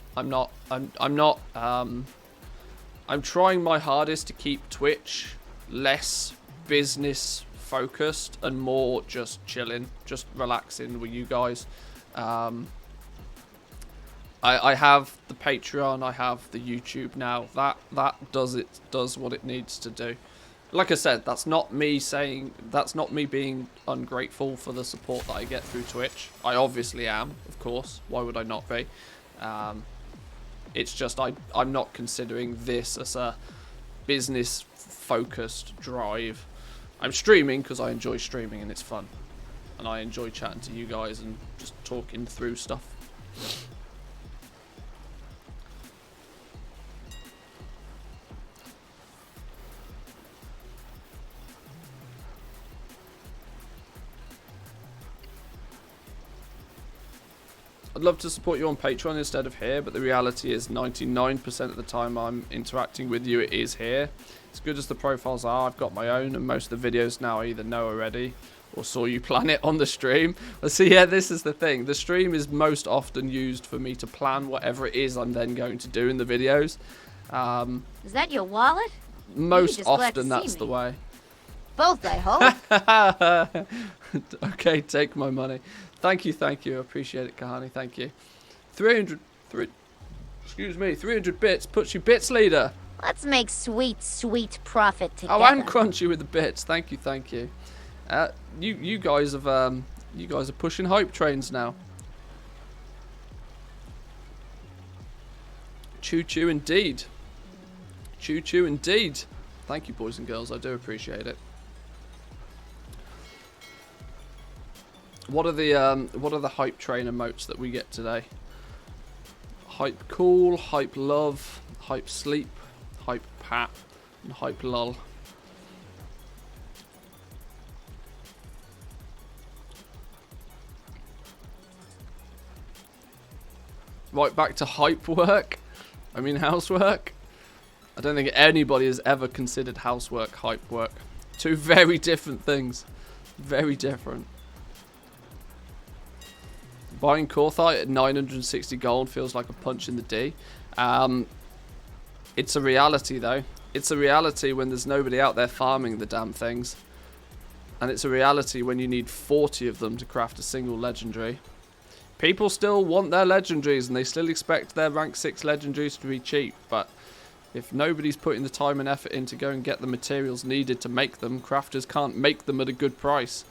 trying my hardest to keep Twitch less business focused and more just chilling, just relaxing with you guys. I have the Patreon, I have the YouTube now. That does what it needs to do. Like I said, that's not me being ungrateful for the support that I get through Twitch. I obviously am, of course. Why would I not be? It's just I'm not considering this as a business-focused drive. I'm streaming because I enjoy streaming and it's fun. And I enjoy chatting to you guys and just talking through stuff. I'd love to support you on Patreon instead of here, but the reality is 99% of the time I'm interacting with you, it is here. As good as the profiles are, I've got my own, and most of the videos now I either know already or saw you plan it on the stream. So yeah, this is the thing. The stream is most often used for me to plan whatever it is I'm then going to do in the videos. Is that your wallet? Most often that's the way. Both, I hope. Okay, take my money. Thank you, I appreciate it, Kahani, thank you. 300 bits, puts you bits leader. Let's make sweet, sweet profit together. Oh, and Crunchy with the bits, thank you. You guys are pushing hype trains now. Choo choo indeed. Choo choo indeed. Thank you, boys and girls, I do appreciate it. What are the hype train emotes that we get today? Hype cool, hype love, hype sleep, hype pat, and hype lull. Right, back to hype work. I mean housework. I don't think anybody has ever considered housework hype work. Two very different things. Very different. Buying Corthite at 960 gold feels like a punch in the D. It's a reality though. It's a reality when there's nobody out there farming the damn things. And it's a reality when you need 40 of them to craft a single legendary. People still want their legendaries and they still expect their rank 6 legendaries to be cheap. But if nobody's putting the time and effort in to go and get the materials needed to make them, crafters can't make them at a good price.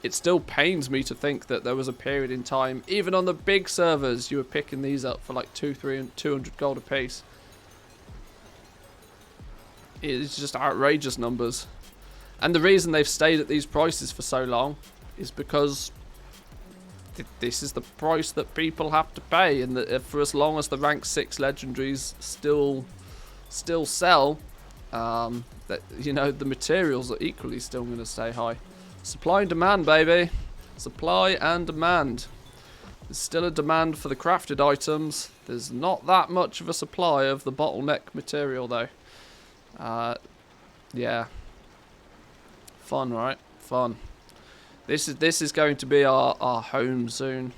It still pains me to think that there was a period in time, even on the big servers, you were picking these up for like 200 gold a piece. It's just outrageous numbers. And the reason they've stayed at these prices for so long is because this is the price that people have to pay, and that for as long as the rank 6 legendaries still still sell, that, you know, the materials are equally still going to stay high. Supply and demand, baby. Supply and demand. There's still a demand for the crafted items. There's not that much of a supply of the bottleneck material, though. Yeah. Fun, right? Fun. This is going to be our home soon.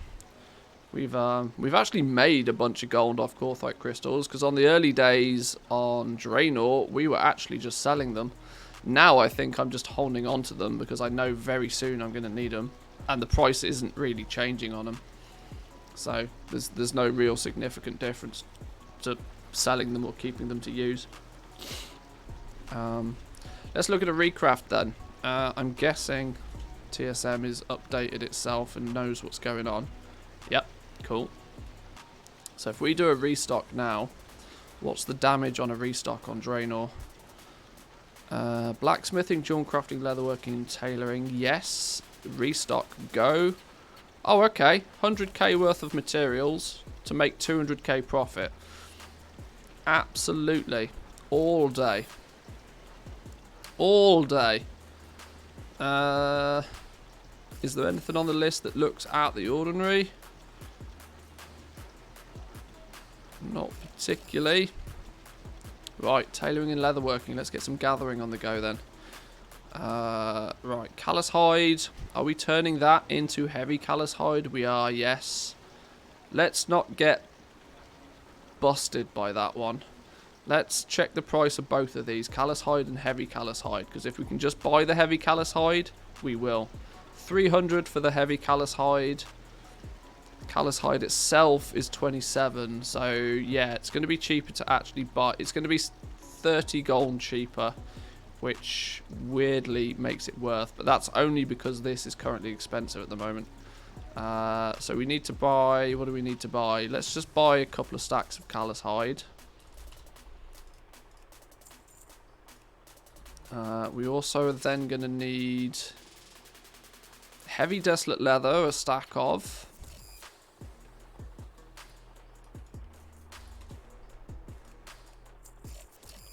We've actually made a bunch of gold off Korthite crystals, because on the early days on Draenor, we were actually just selling them. Now I think I'm just holding on to them because I know very soon I'm going to need them, and the price isn't really changing on them. So there's no real significant difference to selling them or keeping them to use. Let's look at a recraft then. I'm guessing TSM is updated itself and knows what's going on. Yep, cool. So if we do a restock now, what's the damage on a restock on Draenor? Blacksmithing, jewel crafting, leatherworking, tailoring. Yes. Restock, go. Oh, okay. 100k worth of materials to make 200k profit. Absolutely. All day. All day. Is there anything on the list that looks out the ordinary? Not particularly. Right, tailoring and leatherworking. Let's get some gathering on the go then. Right, callus hide. Are we turning that into heavy callus hide? We are, yes. Let's not get busted by that one. Let's check the price of both of these, callus hide and heavy callus hide, because if we can just buy the heavy callus hide, we will. 300 for the heavy callus hide. Callus hide itself is 27, so yeah, it's going to be cheaper to actually buy. It's going to be 30 gold cheaper, which weirdly makes it worth, but that's only because this is currently expensive at the moment. So we need to buy, what do we need to buy? Let's just buy a couple of stacks of callus hide. We also are then going to need heavy desolate leather, a stack of.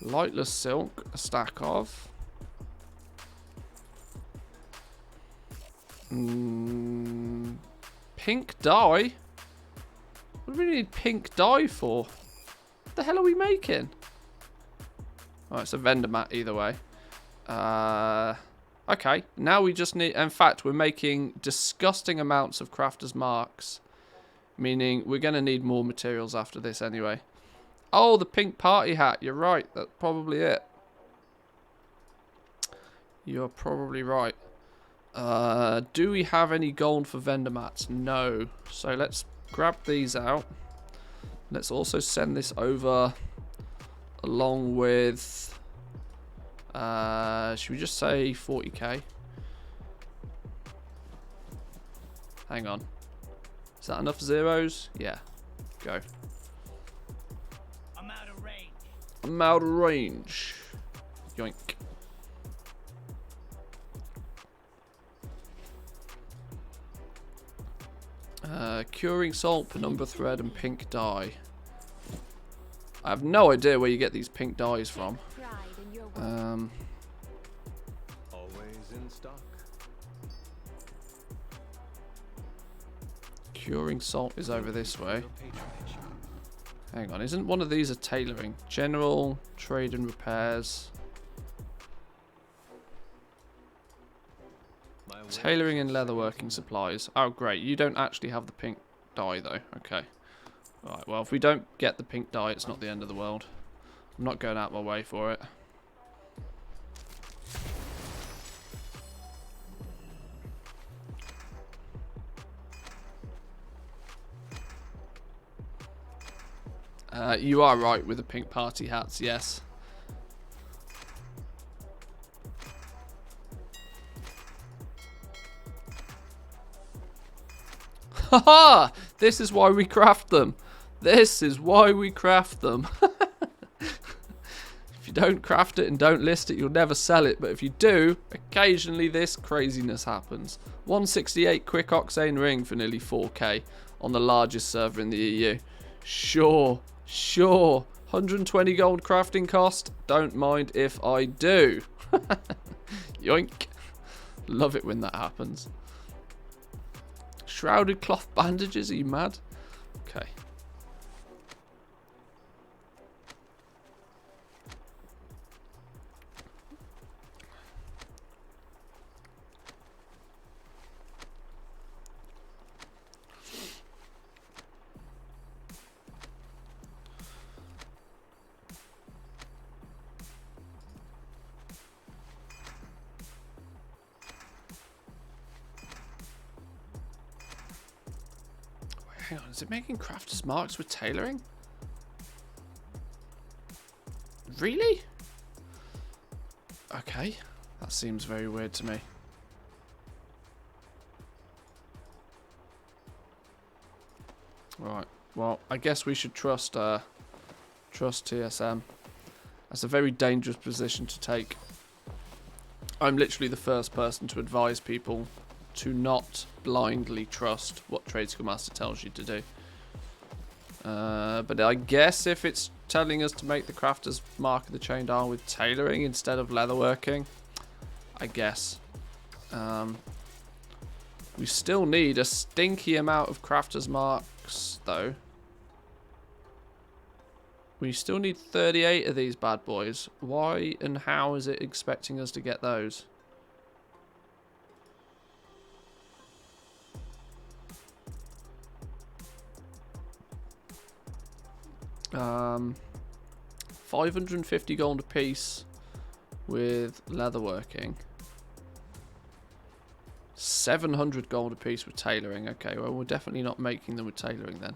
Lightless silk, a stack of. Pink dye? What do we need pink dye for? What the hell are we making? Oh, it's a vendor mat either way. Okay, now we just need... In fact, we're making disgusting amounts of crafter's marks. Meaning we're going to need more materials after this anyway. Oh, the pink party hat. You're right. That's probably it. You're probably right. Do we have any gold for vendor mats? No. So let's grab these out. Let's also send this over along with... should we just say 40k? Hang on. Is that enough zeros? Yeah. Go. I'm out of range. Yoink. Curing salt, penumbra thread, and pink dye. I have no idea where you get these pink dyes from. Always in stock. Curing salt is over this way. Hang on, isn't one of these a tailoring? General, trade and repairs. Tailoring and leatherworking supplies. Oh, great. You don't actually have the pink dye, though. Okay. Alright, well, if we don't get the pink dye, it's not the end of the world. I'm not going out my way for it. You are right with the pink party hats, yes. Haha! This is why we craft them. This is why we craft them. If you don't craft it and don't list it, you'll never sell it. But if you do, occasionally this craziness happens. 168 quick octane ring for nearly 4k on the largest server in the EU. Sure. Sure. 120 gold crafting cost. Don't mind if I do. Yoink. Love it when that happens. Shrouded cloth bandages, are you mad? Okay. Hang on, is it making crafters marks with tailoring? Really? Okay, that seems very weird to me. Right, well, I guess we should trust TSM. That's a very dangerous position to take. I'm literally the first person to advise people to not blindly trust what Trade Skill Master tells you to do. But I guess if it's telling us to make the crafter's mark of the chained arm with tailoring instead of leatherworking, I guess. We still need a stinky amount of crafter's marks, though. We still need 38 of these bad boys. Why and how is it expecting us to get those? Um, 550 gold a piece with leatherworking. 700 gold a piece with tailoring. Okay, well, we're definitely not making them with tailoring then.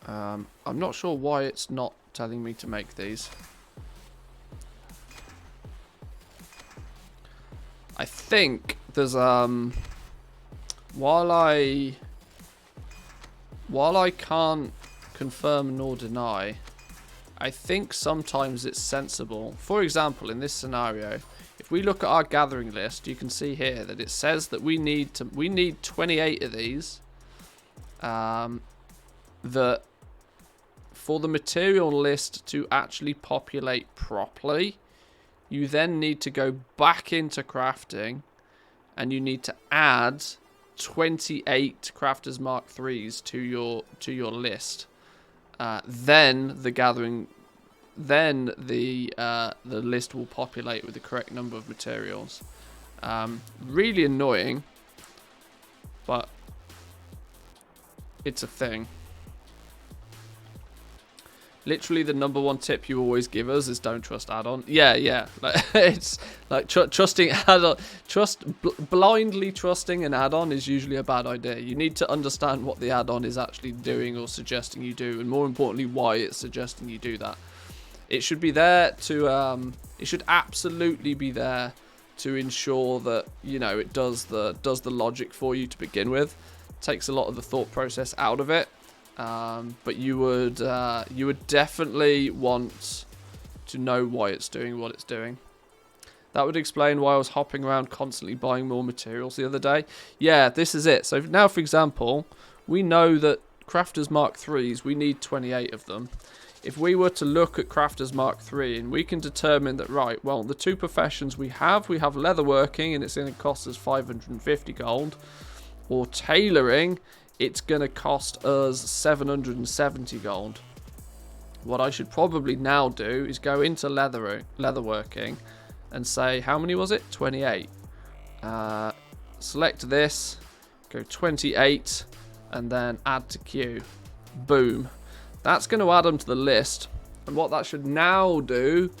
I'm not sure why it's not telling me to make these. I think there's while I can't confirm nor deny, I think sometimes it's sensible. For example, in this scenario, if we look at our gathering list, you can see here that it says that we need 28 of these. That for the material list to actually populate properly, you then need to go back into crafting and you need to add 28 Crafters Mark IIIs to your list. Then the list will populate with the correct number of materials. Really annoying, but it's a thing. Literally, the #1 tip you always give us is don't trust add-on. Yeah. Like, it's like trusting add-on. Blindly trusting an add-on is usually a bad idea. You need to understand what the add-on is actually doing or suggesting you do, and more importantly, why it's suggesting you do that. It should be there to. It should absolutely be there to ensure that it does the logic for you to begin with. Takes a lot of the thought process out of it. But you would definitely want to know why it's doing what it's doing. That would explain why I was hopping around constantly buying more materials the other day. Yeah, this is it. So now, for example, we know that Crafters Mark IIIs, we need 28 of them. If we were to look at Crafters Mark III and we can determine that, right, well, the two professions we have leatherworking and it's going to cost us 550 gold, or tailoring, it's going to cost us 770 gold. What I should probably now do is go into leatherworking and say, how many was it? 28. Select this, go 28, and then add to queue. Boom. That's going to add them to the list. And what that should now do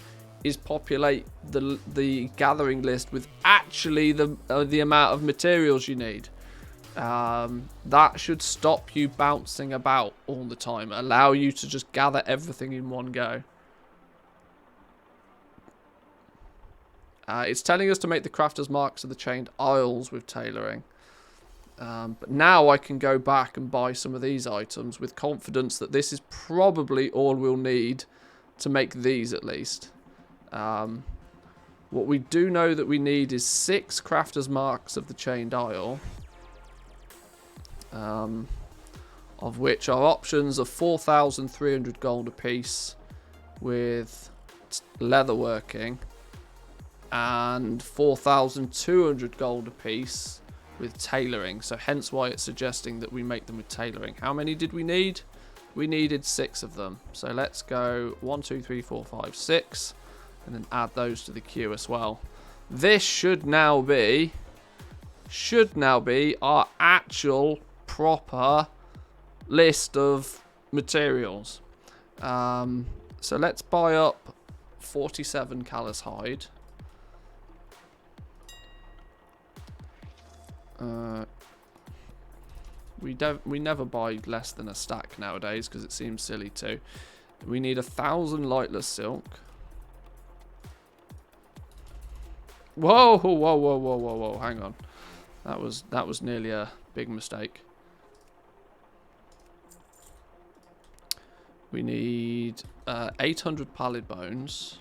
is populate the gathering list with actually the amount of materials you need. That should stop you bouncing about all the time. Allow you to just gather everything in one go. It's telling us to make the crafter's marks of the chained aisles with tailoring. But now I can go back and buy some of these items with confidence that this is probably all we'll need to make these at least. What we do know that we need is 6 crafter's marks of the chained aisle. of which our options are 4,300 gold apiece with leatherworking and 4,200 gold apiece with tailoring. So hence why it's suggesting that we make them with tailoring. How many did we need? We needed 6 of them. So let's go 1, 2, 3, 4, 5, 6, and then add those to the queue as well. This should now be our actual proper list of materials. So let's buy up 47 callous hide. We never buy less than a stack nowadays because it seems silly to. We need 1,000 lightless silk. Whoa, whoa, whoa, whoa, whoa, whoa! Hang on, that was nearly a big mistake. We need 800 pallid bones.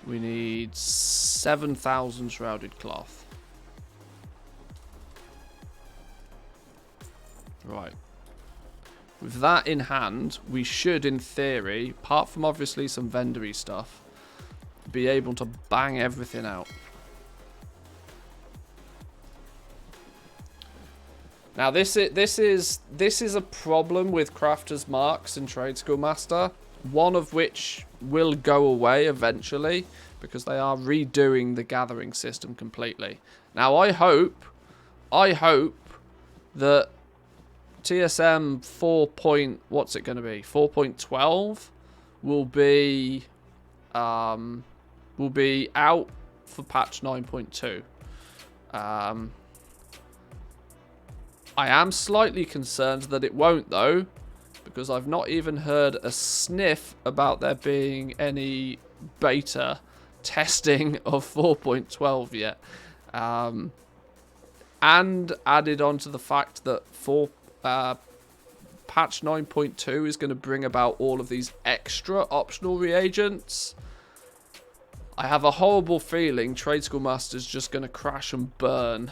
We need 7,000 shrouded cloth. Right. With that in hand, we should, in theory, apart from obviously some vendory stuff, be able to bang everything out. Now this is a problem with Crafter's Marks and Trade School Master, one of which will go away eventually because they are redoing the gathering system completely. Now I hope that TSM 4. What's it going to be? 4.12 will be out for patch 9.2. I am slightly concerned that it won't though, because I've not even heard a sniff about there being any beta testing of 4.12 yet. And added on to the fact that patch 9.2 is going to bring about all of these extra optional reagents. I have a horrible feeling Trade School Master's just going to crash and burn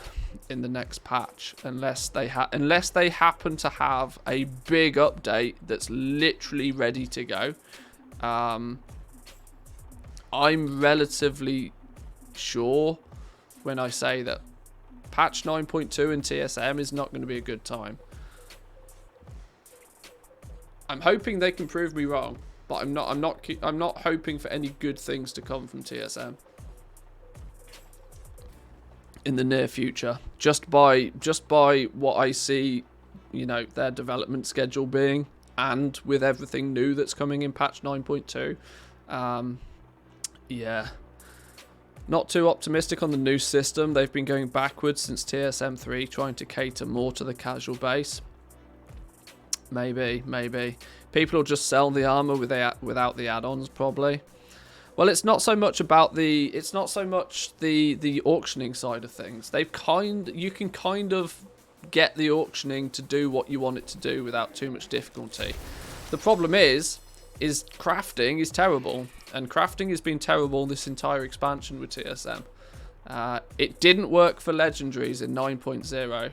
in the next patch unless they happen to have a big update that's literally ready to go. I'm relatively sure when I say that patch 9.2 in TSM is not going to be a good time. I'm hoping they can prove me wrong, but I'm not hoping for any good things to come from TSM in the near future. Just by what I see, you know, their development schedule being, and with everything new that's coming in patch 9.2. Yeah. Not too optimistic on the new system. They've been going backwards since TSM 3, trying to cater more to the casual base. Maybe. People will just sell the armor without the add-ons, probably. Well, it's not so much about the auctioning side of things. You can kind of get the auctioning to do what you want it to do without too much difficulty. The problem is crafting is terrible, and crafting has been terrible this entire expansion with TSM. It didn't work for legendaries in 9.0.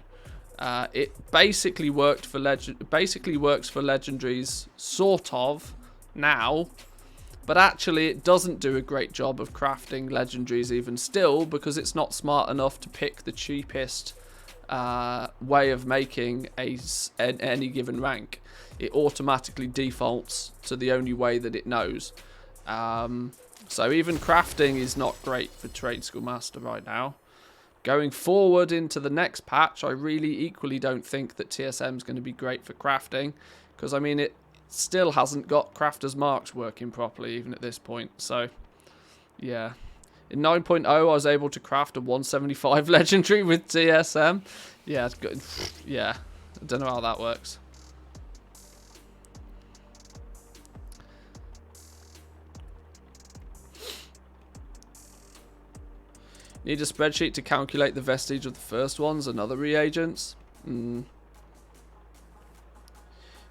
It basically works for legendaries sort of now, but actually it doesn't do a great job of crafting legendaries even still, because it's not smart enough to pick the cheapest way of making any given rank. It automatically defaults to the only way that it knows. So even crafting is not great for Trade School Master right now. Going forward into the next patch, I really equally don't think that TSM is going to be great for crafting, because I mean it still hasn't got Crafter's Marks working properly even at this point. So yeah, in 9.0 I was able to craft a 175 legendary with TSM. Yeah, it's good. Yeah, I don't know how that works. Need a spreadsheet to calculate the vestige of the first ones and other reagents.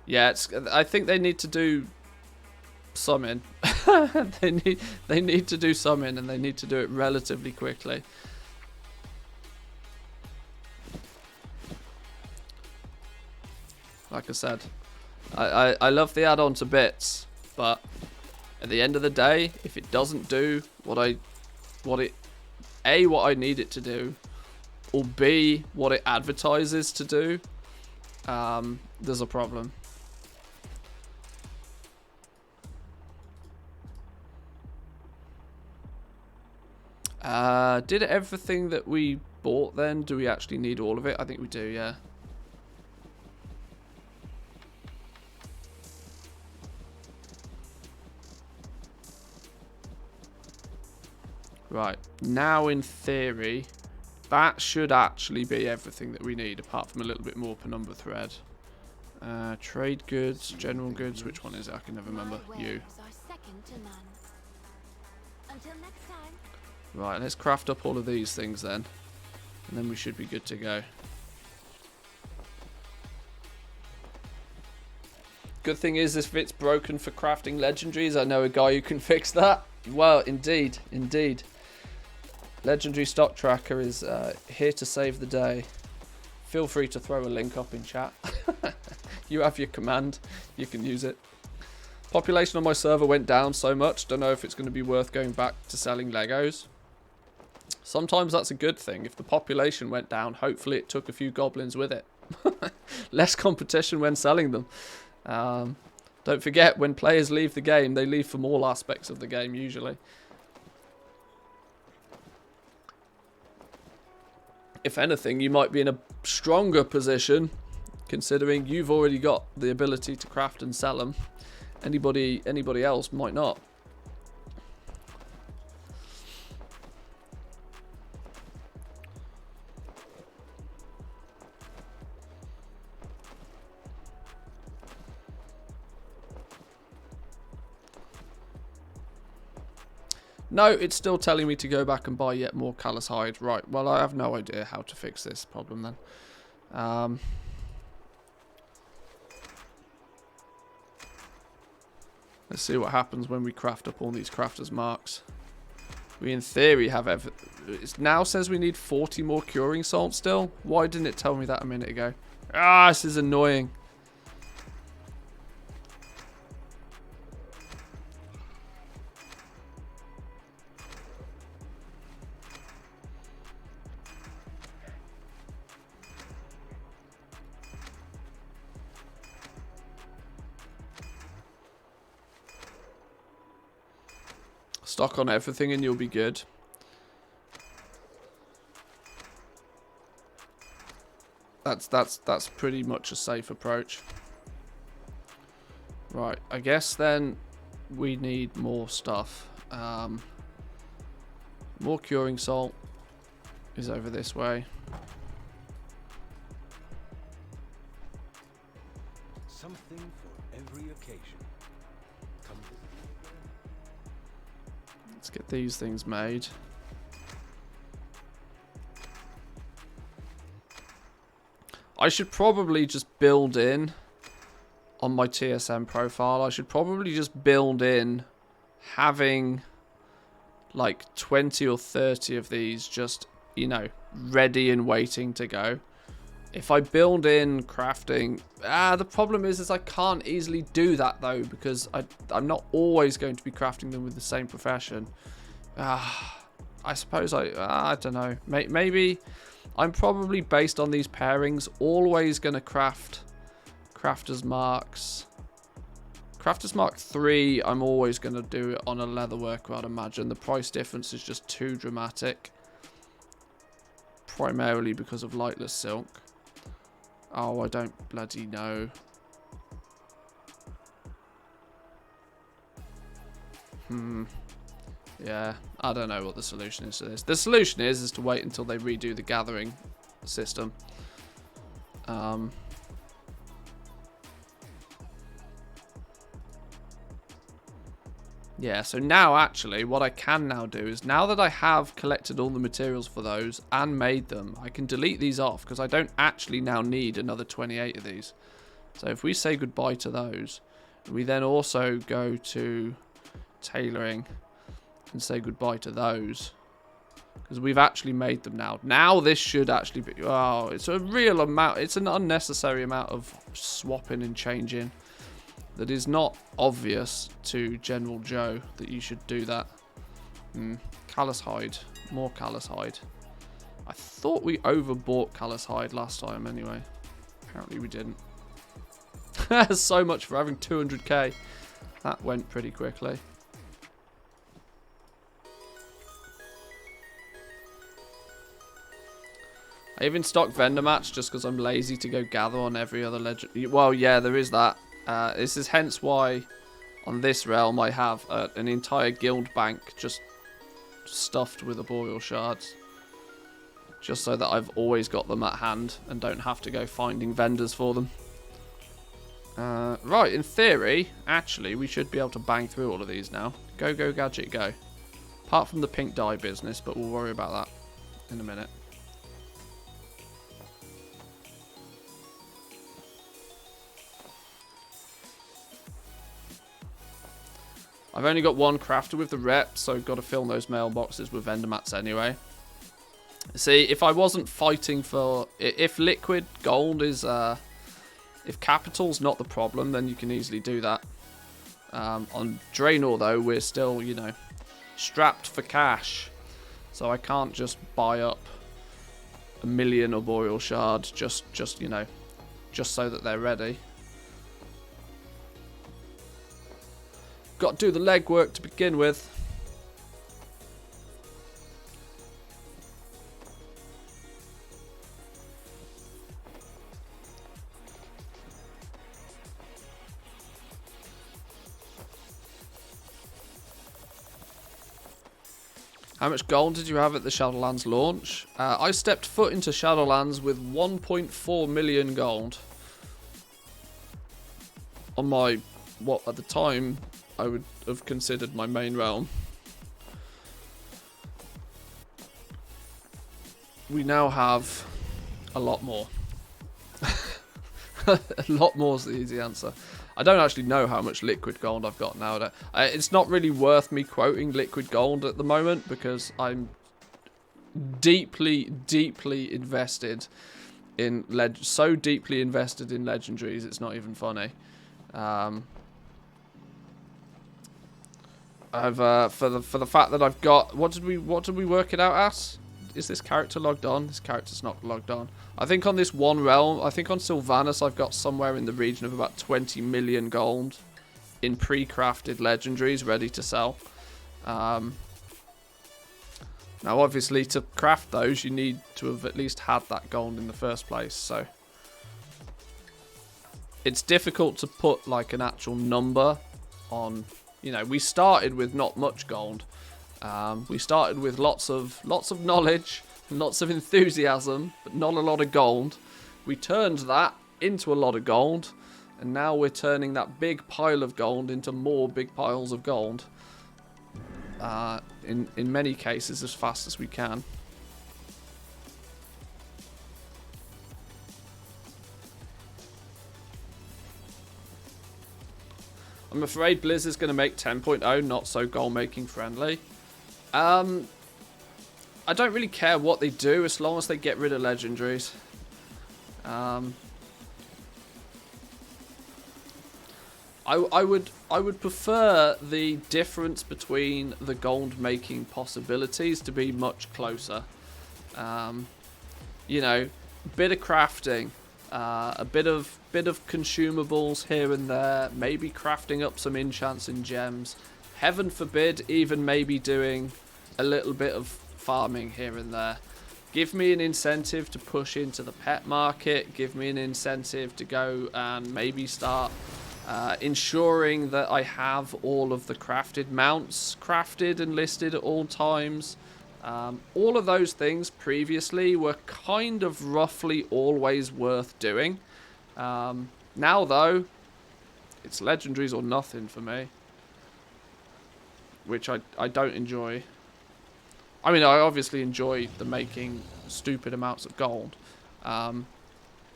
Yeah, I think they need to do some. they need to do some, and they need to do it relatively quickly. Like I said, I love the add-on to bits, but at the end of the day, if it doesn't do what I need it to do, or B, what it advertises to do, there's a problem. Did everything that we bought then? Do we actually need all of it? I think we do, yeah. Right, now in theory, that should actually be everything that we need, apart from a little bit more per number thread. Trade goods, general goods, which one is it? I can never remember. You. Right, let's craft up all of these things then, and then we should be good to go. Good thing is, if it's broken for crafting legendaries, I know a guy who can fix that. Well, indeed, indeed. Legendary stock tracker is here to save the day. Feel free to throw a link up in chat. You have your command, you can use it. Population on my server went down so much, don't know if it's going to be worth going back to selling Legos. Sometimes that's a good thing. If the population went down, hopefully it took a few goblins with it. Less competition when selling them. Don't forget, when players leave the game, they leave from all aspects of the game usually. If anything, you might be in a stronger position, considering you've already got the ability to craft and sell them. Anybody else might not. No, it's still telling me to go back and buy yet more callous hide. Right, well, I have no idea how to fix this problem then. Let's see what happens when we craft up all these crafters marks. We in theory have it now says we need 40 more curing salt still. Why didn't it tell me that a minute ago? Ah, this is annoying. Stock on everything and you'll be good. That's pretty much a safe approach. Right, I guess then we need more stuff. More curing salt is over this way. Something for every occasion. Come. Let's get these things made. I should probably just build in on my TSM profile. I should probably just build in having like 20 or 30 of these just, you know, ready and waiting to go. If I build in crafting, the problem is I can't easily do that though, because I'm not always going to be crafting them with the same profession. I suppose I don't know. Maybe I'm probably, based on these pairings, always going to craft Crafter's Marks. Crafter's Mark 3, I'm always going to do it on a leatherworker, I'd imagine. The price difference is just too dramatic. Primarily because of lightless silk. Oh, I don't bloody know. Yeah, I don't know what the solution is to this. The solution is to wait until they redo the gathering system. Yeah, so now actually what I can now do is, now that I have collected all the materials for those and made them, I can delete these off because I don't actually now need another 28 of these. So if we say goodbye to those, we then also go to tailoring and say goodbye to those. Because we've actually made them now. Now this should actually be... Oh, it's a real amount. It's an unnecessary amount of swapping and changing. That is not obvious to General Joe that you should do that. Callous hide. More callous hide. I thought we overbought callous hide last time anyway. Apparently we didn't. So much for having 200k. That went pretty quickly. I even stock vendor match just because I'm lazy to go gather on every other legend. Well, yeah, there is that. This is hence why on this realm I have an entire guild bank just stuffed with arboreal shards. Just so that I've always got them at hand and don't have to go finding vendors for them. Right, in theory, actually, we should be able to bang through all of these now. Go, go, gadget, go. Apart from the pink dye business, but we'll worry about that in a minute. I've only got one crafter with the rep, so I've got to fill those mailboxes with vendor mats anyway. See, if I wasn't fighting for... If liquid gold is... if capital's not the problem, then you can easily do that. On Draenor, though, we're still, you know, strapped for cash. So I can't just buy up a million arboreal shards just you know, just so that they're ready. Got to do the legwork to begin with. How much gold did you have at the Shadowlands launch? I stepped foot into Shadowlands with 1.4 million gold. On my, what at the time I would have considered my main realm. We now have a lot more. A lot more is the easy answer. I don't actually know how much liquid gold I've got now. It's not really worth me quoting liquid gold at the moment because I'm deeply, deeply invested in so deeply invested in legendaries. It's not even funny. I've for the fact that I've got what did we work it out as? Is this character logged on? This character's not logged on. I think on this one realm, I think on Sylvanas, I've got somewhere in the region of about 20 million gold in pre-crafted legendaries ready to sell. Now, obviously, to craft those, you need to have at least had that gold in the first place. So it's difficult to put like an actual number on. You know, we started with not much gold. We started with lots of knowledge, lots of enthusiasm, but not a lot of gold. We turned that into a lot of gold, and now we're turning that big pile of gold into more big piles of gold. In many cases, as fast as we can. I'm afraid Blizz is going to make 10.0 not so goal making friendly. I don't really care what they do as long as they get rid of legendaries. I would prefer the difference between the gold making possibilities to be much closer. You know, bit of crafting, a bit of consumables here and there, maybe crafting up some enchants and gems. Heaven forbid, even maybe doing a little bit of farming here and there. Give me an incentive to push into the pet market. Give me an incentive to go and maybe start ensuring that I have all of the crafted mounts crafted and listed at all times. All of those things previously were kind of roughly always worth doing. Now though, it's legendaries or nothing for me, which I don't enjoy. I mean, I obviously enjoy the making stupid amounts of gold. But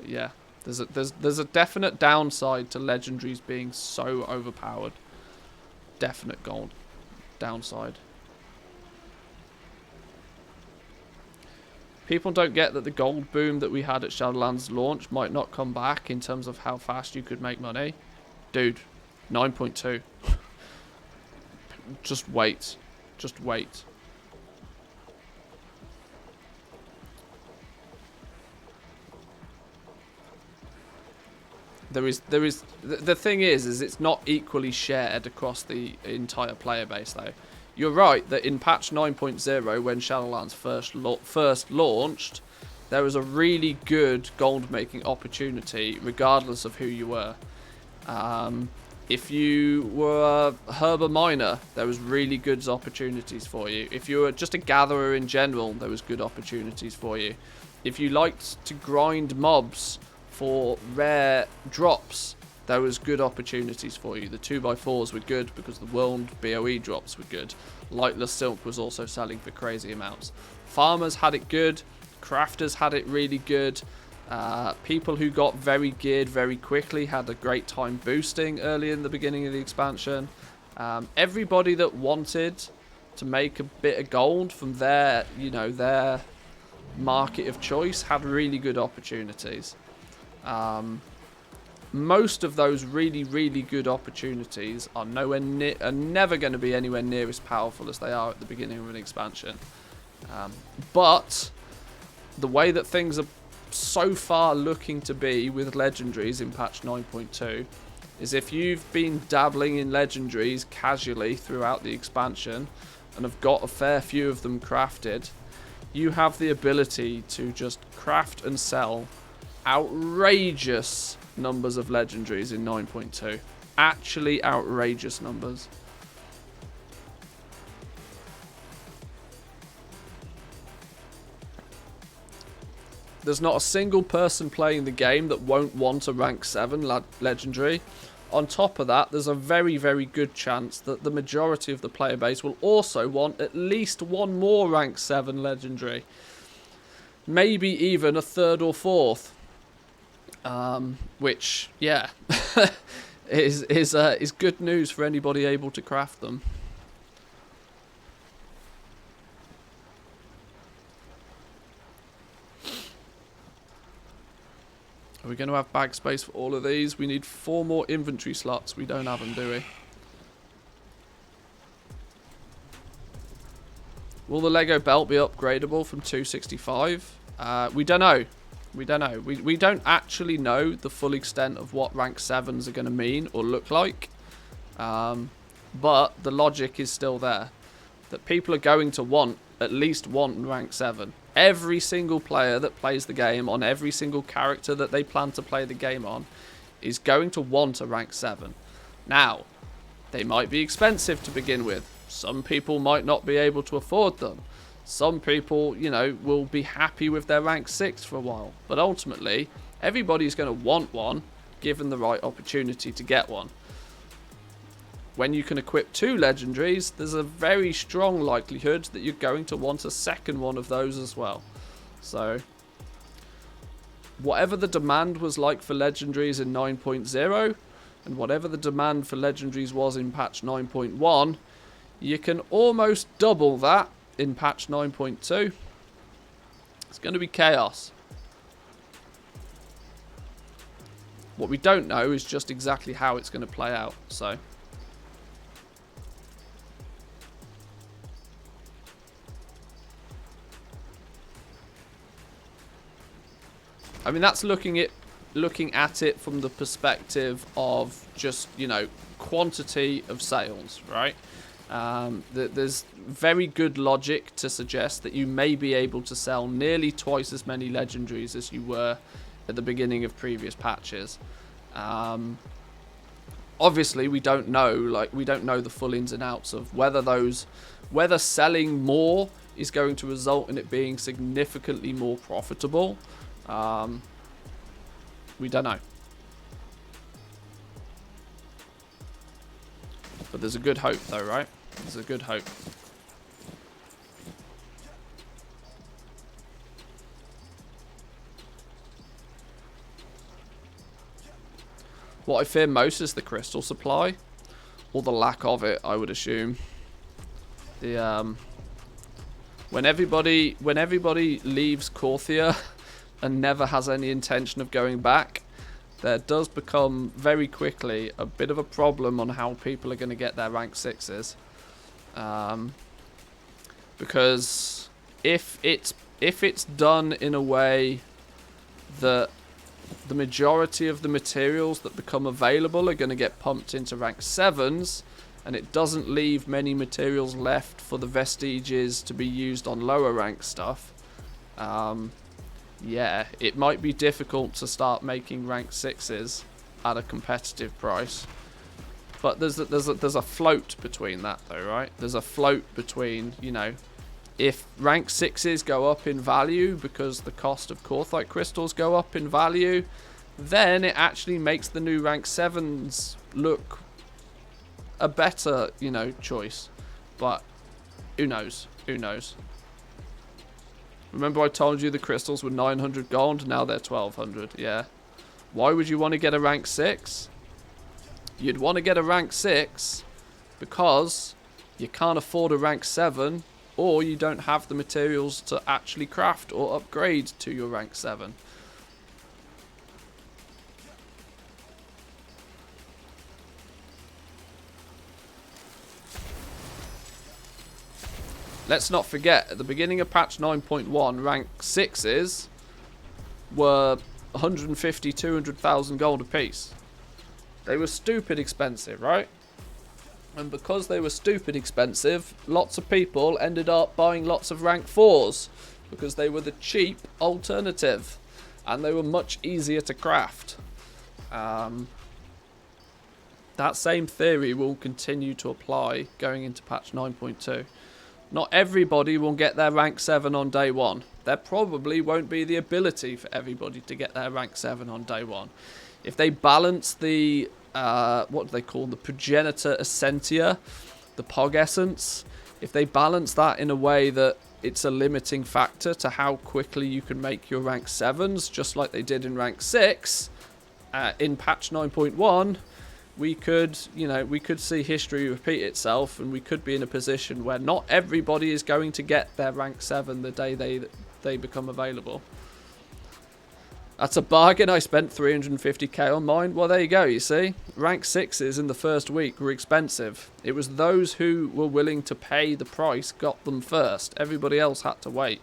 yeah, there's a definite downside to legendaries being so overpowered. Definite gold downside. People don't get that the gold boom that we had at Shadowlands launch might not come back in terms of how fast you could make money. Dude, 9.2. Just wait. Just wait. The thing is it's not equally shared across the entire player base though. You're right that in patch 9.0 when Shadowlands first launched, there was a really good gold making opportunity regardless of who you were. If you were a herber miner, there was really good opportunities for you. If you were just a gatherer in general, there was good opportunities for you. If you liked to grind mobs for rare drops, there was good opportunities for you. The 2x4s were good because the world BOE drops were good. Lightless Silk was also selling for crazy amounts. Farmers had it good. Crafters had it really good. People who got very geared very quickly had a great time boosting early in the beginning of the expansion. Everybody that wanted to make a bit of gold from their, their market of choice had really good opportunities. Most of those really, really good opportunities are never going to be anywhere near as powerful as they are at the beginning of an expansion. But the way that things are so far looking to be with legendaries in patch 9.2 is if you've been dabbling in legendaries casually throughout the expansion and have got a fair few of them crafted, you have the ability to just craft and sell outrageous numbers of legendaries in 9.2. Actually outrageous numbers. There's not a single person playing the game that won't want a rank 7 legendary. On top of that, there's a very, very good chance that the majority of the player base will also want at least one more rank 7 legendary. Maybe even a third or fourth. Which, yeah, is good news for anybody able to craft them. Are we going to have bag space for all of these? We need 4 more inventory slots. We don't have them, do we? Will the Lego belt be upgradable from 265? We don't know. We don't know. We don't actually know the full extent of what rank 7s are going to mean or look like. But the logic is still there. That people are going to want at least one rank 7. Every single player that plays the game on every single character that they plan to play the game on is going to want a rank 7. Now, they might be expensive to begin with. Some people might not be able to afford them. Some people, will be happy with their rank 6 for a while. But ultimately, everybody's going to want one given the right opportunity to get one. When you can equip 2 legendaries, there's a very strong likelihood that you're going to want a second one of those as well. So, whatever the demand was like for legendaries in 9.0, and whatever the demand for legendaries was in patch 9.1, you can almost double that in patch 9.2. It's going to be chaos. What we don't know is just exactly how it's going to play out, so... I mean, that's looking at it from the perspective of just, quantity of sales, right? There's very good logic to suggest that you may be able to sell nearly twice as many legendaries as you were at the beginning of previous patches. Obviously, we don't know, we don't know the full ins and outs of whether selling more is going to result in it being significantly more profitable. We don't know. But there's a good hope though, right? There's a good hope. What I fear most is the crystal supply. Or the lack of it, I would assume. When everybody leaves Corthia and never has any intention of going back, there does become very quickly a bit of a problem on how people are going to get their rank 6s. Because if it's done in a way that the majority of the materials that become available are going to get pumped into rank 7s, and it doesn't leave many materials left for the vestiges to be used on lower rank stuff, yeah, it might be difficult to start making rank 6s at a competitive price. But there's a float between that though, right? There's a float between, you know, if rank 6s go up in value because the cost of Corthite crystals go up in value, then it actually makes the new rank 7s look a better, you know, choice. But who knows? Who knows? Remember I told you the crystals were 900 gold? Now they're 1200. Yeah. Why would you want to get a rank 6? You'd want to get a rank 6 because you can't afford a rank 7, or you don't have the materials to actually craft or upgrade to your rank 7. Let's not forget, at the beginning of patch 9.1, rank 6s were 150, 200,000 gold apiece. They were stupid expensive, right? And because they were stupid expensive, lots of people ended up buying lots of rank 4s because they were the cheap alternative and they were much easier to craft. That same theory will continue to apply going into patch 9.2. Not everybody will get their rank 7 on day 1. There probably won't be the ability for everybody to get their rank 7 on day 1. If they balance the, what do they call the progenitor essentia, the pog essence, if they balance that in a way that it's a limiting factor to how quickly you can make your rank 7s, just like they did in rank 6, in patch 9.1, we could, you know, we could see history repeat itself, and we could be in a position where not everybody is going to get their rank 7 the day they become available. That's a bargain. I spent 350k on mine. Well, there you go, you see. Rank 6s in the first week were expensive. It was those who were willing to pay the price got them first. Everybody else had to wait.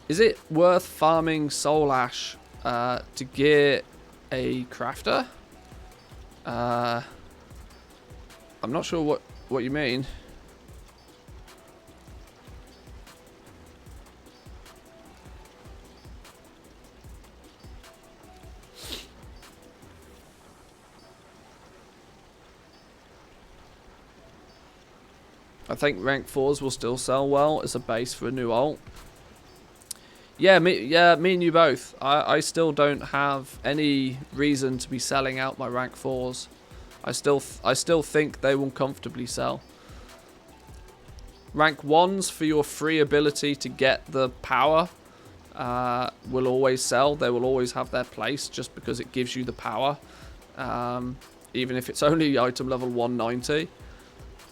Is it worth farming soul ash to gear a crafter? I'm not sure what you mean. I think rank 4s will still sell well as a base for a new ult. Yeah, me and you both. I still don't have any reason to be selling out my rank 4s. I still think they will comfortably sell. Rank 1s for your free ability to get the power will always sell. They will always have their place just because it gives you the power. Even if it's only item level 190.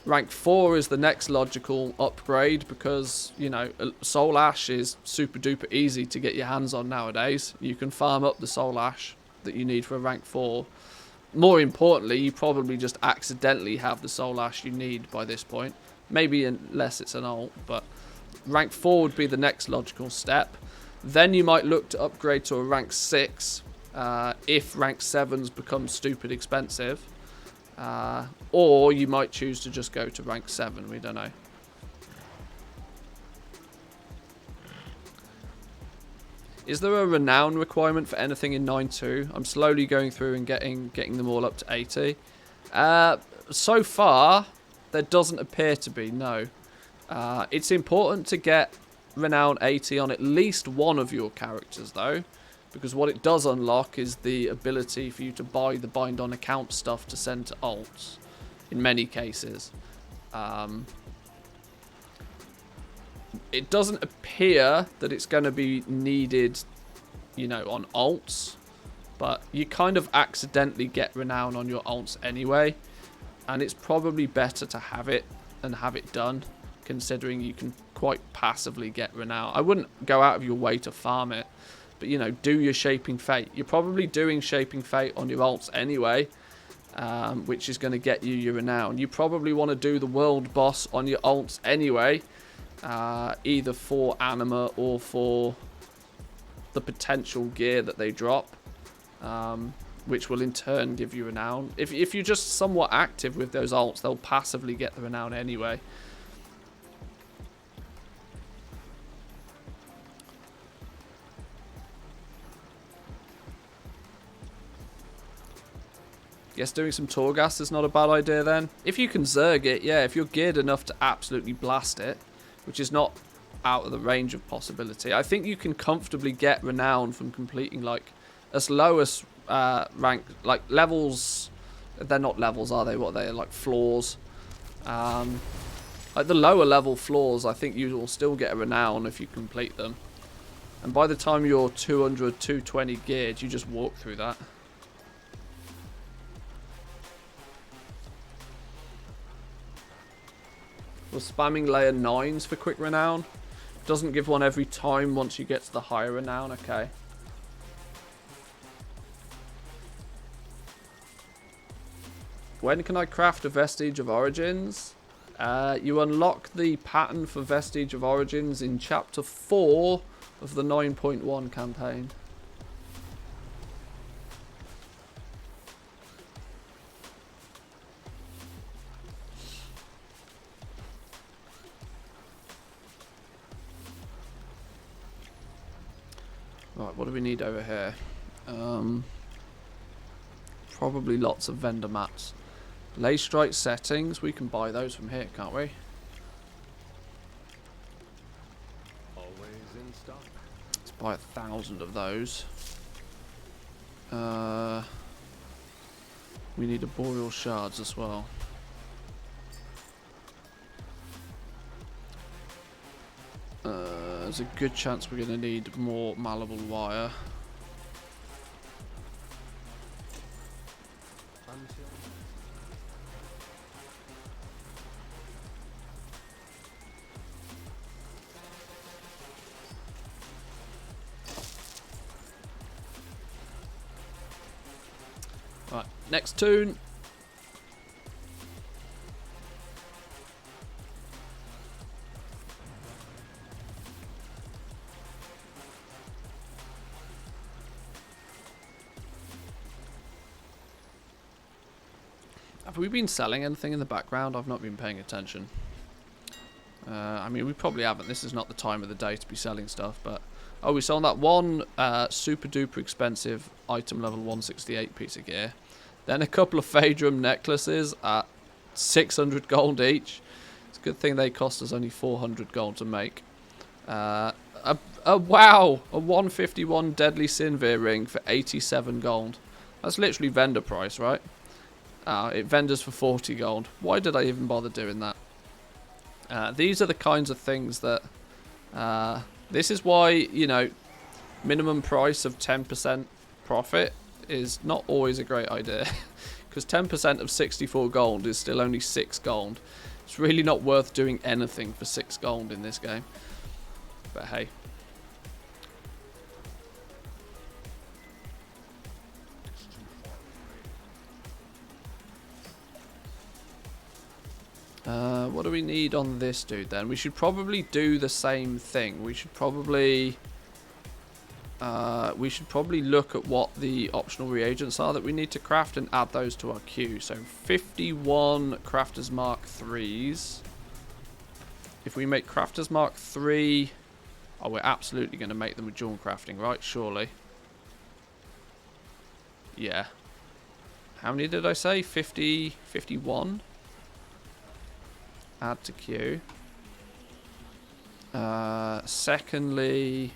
Rank 4 is the next logical upgrade because, you know, Soul Ash is super duper easy to get your hands on nowadays. You can farm up the Soul Ash that you need for a rank 4. More importantly, you probably just accidentally have the Soul Ash you need by this point. Maybe unless it's an ult, but rank 4 would be the next logical step. Then you might look to upgrade to a rank 6 if rank 7s become stupid expensive. Or you might choose to just go to rank 7, we don't know. Is there a renown requirement for anything in 9.2? I'm slowly going through and getting them all up to 80. So far, there doesn't appear to be, no. It's important to get renown 80 on at least one of your characters, though. Because what it does unlock is the ability for you to buy the bind on account stuff to send to ults. In many cases. It doesn't appear that it's going to be needed, you know, on ults. But you kind of accidentally get renown on your alts anyway. And it's probably better to have it and have it done, considering you can quite passively get renown. I wouldn't go out of your way to farm it, but, you know, do your Shaping Fate. You're probably doing Shaping Fate on your alts anyway, which is going to get you your renown. You probably want to do the world boss on your alts anyway, either for anima or for the potential gear that they drop, which will in turn give you renown. If you're just somewhat active with those alts, they'll passively get the renown anyway. Guess doing some Torghast is not a bad idea then. If you can Zerg it, yeah, if you're geared enough to absolutely blast it, which is not out of the range of possibility, I think you can comfortably get renown from completing like as low as rank, like levels. They're not levels, are they? What are they? Like floors. Like the lower level floors, I think you will still get a renown if you complete them. And by the time you're 200, 220 geared, you just walk through that. We're spamming layer 9s for quick renown. Doesn't give one every time once you get to the higher renown. Okay. When can I craft a Vestige of Origins? You unlock the pattern for Vestige of Origins in Chapter 4 of the 9.1 campaign. Right, what do we need over here? Probably lots of vendor mats. Lay strike settings, we can buy those from here, can't we? Always in stock. Let's buy 1,000 of those. We need arboreal shards as well. There's a good chance we're going to need more malleable wire. Right, next tune. Have we been selling anything in the background? I've not been paying attention. I mean, we probably haven't. This is not the time of the day to be selling stuff, but... Oh, we sold that one super duper expensive item level 168 piece of gear. Then a couple of Phaedrum necklaces at 600 gold each. It's a good thing they cost us only 400 gold to make. Wow! A 151 Deadly Sinvir ring for 87 gold. That's literally vendor price, right? It vendors for 40 gold. Why did I even bother doing that? These are the kinds of things that... this is why, you know, minimum price of 10% profit is not always a great idea. Because 10% of 64 gold is still only 6 gold. It's really not worth doing anything for 6 gold in this game. But hey. What do we need on this dude then? We should probably do the same thing. We should probably look at what the optional reagents are that we need to craft and add those to our queue. So 51 Crafters Mark 3s. If we make Crafters Mark 3... Oh, we're absolutely going to make them with Jawn crafting, right? Surely. Yeah. How many did I say? 50... 51? Add to queue. Secondly,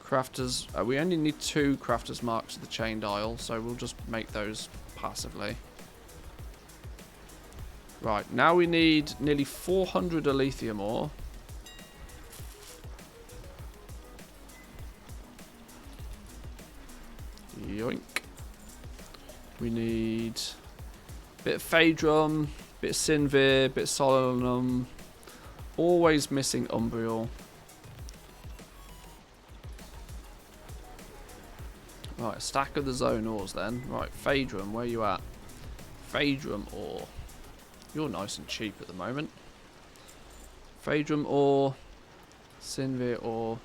crafters. We only need 2 crafters marks to the chained isle, so we'll just make those passively. Right, now we need nearly 400 Alethea ore. Yoink. We need a bit of Phaedrum, a bit of Sinvir, a bit of Solanum. Always missing Umbreal. Right, a stack of the zone ores then. Right, Phaedrum, where you at? Phaedrum ore. You're nice and cheap at the moment. Phaedrum ore. Sinvir ore.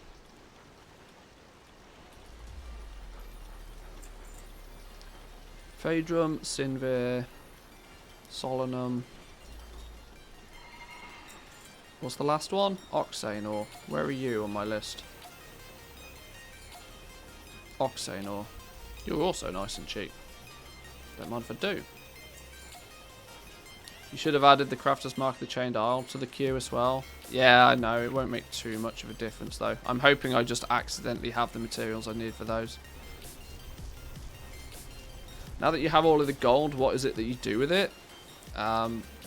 Phaedrum, Sinvir, Solanum. What's the last one? Oxane ore. Where are you on my list? Oxane ore. You're also nice and cheap. Don't mind if I do. You should have added the Crafter's Mark of the Chained Isle to the queue as well. Yeah, I know. It won't make too much of a difference though. I'm hoping I just accidentally have the materials I need for those. Now that you have all of the gold, what is it that you do with it?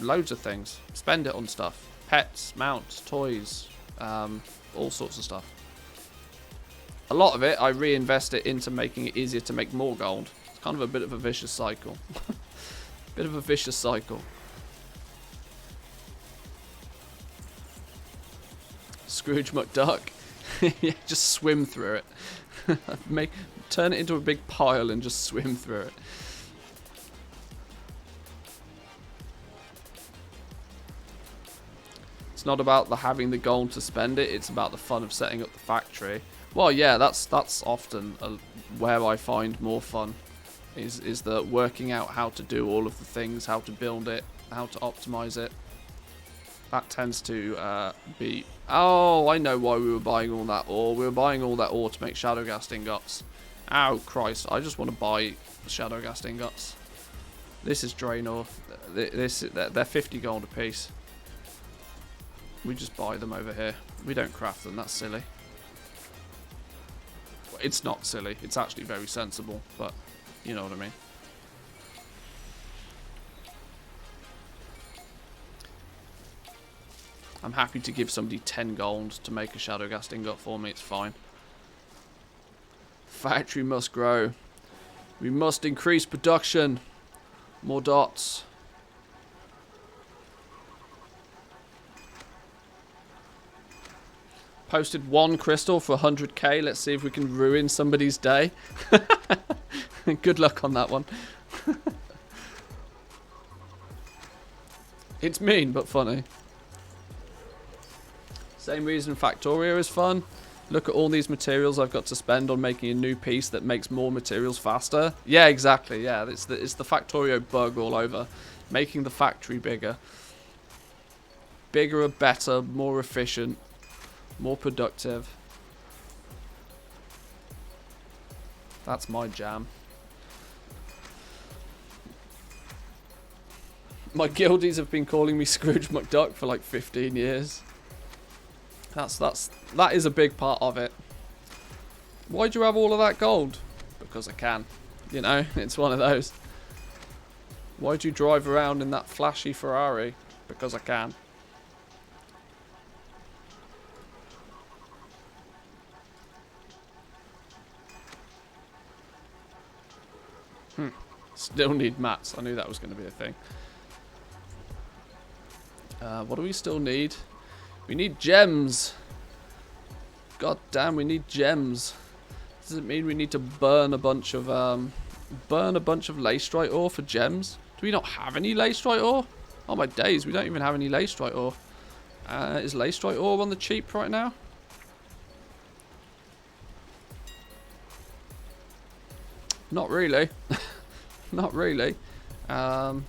Loads of things. Spend it on stuff. Pets, mounts, toys, all sorts of stuff. A lot of it, I reinvest it into making it easier to make more gold. It's kind of a bit of a vicious cycle. Bit of a vicious cycle. Scrooge McDuck. Yeah, just swim through it. Turn it into a big pile and just swim through it. It's not about having the gold to spend it, it's about the fun of setting up the factory. Well, yeah, that's often where I find more fun, is the working out how to do all of the things, how to build it, how to optimize it. That tends to be... Oh, I know why we were buying all that ore. We were buying all that ore to make Shadowghast ingots. Oh, Christ. I just want to buy Shadowghast ingots. This is Draenor. They're 50 gold a piece. We just buy them over here. We don't craft them. That's silly. It's not silly. It's actually very sensible, but you know what I mean. I'm happy to give somebody 10 gold to make a Shadowghast ingot for me. It's fine. Factory must grow. We must increase production. More dots. Posted 1 crystal for 100k. Let's see if we can ruin somebody's day. Good luck on that one. It's mean, but funny. Same reason Factorio is fun. Look at all these materials I've got to spend on making a new piece that makes more materials faster. Yeah, exactly. Yeah, it's the Factorio bug all over. Making the factory bigger. Bigger, better, more efficient, more productive. That's my jam. My guildies have been calling me Scrooge McDuck for like 15 years. That is a big part of it. Why'd you have all of that gold? Because I can. You know, it's one of those. Why'd you drive around in that flashy Ferrari? Because I can. Still need mats. I knew that was going to be a thing. What do we still need? We need gems. God damn, we need gems. Does it mean we need to burn a bunch of lacerite ore for gems? Do we not have any lacerite ore? Oh my days, we don't even have any lacerite ore. Is lacerite ore on the cheap right now? Not really. Not really. Oh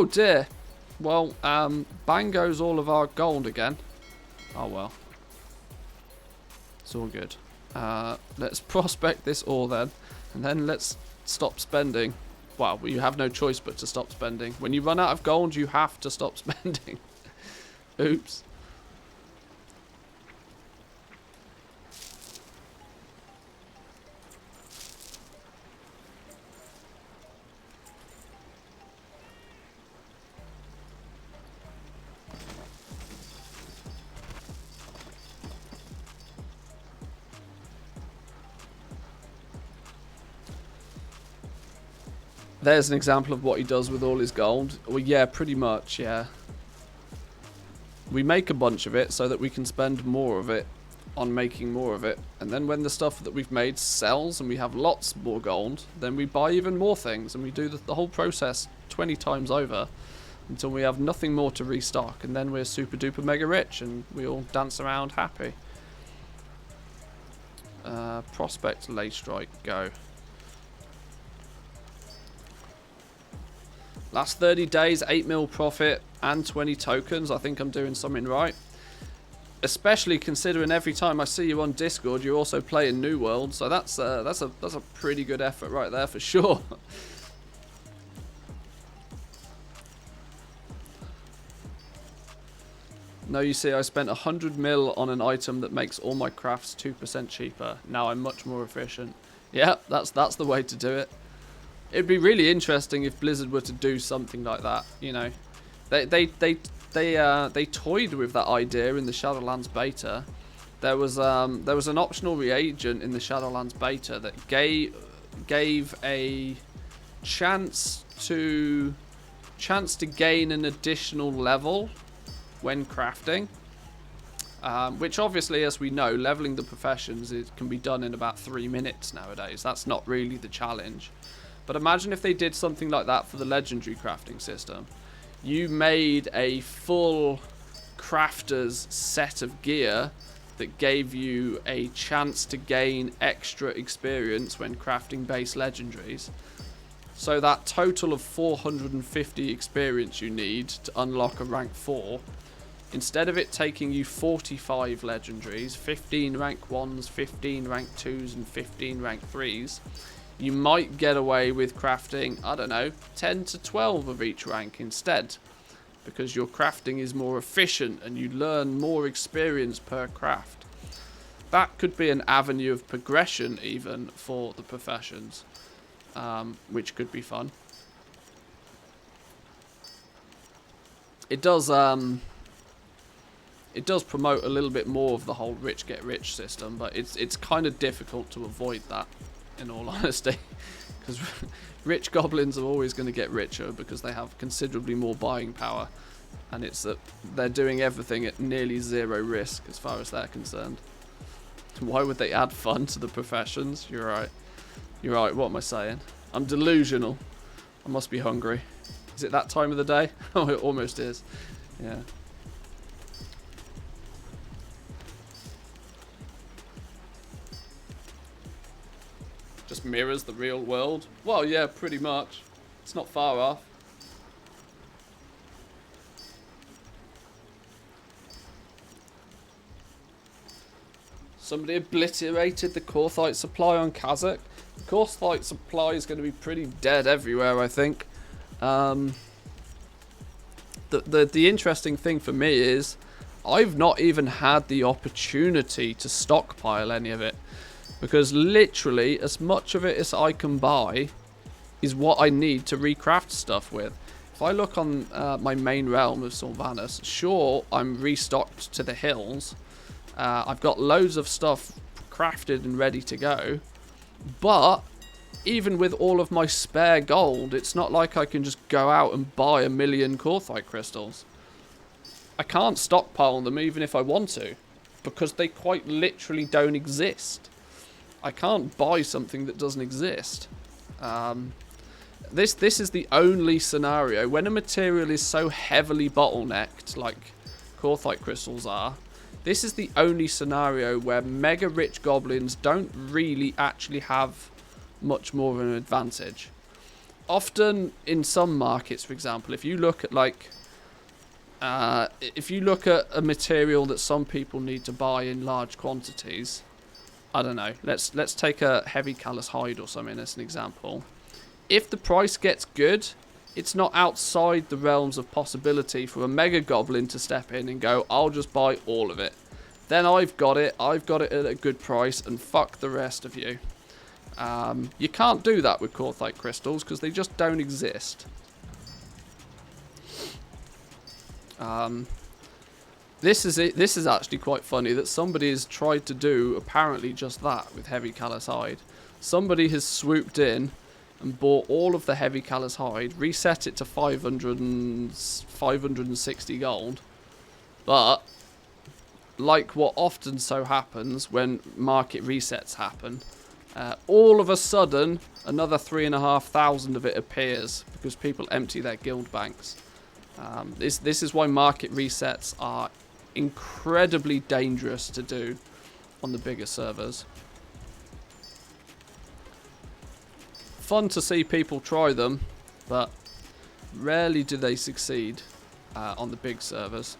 dear. Well, bang goes all of our gold again. Oh well. It's all good. Let's prospect this ore then. And then let's stop spending. Well, you have no choice but to stop spending. When you run out of gold, you have to stop spending. Oops. There's an example of what he does with all his gold. Well, yeah, pretty much, yeah. We make a bunch of it so that we can spend more of it on making more of it. And then when the stuff that we've made sells and we have lots more gold, then we buy even more things. And we do the whole process 20 times over until we have nothing more to restock. And then we're super duper mega rich and we all dance around happy. Prospect, lay strike, go. Last 30 days, 8 mil profit and 20 tokens. I think I'm doing something right. Especially considering every time I see you on Discord, you're also playing New World. So that's a pretty good effort right there for sure. No, you see, I spent 100 mil on an item that makes all my crafts 2% cheaper. Now I'm much more efficient. Yeah, that's the way to do it. It'd be really interesting if Blizzard were to do something like that. You know, they toyed with that idea in the Shadowlands beta. There was an optional reagent in the Shadowlands beta that gave a chance to gain an additional level when crafting, which obviously, as we know, leveling the professions can be done in about 3 minutes nowadays. That's not really the challenge. But imagine if they did something like that for the legendary crafting system. You made a full crafter's set of gear that gave you a chance to gain extra experience when crafting base legendaries. So that total of 450 experience you need to unlock a rank 4, instead of it taking you 45 legendaries, 15 rank 1s, 15 rank 2s and 15 rank 3s, you might get away with crafting, I don't know, 10 to 12 of each rank instead. Because your crafting is more efficient and you learn more experience per craft. That could be an avenue of progression even for the professions, which could be fun. It does promote a little bit more of the whole rich get rich system, but it's kind of difficult to avoid that, in all honesty, because rich goblins are always going to get richer because they have considerably more buying power, and it's that they're doing everything at nearly zero risk as far as they're concerned. Why would they add fun to the professions? You're right. You're right. What am I saying? I'm delusional. I must be hungry. Is it that time of the day? Oh, it almost is. Yeah. Just mirrors the real world. Well, yeah, pretty much. It's not far off. Somebody obliterated the Korthite supply on Kazakh. The Korthite supply is going to be pretty dead everywhere, I think. The interesting thing for me is I've not even had the opportunity to stockpile any of it. Because literally, as much of it as I can buy is what I need to recraft stuff with. If I look on my main realm of Sylvanas, sure, I'm restocked to the hills. I've got loads of stuff crafted and ready to go. But even with all of my spare gold, it's not like I can just go out and buy 1 million Korthite crystals. I can't stockpile them even if I want to, because they quite literally don't exist. I can't buy something that doesn't exist. This is the only scenario when a material is so heavily bottlenecked, like Korthite crystals are. This is the only scenario where mega rich goblins don't really actually have much more of an advantage. Often in some markets, for example, if you look at a material that some people need to buy in large quantities, I don't know, let's take a heavy callous hide or something as an example. If the price gets good, it's not outside the realms of possibility for a mega goblin to step in and go, I'll just buy all of it. Then I've got it at a good price, and fuck the rest of you. You can't do that with Korthite crystals because they just don't exist. This is actually quite funny that somebody has tried to do apparently just that with heavy callous hide. Somebody has swooped in, and bought all of the heavy callous hide, reset it to 560 gold. But, like what often so happens when market resets happen, all of a sudden, another 3,500 of it appears because people empty their guild banks. This is why market resets are incredibly dangerous to do on the bigger servers. Fun to see people try them, but rarely do they succeed on the big servers.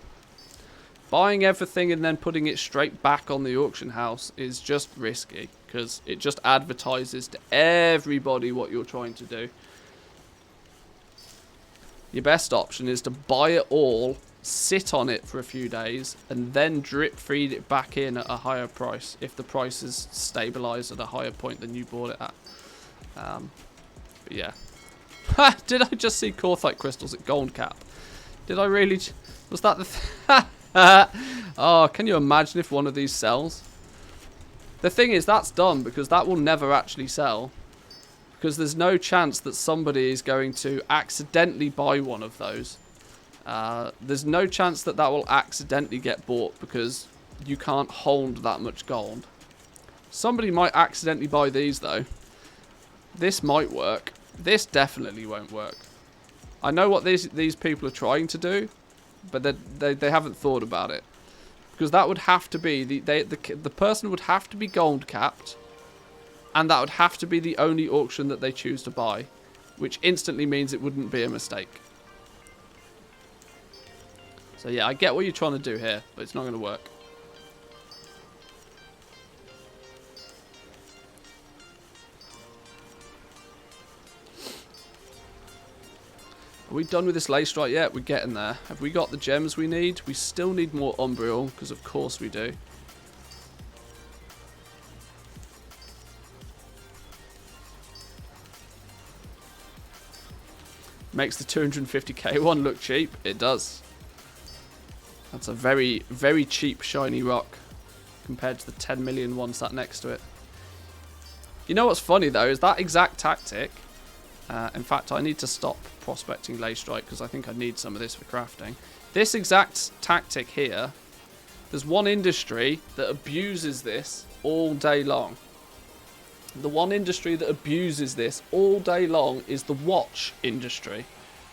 Buying everything and then putting it straight back on the auction house is just risky, because it just advertises to everybody what you're trying to do. Your best option is to buy it all, sit on it for a few days, and then drip feed it back in at a higher price if the price is stabilized at a higher point than you bought it at. But yeah. Did I just see Corthite crystals at Gold Cap? Did I really? Was that the oh, can you imagine if one of these sells? The thing is, that's done because that will never actually sell. Because there's no chance that somebody is going to accidentally buy one of those. There's no chance that that will accidentally get bought because you can't hold that much gold. Somebody might accidentally buy these though. This might work. This definitely won't work. I know what these people are trying to do, but they haven't thought about it. Because that would have to be, the person would have to be gold capped, and that would have to be the only auction that they choose to buy, which instantly means it wouldn't be a mistake. So yeah, I get what you're trying to do here, but it's not going to work. Are we done with this lace strike yet? We're getting there. Have we got the gems we need? We still need more Umbriel, because of course we do. Makes the 250k one look cheap. It does. That's a very, very cheap shiny rock compared to the 10 million one sat next to it. You know what's funny though, is that exact tactic. In fact, I need to stop prospecting lace strike because I think I need some of this for crafting. This exact tactic here, there's one industry that abuses this all day long. The one industry that abuses this all day long is the watch industry,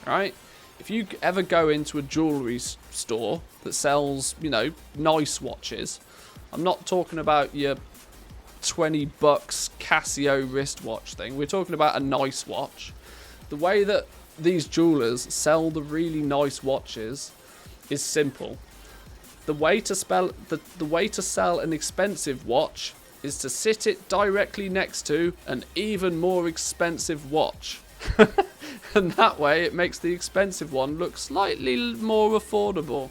right? If you ever go into a jewelry store that sells, you know, nice watches, I'm not talking about your $20 Casio wristwatch thing. We're talking about a nice watch. The way that these jewelers sell the really nice watches is simple. The way to sell an expensive watch is to sit it directly next to an even more expensive watch. And that way it makes the expensive one look slightly more affordable.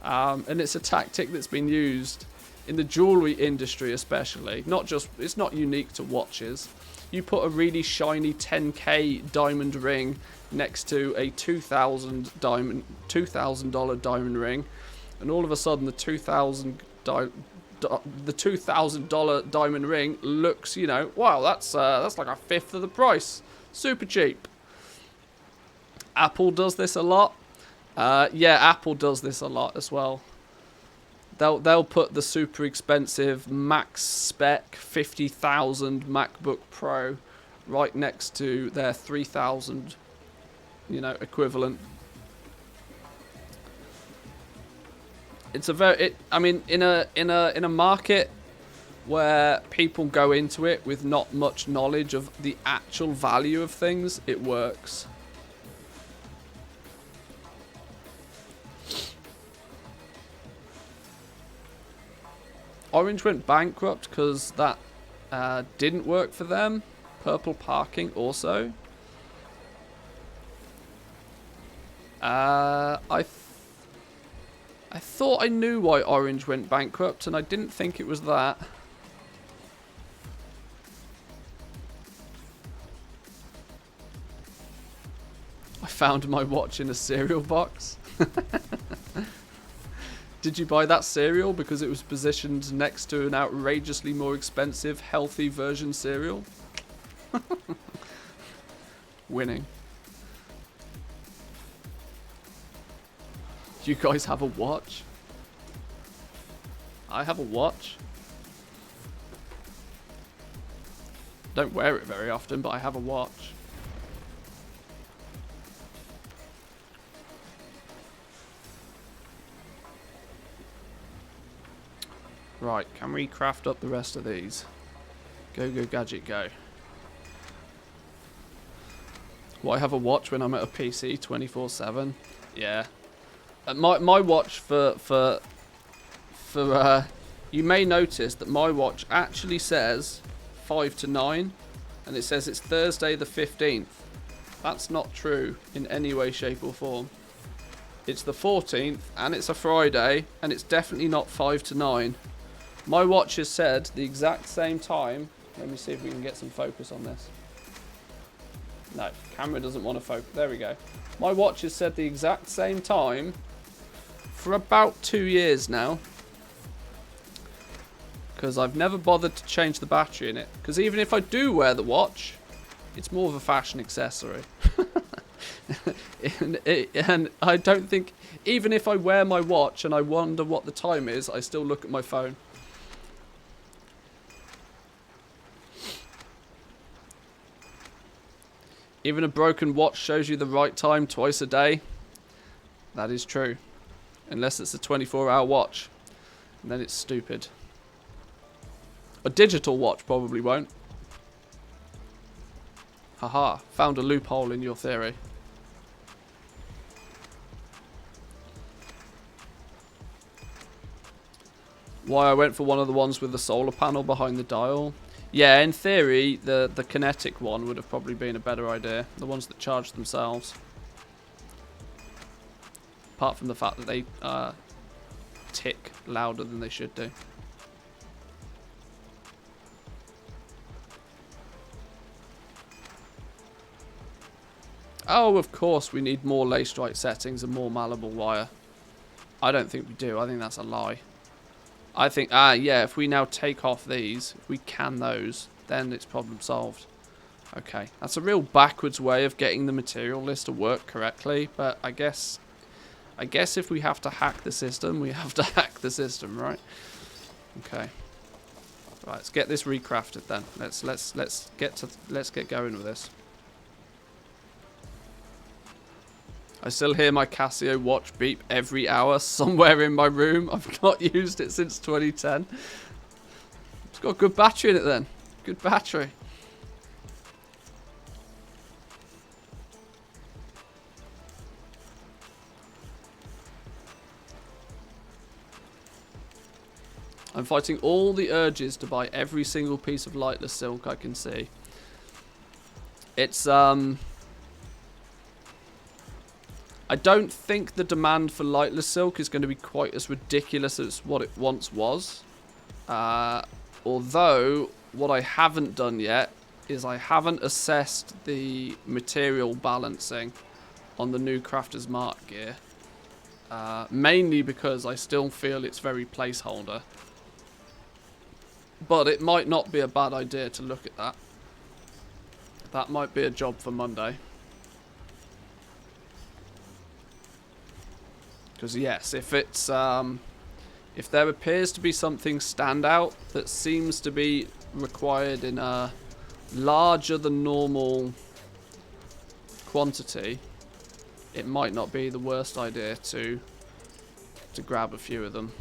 And it's a tactic that's been used in the jewelry industry especially. It's not unique to watches. You put a really shiny 10k diamond ring next to a $2,000 diamond ring, and all of a sudden the $2,000 diamond ring looks, you know, wow, that's like a fifth of the price. Super cheap. Apple does this a lot. Yeah, Apple does this a lot as well. They'll put the super expensive max spec 50,000 MacBook Pro right next to their 3,000, you know, equivalent. It's I mean, in a market where people go into it with not much knowledge of the actual value of things, it works. Orange went bankrupt because that didn't work for them. Purple parking also. I thought I knew why Orange went bankrupt, and I didn't think it was that. I found my watch in a cereal box. Did you buy that cereal because it was positioned next to an outrageously more expensive, healthy version cereal? winning. Do you guys have a watch? I have a watch. Don't wear it very often, but I have a watch. Right, can we craft up the rest of these? Go, go, gadget, go. Will I have a watch when I'm at a PC 24/7? Yeah. My watch you may notice that my watch actually says 5 to 9, and it says it's Thursday the 15th. That's not true in any way, shape or form. It's the 14th, and it's a Friday, and it's definitely not 5 to 9. My watch has said the exact same time. Let me see if we can get some focus on this. No, camera doesn't want to focus. There we go. My watch has said the exact same time for about 2 years now. Because I've never bothered to change the battery in it. Because even if I do wear the watch, it's more of a fashion accessory. and I don't think, even if I wear my watch and I wonder what the time is, I still look at my phone. Even a broken watch shows you the right time twice a day. That is true. Unless it's a 24-hour watch. And then it's stupid. A digital watch probably won't. Haha, found a loophole in your theory. Why I went for one of the ones with the solar panel behind the dial. Yeah, in theory, the kinetic one would have probably been a better idea. The ones that charge themselves. Apart from the fact that they tick louder than they should do. Oh, of course we need more lace strike settings and more malleable wire. I don't think we do. I think that's a lie. I think, yeah, if we now take off these, if we can those, then it's problem solved. Okay, that's a real backwards way of getting the material list to work correctly, but I guess if we have to hack the system, we have to hack the system, right? Okay. Right, let's get this recrafted then. Let's get going with this. I still hear my Casio watch beep every hour somewhere in my room. I've not used it since 2010. It's got a good battery in it then. Good battery. I'm fighting all the urges to buy every single piece of lightless silk I can see. It's, I don't think the demand for lightless silk is going to be quite as ridiculous as what it once was. Although, what I haven't done yet is I haven't assessed the material balancing on the new Crafter's Mark gear. Mainly because I still feel it's very placeholder. But it might not be a bad idea to look at that. That might be a job for Monday. Because yes, if it's if there appears to be something standout that seems to be required in a larger than normal quantity, it might not be the worst idea to grab a few of them.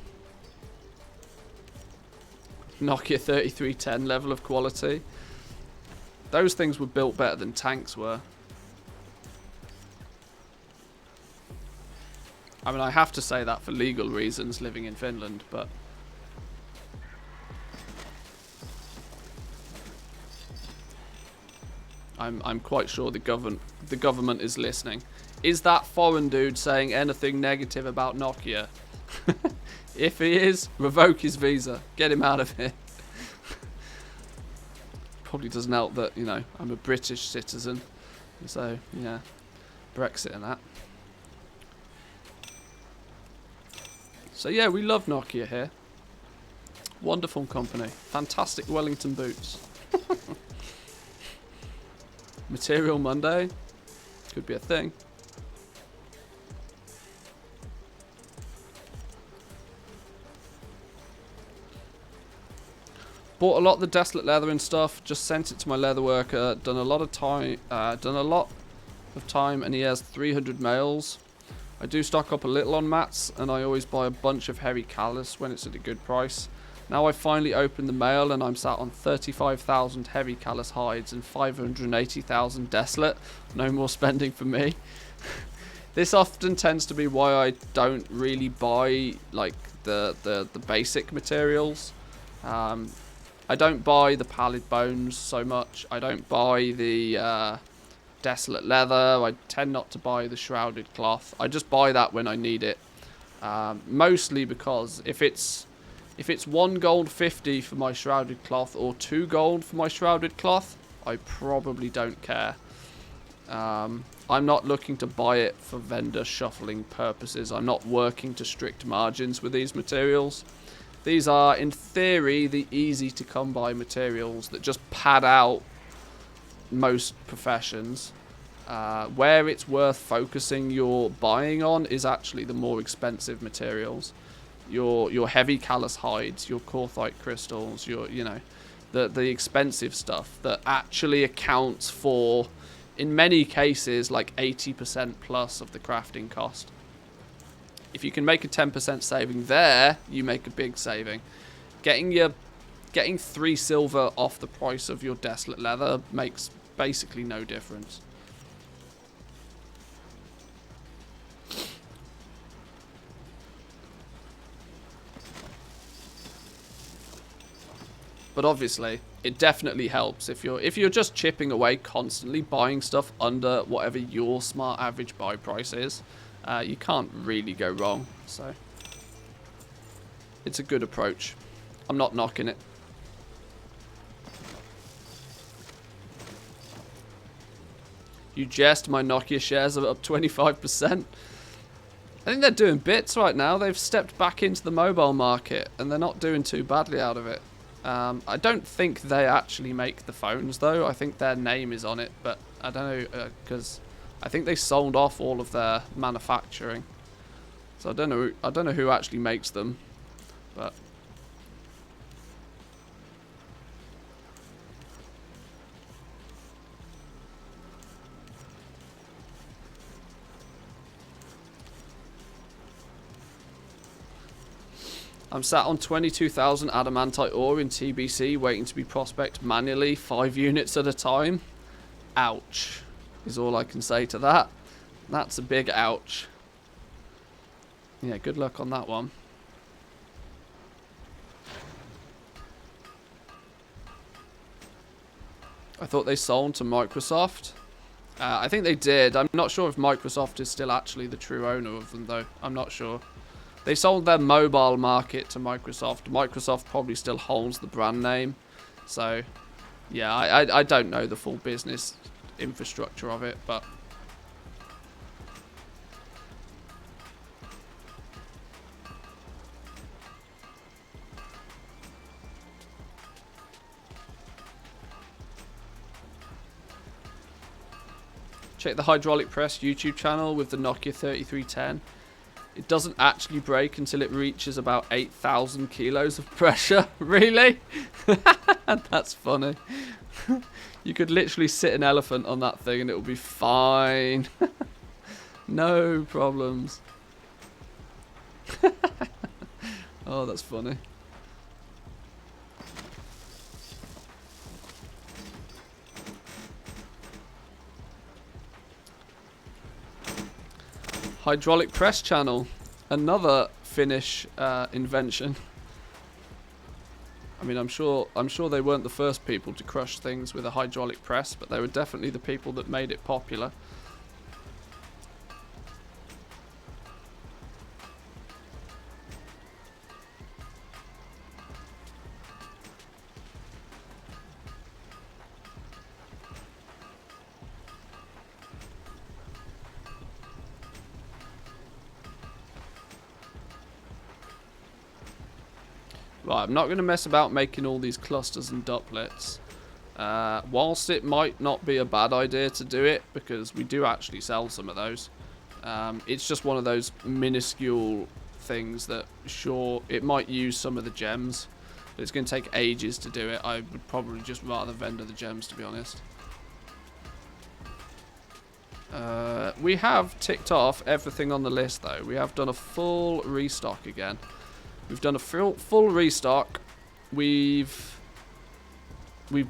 Nokia 3310 level of quality. Those things were built better than tanks were. I mean, I have to say that for legal reasons, living in Finland, but I'm quite sure the government is listening. Is that foreign dude saying anything negative about Nokia? If he is, revoke his visa. Get him out of here. Probably doesn't help that, you know, I'm a British citizen. So, yeah, Brexit and that. So yeah, we love Nokia here. Wonderful company. Fantastic Wellington boots. Material Monday. Could be a thing. Bought a lot of the Desolate leather and stuff. Just sent it to my leather worker. Done a lot of time. And he has 300 males. I do stock up a little on mats, and I always buy a bunch of heavy callus when it's at a good price. Now I finally opened the mail, and I'm sat on 35,000 heavy callus hides and 580,000 Desolate. No more spending for me. This often tends to be why I don't really buy like the basic materials. I don't buy the pallid bones so much. I don't buy the Desolate leather. I tend not to buy the shrouded cloth. I just buy that when I need it. Mostly because if it's 1 gold 50 for my shrouded cloth or 2 gold for my shrouded cloth, I probably don't care. I'm not looking to buy it for vendor shuffling purposes. I'm not working to strict margins with these materials. These are, in theory, the easy to come by materials that just pad out most professions. Where it's worth focusing your buying on is actually the more expensive materials. Your heavy callus hides, your Corthite crystals, the expensive stuff that actually accounts for, in many cases, like 80% plus of the crafting cost. If you can make a 10% saving there, you make a big saving. Getting 3 silver off the price of your Desolate leather makes basically no difference. But obviously, it definitely helps if you're just chipping away constantly, buying stuff under whatever your smart average buy price is. You can't really go wrong. So it's a good approach. I'm not knocking it. You jest, my Nokia shares are up 25%. I think they're doing bits right now. They've stepped back into the mobile market, and they're not doing too badly out of it. I don't think they actually make the phones, though. I think their name is on it, but I don't know, because I think they sold off all of their manufacturing. So I don't know who actually makes them, but I'm sat on 22,000 adamantite ore in TBC waiting to be prospect manually, 5 units at a time. Ouch, is all I can say to that. That's a big ouch. Yeah, good luck on that one. I thought they sold to Microsoft. I think they did. I'm not sure if Microsoft is still actually the true owner of them, though. I'm not sure. They sold their mobile market to Microsoft. Microsoft probably still holds the brand name. So, yeah, I don't know the full business infrastructure of it, but check the hydraulic press YouTube channel with the Nokia 3310. It doesn't actually break until it reaches about 8,000 kilos of pressure. Really? That's funny. You could literally sit an elephant on that thing and it will be fine. No problems. Oh, that's funny. Hydraulic press channel, another Finnish invention. I mean, I'm sure they weren't the first people to crush things with a hydraulic press, but they were definitely the people that made it popular. Right, I'm not going to mess about making all these clusters and duplets. Whilst it might not be a bad idea to do it, because we do actually sell some of those, it's just one of those minuscule things that, sure, it might use some of the gems, but it's going to take ages to do it. I would probably just rather vendor the gems, to be honest. We have ticked off everything on the list, though. We have done a full restock again. We've done a full restock. We've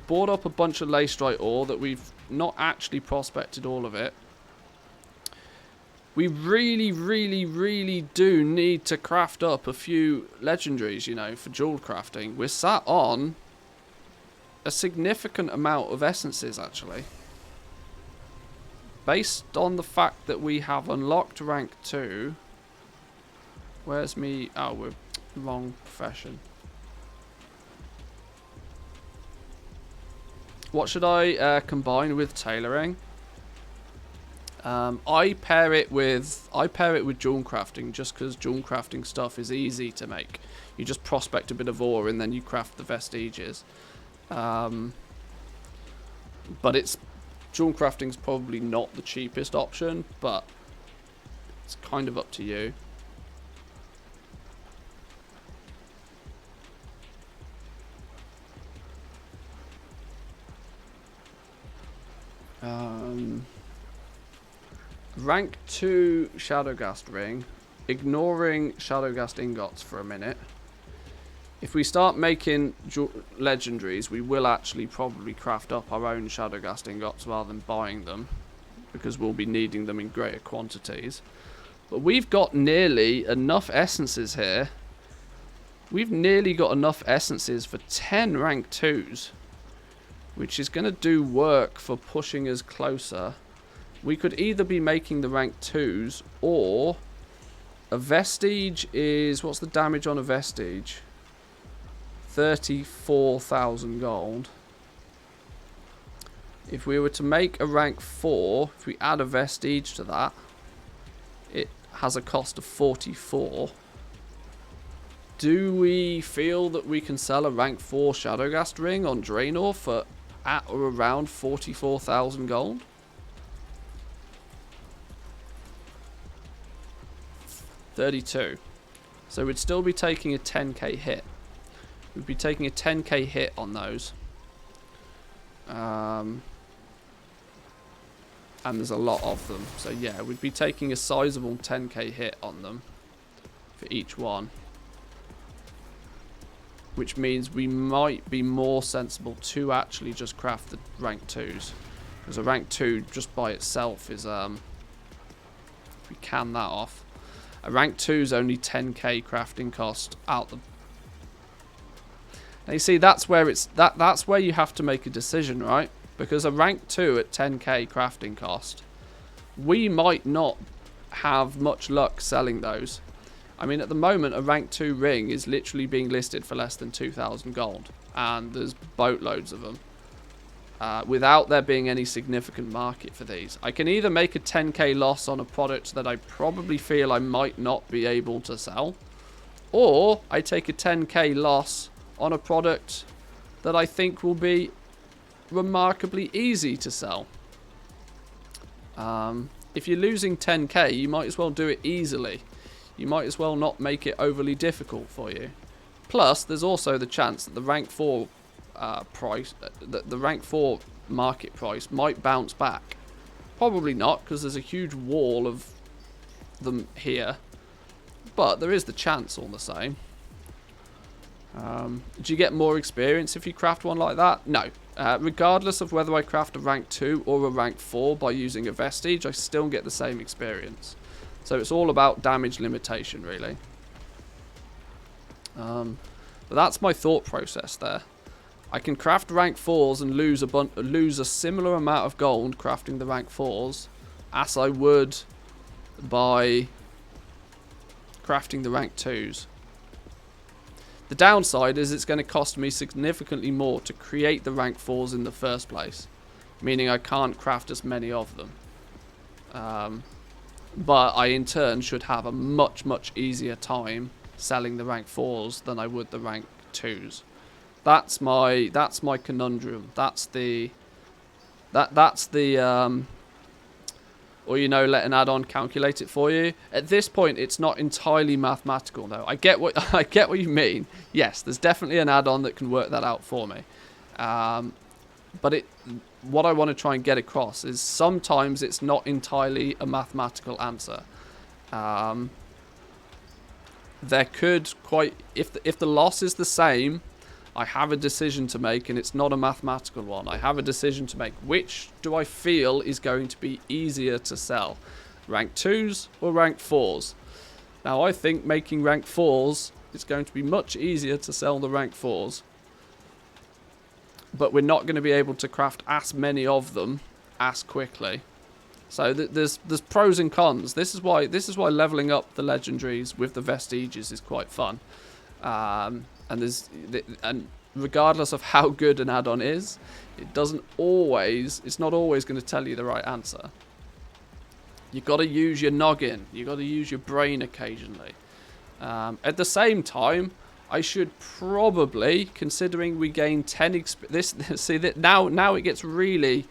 bought up a bunch of lacerite ore that we've not actually prospected all of it. We really, really, really do need to craft up a few legendaries, you know, for jewel crafting. We're sat on a significant amount of essences, actually. Based on the fact that we have unlocked rank 2. Where's me? Oh, we're wrong profession. What should I combine with tailoring? I pair it with jewel crafting, just because jewel crafting stuff is easy to make. You just prospect a bit of ore and then you craft the vestiges. But jewel crafting's probably not the cheapest option, but it's kind of up to you. Rank 2 Shadowgast ring, ignoring Shadowgast ingots for a minute. If we start making legendaries, we will actually probably craft up our own Shadowgast ingots rather than buying them, because we'll be needing them in greater quantities. But we've got nearly enough essences here. We've nearly got enough essences for 10 rank 2s, which is going to do work for pushing us closer. We could either be making the rank 2s, or a vestige is... What's the damage on a vestige? 34,000 gold. If we were to make a rank 4, if we add a vestige to that, it has a cost of 44. Do we feel that we can sell a rank 4 Shadowgast ring on Draenor for at or around 44,000 gold? $32. So we'd still be taking a 10k hit. We'd be taking a 10k hit on those. And there's a lot of them. So yeah, we'd be taking a sizable 10k hit on them for each one. Which means we might be more sensible to actually just craft the rank 2s. Because a rank 2 just by itself is, if we can that off. A rank 2 is only 10k crafting cost out the... Now you see, that's where it's that's where you have to make a decision, right? Because a rank 2 at 10k crafting cost, we might not have much luck selling those. I mean, at the moment, a rank 2 ring is literally being listed for less than 2,000 gold, and there's boatloads of them. Without there being any significant market for these. I can either make a 10k loss on a product that I probably feel I might not be able to sell, or I take a 10k loss on a product that I think will be remarkably easy to sell. If you're losing 10k, you might as well do it easily. You might as well not make it overly difficult for you. Plus, there's also the chance that the rank 4 price, the rank 4 market price might bounce back. Probably not, because there's a huge wall of them here. But there is the chance all the same. Do you get more experience if you craft one like that? No. Regardless of whether I craft a rank 2 or a rank 4 by using a vestige, I still get the same experience. So it's all about damage limitation, really. But that's my thought process there. I can craft rank 4s and lose a similar amount of gold crafting the rank 4s as I would by crafting the rank 2s. The downside is it's going to cost me significantly more to create the rank 4s in the first place, meaning I can't craft as many of them. But I in turn should have a much easier time selling the rank 4s than I would the rank 2s. That's my conundrum. That's the or let an add-on calculate it for you. At this point, it's not entirely mathematical though. I get what you mean. Yes, there's definitely an add-on that can work that out for me. But what I want to try and get across is sometimes it's not entirely a mathematical answer. There could if the loss is the same, I have a decision to make, and it's not a mathematical one. I have a decision to make. Which do I feel is going to be easier to sell? Rank 2s or rank 4s? Now, I think making rank 4s is going to be much easier to sell the rank 4s. But we're not going to be able to craft as many of them as quickly. So there's pros and cons. This is why leveling up the legendaries with the vestiges is quite fun. And regardless of how good an add-on is, it's not always going to tell you the right answer. You've got to use your noggin. You've got to use your brain occasionally. At the same time, I should probably, considering we gain 10 now it gets really,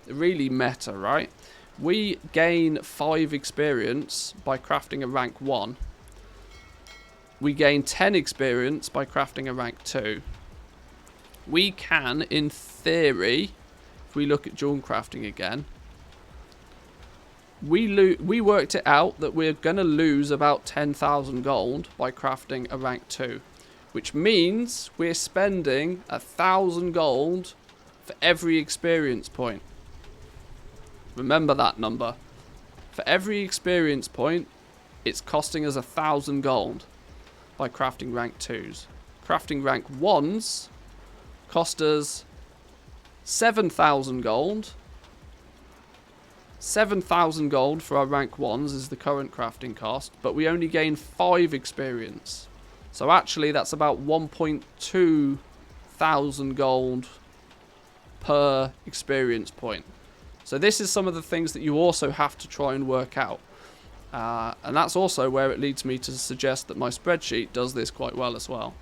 really meta, right? We gain 5 experience by crafting a rank 1. We gain 10 experience by crafting a rank 2. We can, in theory, if we look at jewel crafting again, we worked it out that we're going to lose about 10,000 gold by crafting a rank 2. Which means we're spending 1,000 gold for every experience point. Remember that number. For every experience point, it's costing us 1,000 gold by crafting rank 2s. Crafting rank 1s cost us 7,000 gold. 7,000 gold for our rank 1s is the current crafting cost, but we only gain 5 experience. So actually that's about 1.2 thousand gold per experience point. So this is some of the things that you also have to try and work out. And that's also where it leads me to suggest that my spreadsheet does this quite well as well.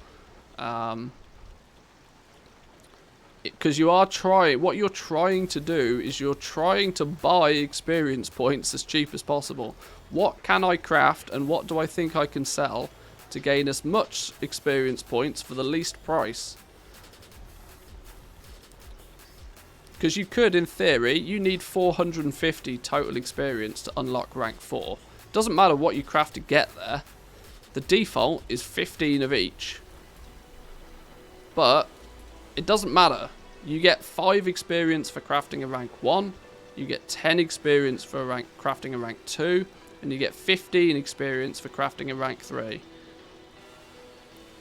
Because what you're trying to do is you're trying to buy experience points as cheap as possible. What can I craft and what do I think I can sell to gain as much experience points for the least price? Because you could, in theory, you need 450 total experience to unlock rank 4. Doesn't matter what you craft to get there. The default is 15 of each. But it doesn't matter. You get 5 experience for crafting a rank 1. You get 10 experience for crafting a rank 2. And you get 15 experience for crafting a rank 3.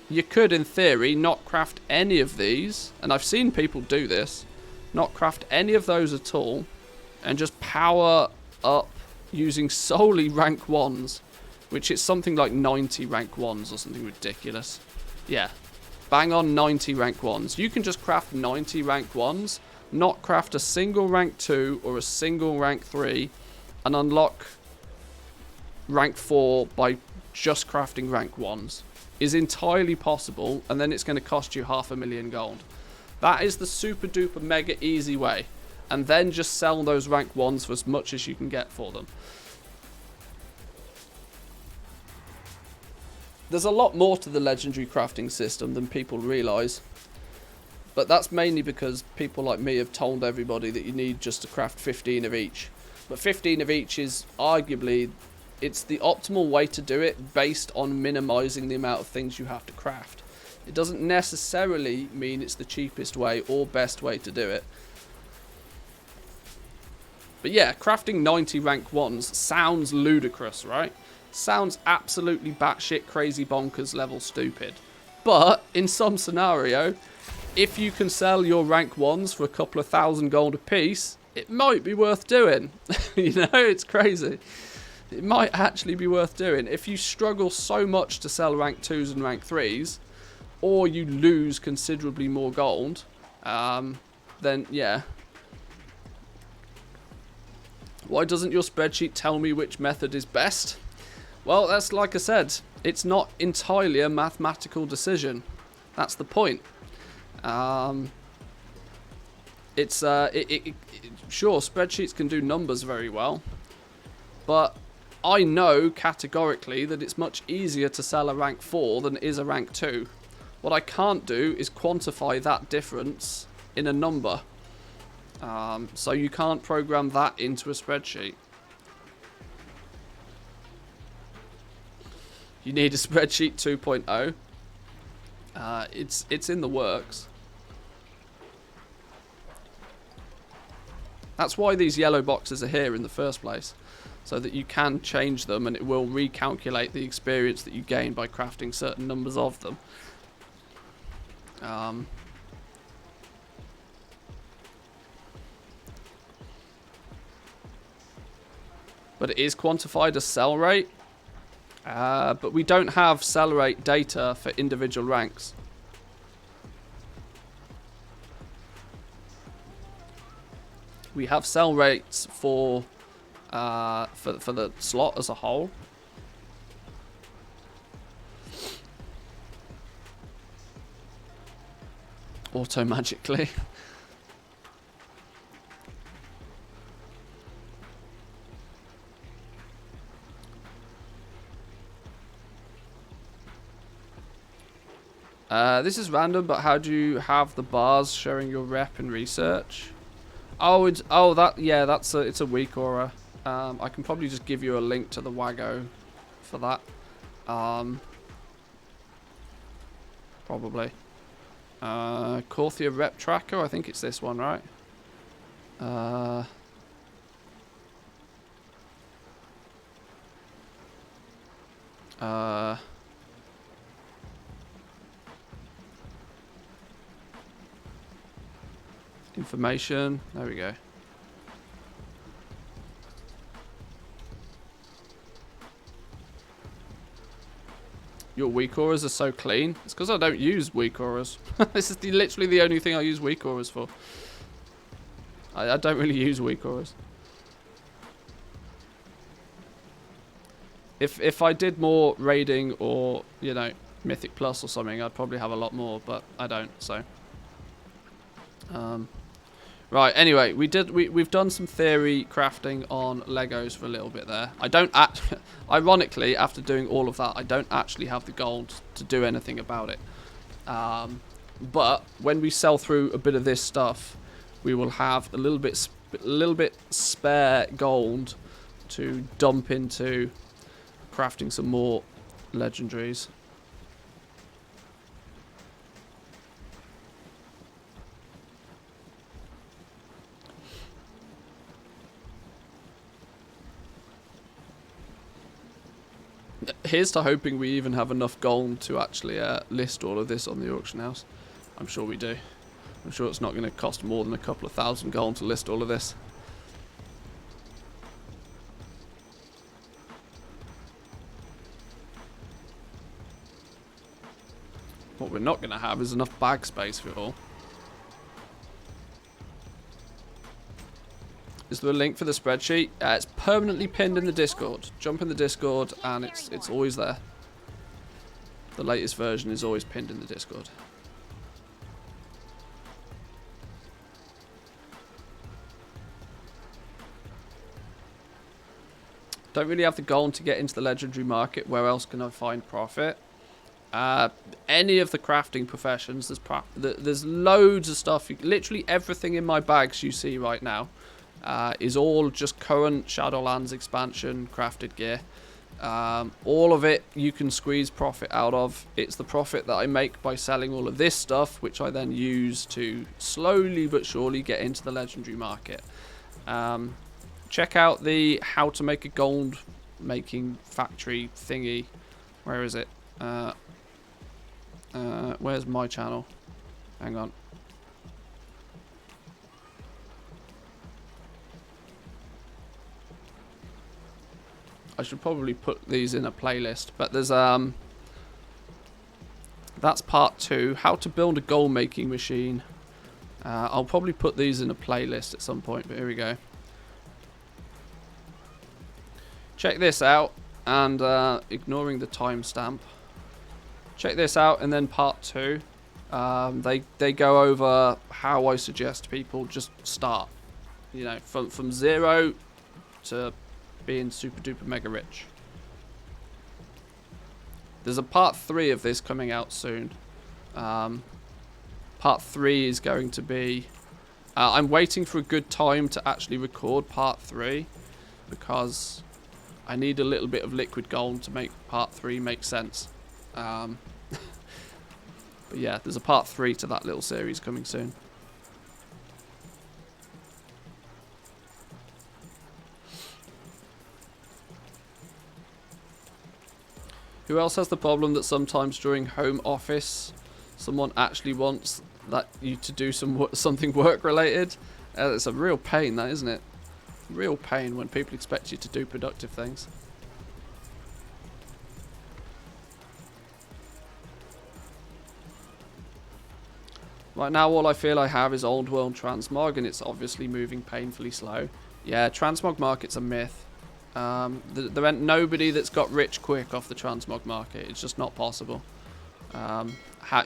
You could, in theory, not craft any of these. And I've seen people do this. Not craft any of those at all. And just power up using solely rank 1s. Which is something like 90 rank 1s or something ridiculous. Yeah. Bang on 90 rank 1s. You can just craft 90 rank 1s. Not craft a single rank 2 or a single rank 3. And unlock rank 4 by just crafting rank 1s. Is entirely possible. And then it's going to cost you 500,000 gold. That is the super duper mega easy way. And then just sell those rank 1s for as much as you can get for them. There's a lot more to the legendary crafting system than people realise. But that's mainly because people like me have told everybody that you need just to craft 15 of each. But 15 of each is arguably, it's the optimal way to do it based on minimising the amount of things you have to craft. It doesn't necessarily mean it's the cheapest way or best way to do it. But yeah, crafting 90 rank 1s sounds ludicrous, right? Sounds absolutely batshit crazy bonkers level stupid. But in some scenario, if you can sell your rank 1s for a couple of 1,000 gold a piece, it might be worth doing. You know, it's crazy. It might actually be worth doing. If you struggle so much to sell rank 2s and rank 3s, or you lose considerably more gold, then yeah. Why doesn't your spreadsheet tell me which method is best? Well, that's like I said, it's not entirely a mathematical decision. That's the point. Sure, spreadsheets can do numbers very well, but I know categorically that it's much easier to sell a rank 4 than it is a rank 2. What I can't do is quantify that difference in a number. So you can't program that into a spreadsheet. You need a spreadsheet 2.0. It's in the works. That's why these yellow boxes are here in the first place, so that you can change them and it will recalculate the experience that you gain by crafting certain numbers of them. But it is quantified as sell rate, but we don't have sell rate data for individual ranks. We have sell rates for the slot as a whole. Auto magically. This is random, but how do you have the bars showing your rep and research? Oh, it's it's a weak aura. I can probably just give you a link to the Wago for that. Probably. Corthia rep tracker. I think it's this one, right? Information. There we go. Your weak auras are so clean. It's because I don't use weak auras. This is literally the only thing I use weak auras for. I don't really use weak auras. If I did more raiding or, you know, Mythic Plus or something, I'd probably have a lot more, but I don't, so. Right, anyway, we've done some theory crafting on Legos for a little bit there. I don't ironically, after doing all of that, I don't actually have the gold to do anything about it. But when we sell through a bit of this stuff, we will have a little bit spare gold to dump into crafting some more legendaries. Here's to hoping we even have enough gold to actually list all of this on the auction house. I'm sure we do. I'm sure it's not going to cost more than a couple of thousand gold to list all of this. What we're not going to have is enough bag space for it all. Is there a link for the spreadsheet? It's permanently pinned in the Discord. Jump in the Discord and it's always there. The latest version is always pinned in the Discord. Don't really have the gold to get into the legendary market. Where else can I find profit? Any of the crafting professions. There's loads of stuff. Literally everything in my bags you see right now is all just current Shadowlands expansion crafted gear. All of it you can squeeze profit out of. It's the profit that I make by selling all of this stuff, which I then use to slowly but surely get into the legendary market. Check out the how to make a gold making factory thingy. Where is it? Where's my channel? Hang on. I should probably put these in a playlist, but there's that's part 2, how to build a gold making machine. I'll probably put these in a playlist at some point, but here we go. Check this out, and ignoring the timestamp, check this out, and then part 2. They go over how I suggest people just start. You know, from 0 to being super duper mega rich. There's a part 3 of this coming out soon. Part 3 is going to be... I'm waiting for a good time to actually record part 3 because I need a little bit of liquid gold to make part 3 make sense. But yeah, there's a part 3 to that little series coming soon. Who else has the problem that sometimes during home office, someone actually wants that you to do something work related? It's a real pain, that, isn't it? Real pain when people expect you to do productive things. Right now, all I feel I have is old world transmog, and it's obviously moving painfully slow. Yeah, transmog market's a myth. There ain't nobody that's got rich quick off the transmog market. It's just not possible.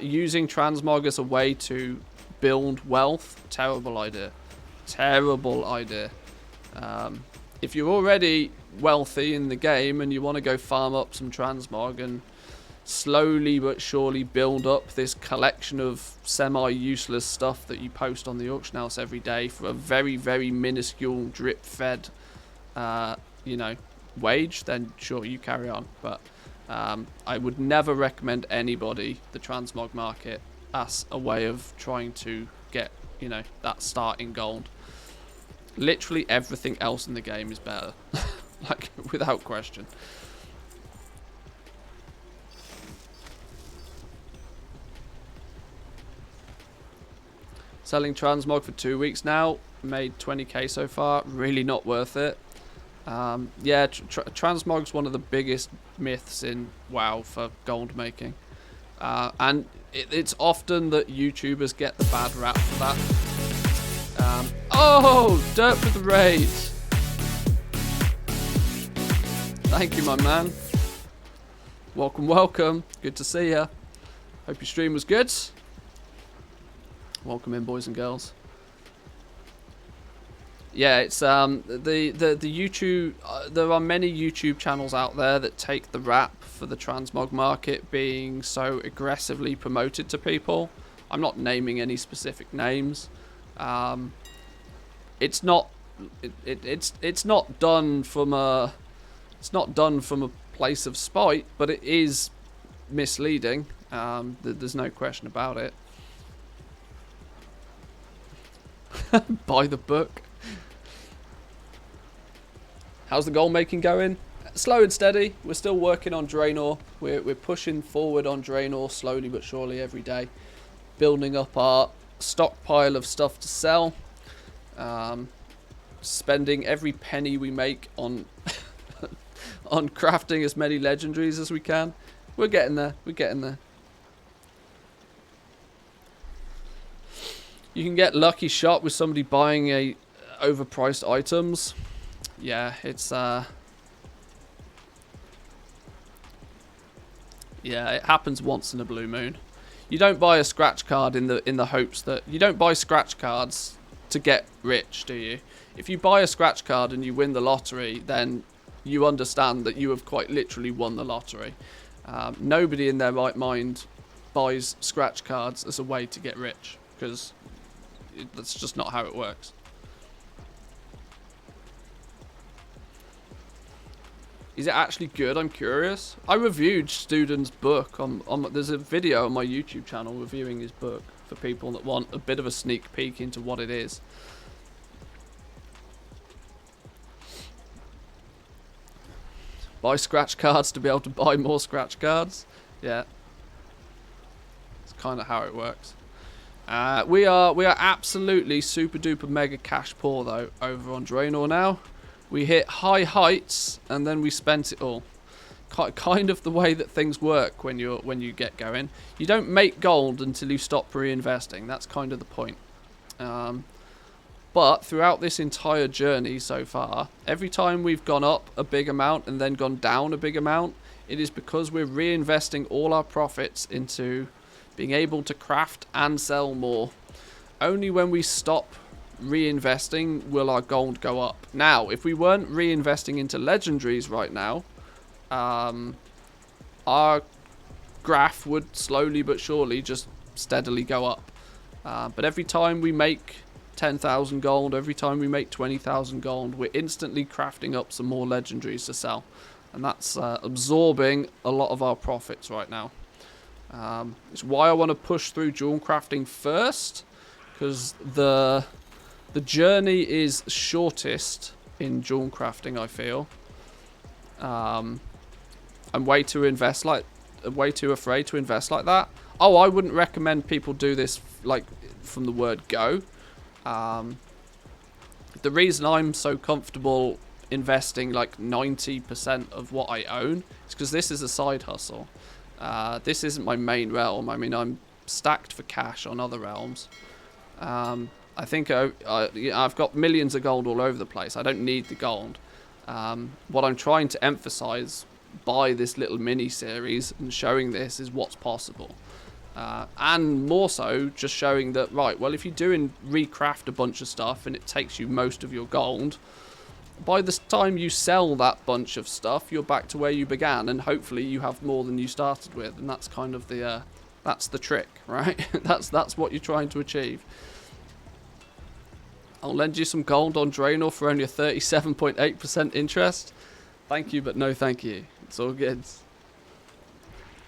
Using transmog as a way to build wealth, terrible idea. Terrible idea. If you're already wealthy in the game and you want to go farm up some transmog and slowly but surely build up this collection of semi-useless stuff that you post on the auction house every day for a very, very minuscule drip-fed you know, wage, then sure, you carry on. But I would never recommend anybody the transmog market as a way of trying to get, you know, that starting gold. Literally everything else in the game is better. Like, without question. Selling transmog for 2 weeks now, made 20k so far, really not worth it. Yeah, transmog's one of the biggest myths in WoW for gold making. And it's often that YouTubers get the bad rap for that. Oh, dirt for the raid. Thank you, my man. Welcome, welcome. Good to see ya. Hope your stream was good. Welcome in, boys and girls. Yeah, it's the YouTube. There are many YouTube channels out there that take the rap for the transmog market being so aggressively promoted to people. I'm not naming any specific names. It's not. It's not done from a. It's not done from a place of spite, but it is misleading. There's no question about it. Buy the book. How's the gold making going? Slow and steady. We're still working on Draenor. We're pushing forward on Draenor slowly but surely every day. Building up our stockpile of stuff to sell. Spending every penny we make on on crafting as many legendaries as we can. We're getting there. We're getting there. You can get lucky shot with somebody buying a overpriced items. Yeah, it's yeah, it happens once in a blue moon. You don't buy a scratch card in the hopes that you don't buy scratch cards to get rich, do you? If you buy a scratch card and you win the lottery, then you understand that you have quite literally won the lottery. Nobody in their right mind buys scratch cards as a way to get rich, because that's just not how it works. Is it actually good? I'm curious. I reviewed Student's book there's a video on my YouTube channel reviewing his book for people that want a bit of a sneak peek into what it is. Buy scratch cards to be able to buy more scratch cards. Yeah. It's kind of how it works. We are absolutely super duper mega cash poor though over on Draenor now. We hit high heights and then we spent it all. Kind of the way that things work when you get going. You don't make gold until you stop reinvesting. That's kind of the point. But throughout this entire journey so far, every time we've gone up a big amount and then gone down a big amount, it is because we're reinvesting all our profits into being able to craft and sell more. Only when we stop reinvesting will our gold go up. Now, if we weren't reinvesting into legendaries right now, our graph would slowly but surely just steadily go up. But every time we make 10,000 gold, every time we make 20,000 gold, we're instantly crafting up some more legendaries to sell. And that's absorbing a lot of our profits right now. It's why I want to push through jewel crafting first, because the journey is shortest in jewel crafting, I feel. I'm way too afraid to invest like that. Oh, I wouldn't recommend people do this like from the word go. The reason I'm so comfortable investing like 90% of what I own is because this is a side hustle. This isn't my main realm. I mean, I'm stacked for cash on other realms. I think I've got millions of gold all over the place. I don't need the gold. What I'm trying to emphasize by this little mini series and showing this is what's possible. And more so just showing that, right, well, if you do recraft a bunch of stuff and it takes you most of your gold, by the time you sell that bunch of stuff, you're back to where you began, and hopefully you have more than you started with. And that's kind of that's the trick, right? that's what you're trying to achieve. I'll lend you some gold on Draenor for only a 37.8% interest. Thank you, but no thank you. It's all good.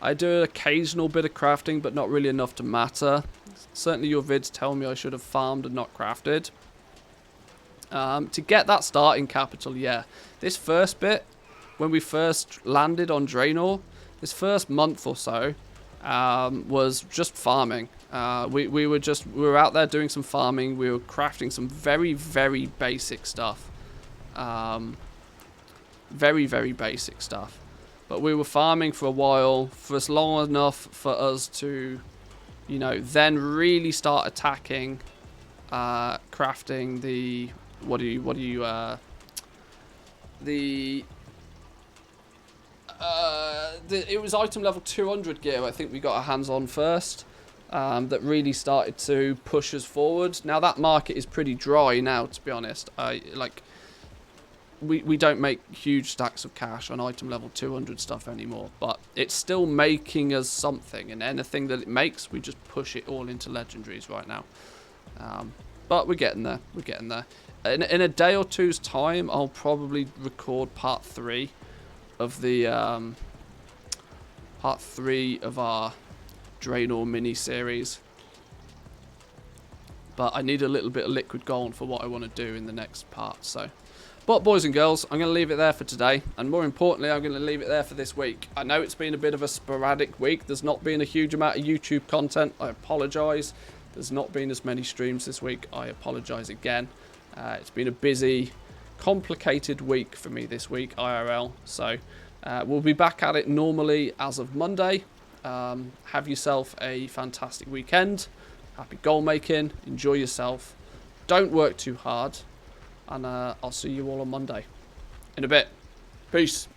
I do an occasional bit of crafting, but not really enough to matter. Certainly your vids tell me I should have farmed and not crafted. To get that starting capital, yeah. This first bit, when we first landed on Draenor, this first month or so, was just farming. We were out there doing some farming. We were crafting some very, very basic stuff. Very, very basic stuff. But we were farming for a while, for as long enough for us to, you know, then really start attacking, crafting the, it was item level 200 gear I think we got our hands on first, that really started to push us forward. Now that market is pretty dry now, to be honest. We don't make huge stacks of cash on item level 200 stuff anymore, but it's still making us something, and anything that it makes, we just push it all into legendaries right now. But we're getting there. We're getting there. In a day or two's time, I'll probably record part 3 of the part 3 of our Draenor mini series. But I need a little bit of liquid gold for what I want to do in the next part. So, but boys and girls, I'm going to leave it there for today, and more importantly, I'm going to leave it there for this week. I know it's been a bit of a sporadic week. There's not been a huge amount of YouTube content. I apologise. There's not been as many streams this week. I apologise again. It's been a busy, complicated week for me this week, IRL. So we'll be back at it normally as of Monday. Have yourself a fantastic weekend. Happy goal making. Enjoy yourself. Don't work too hard. And I'll see you all on Monday. In a bit. Peace.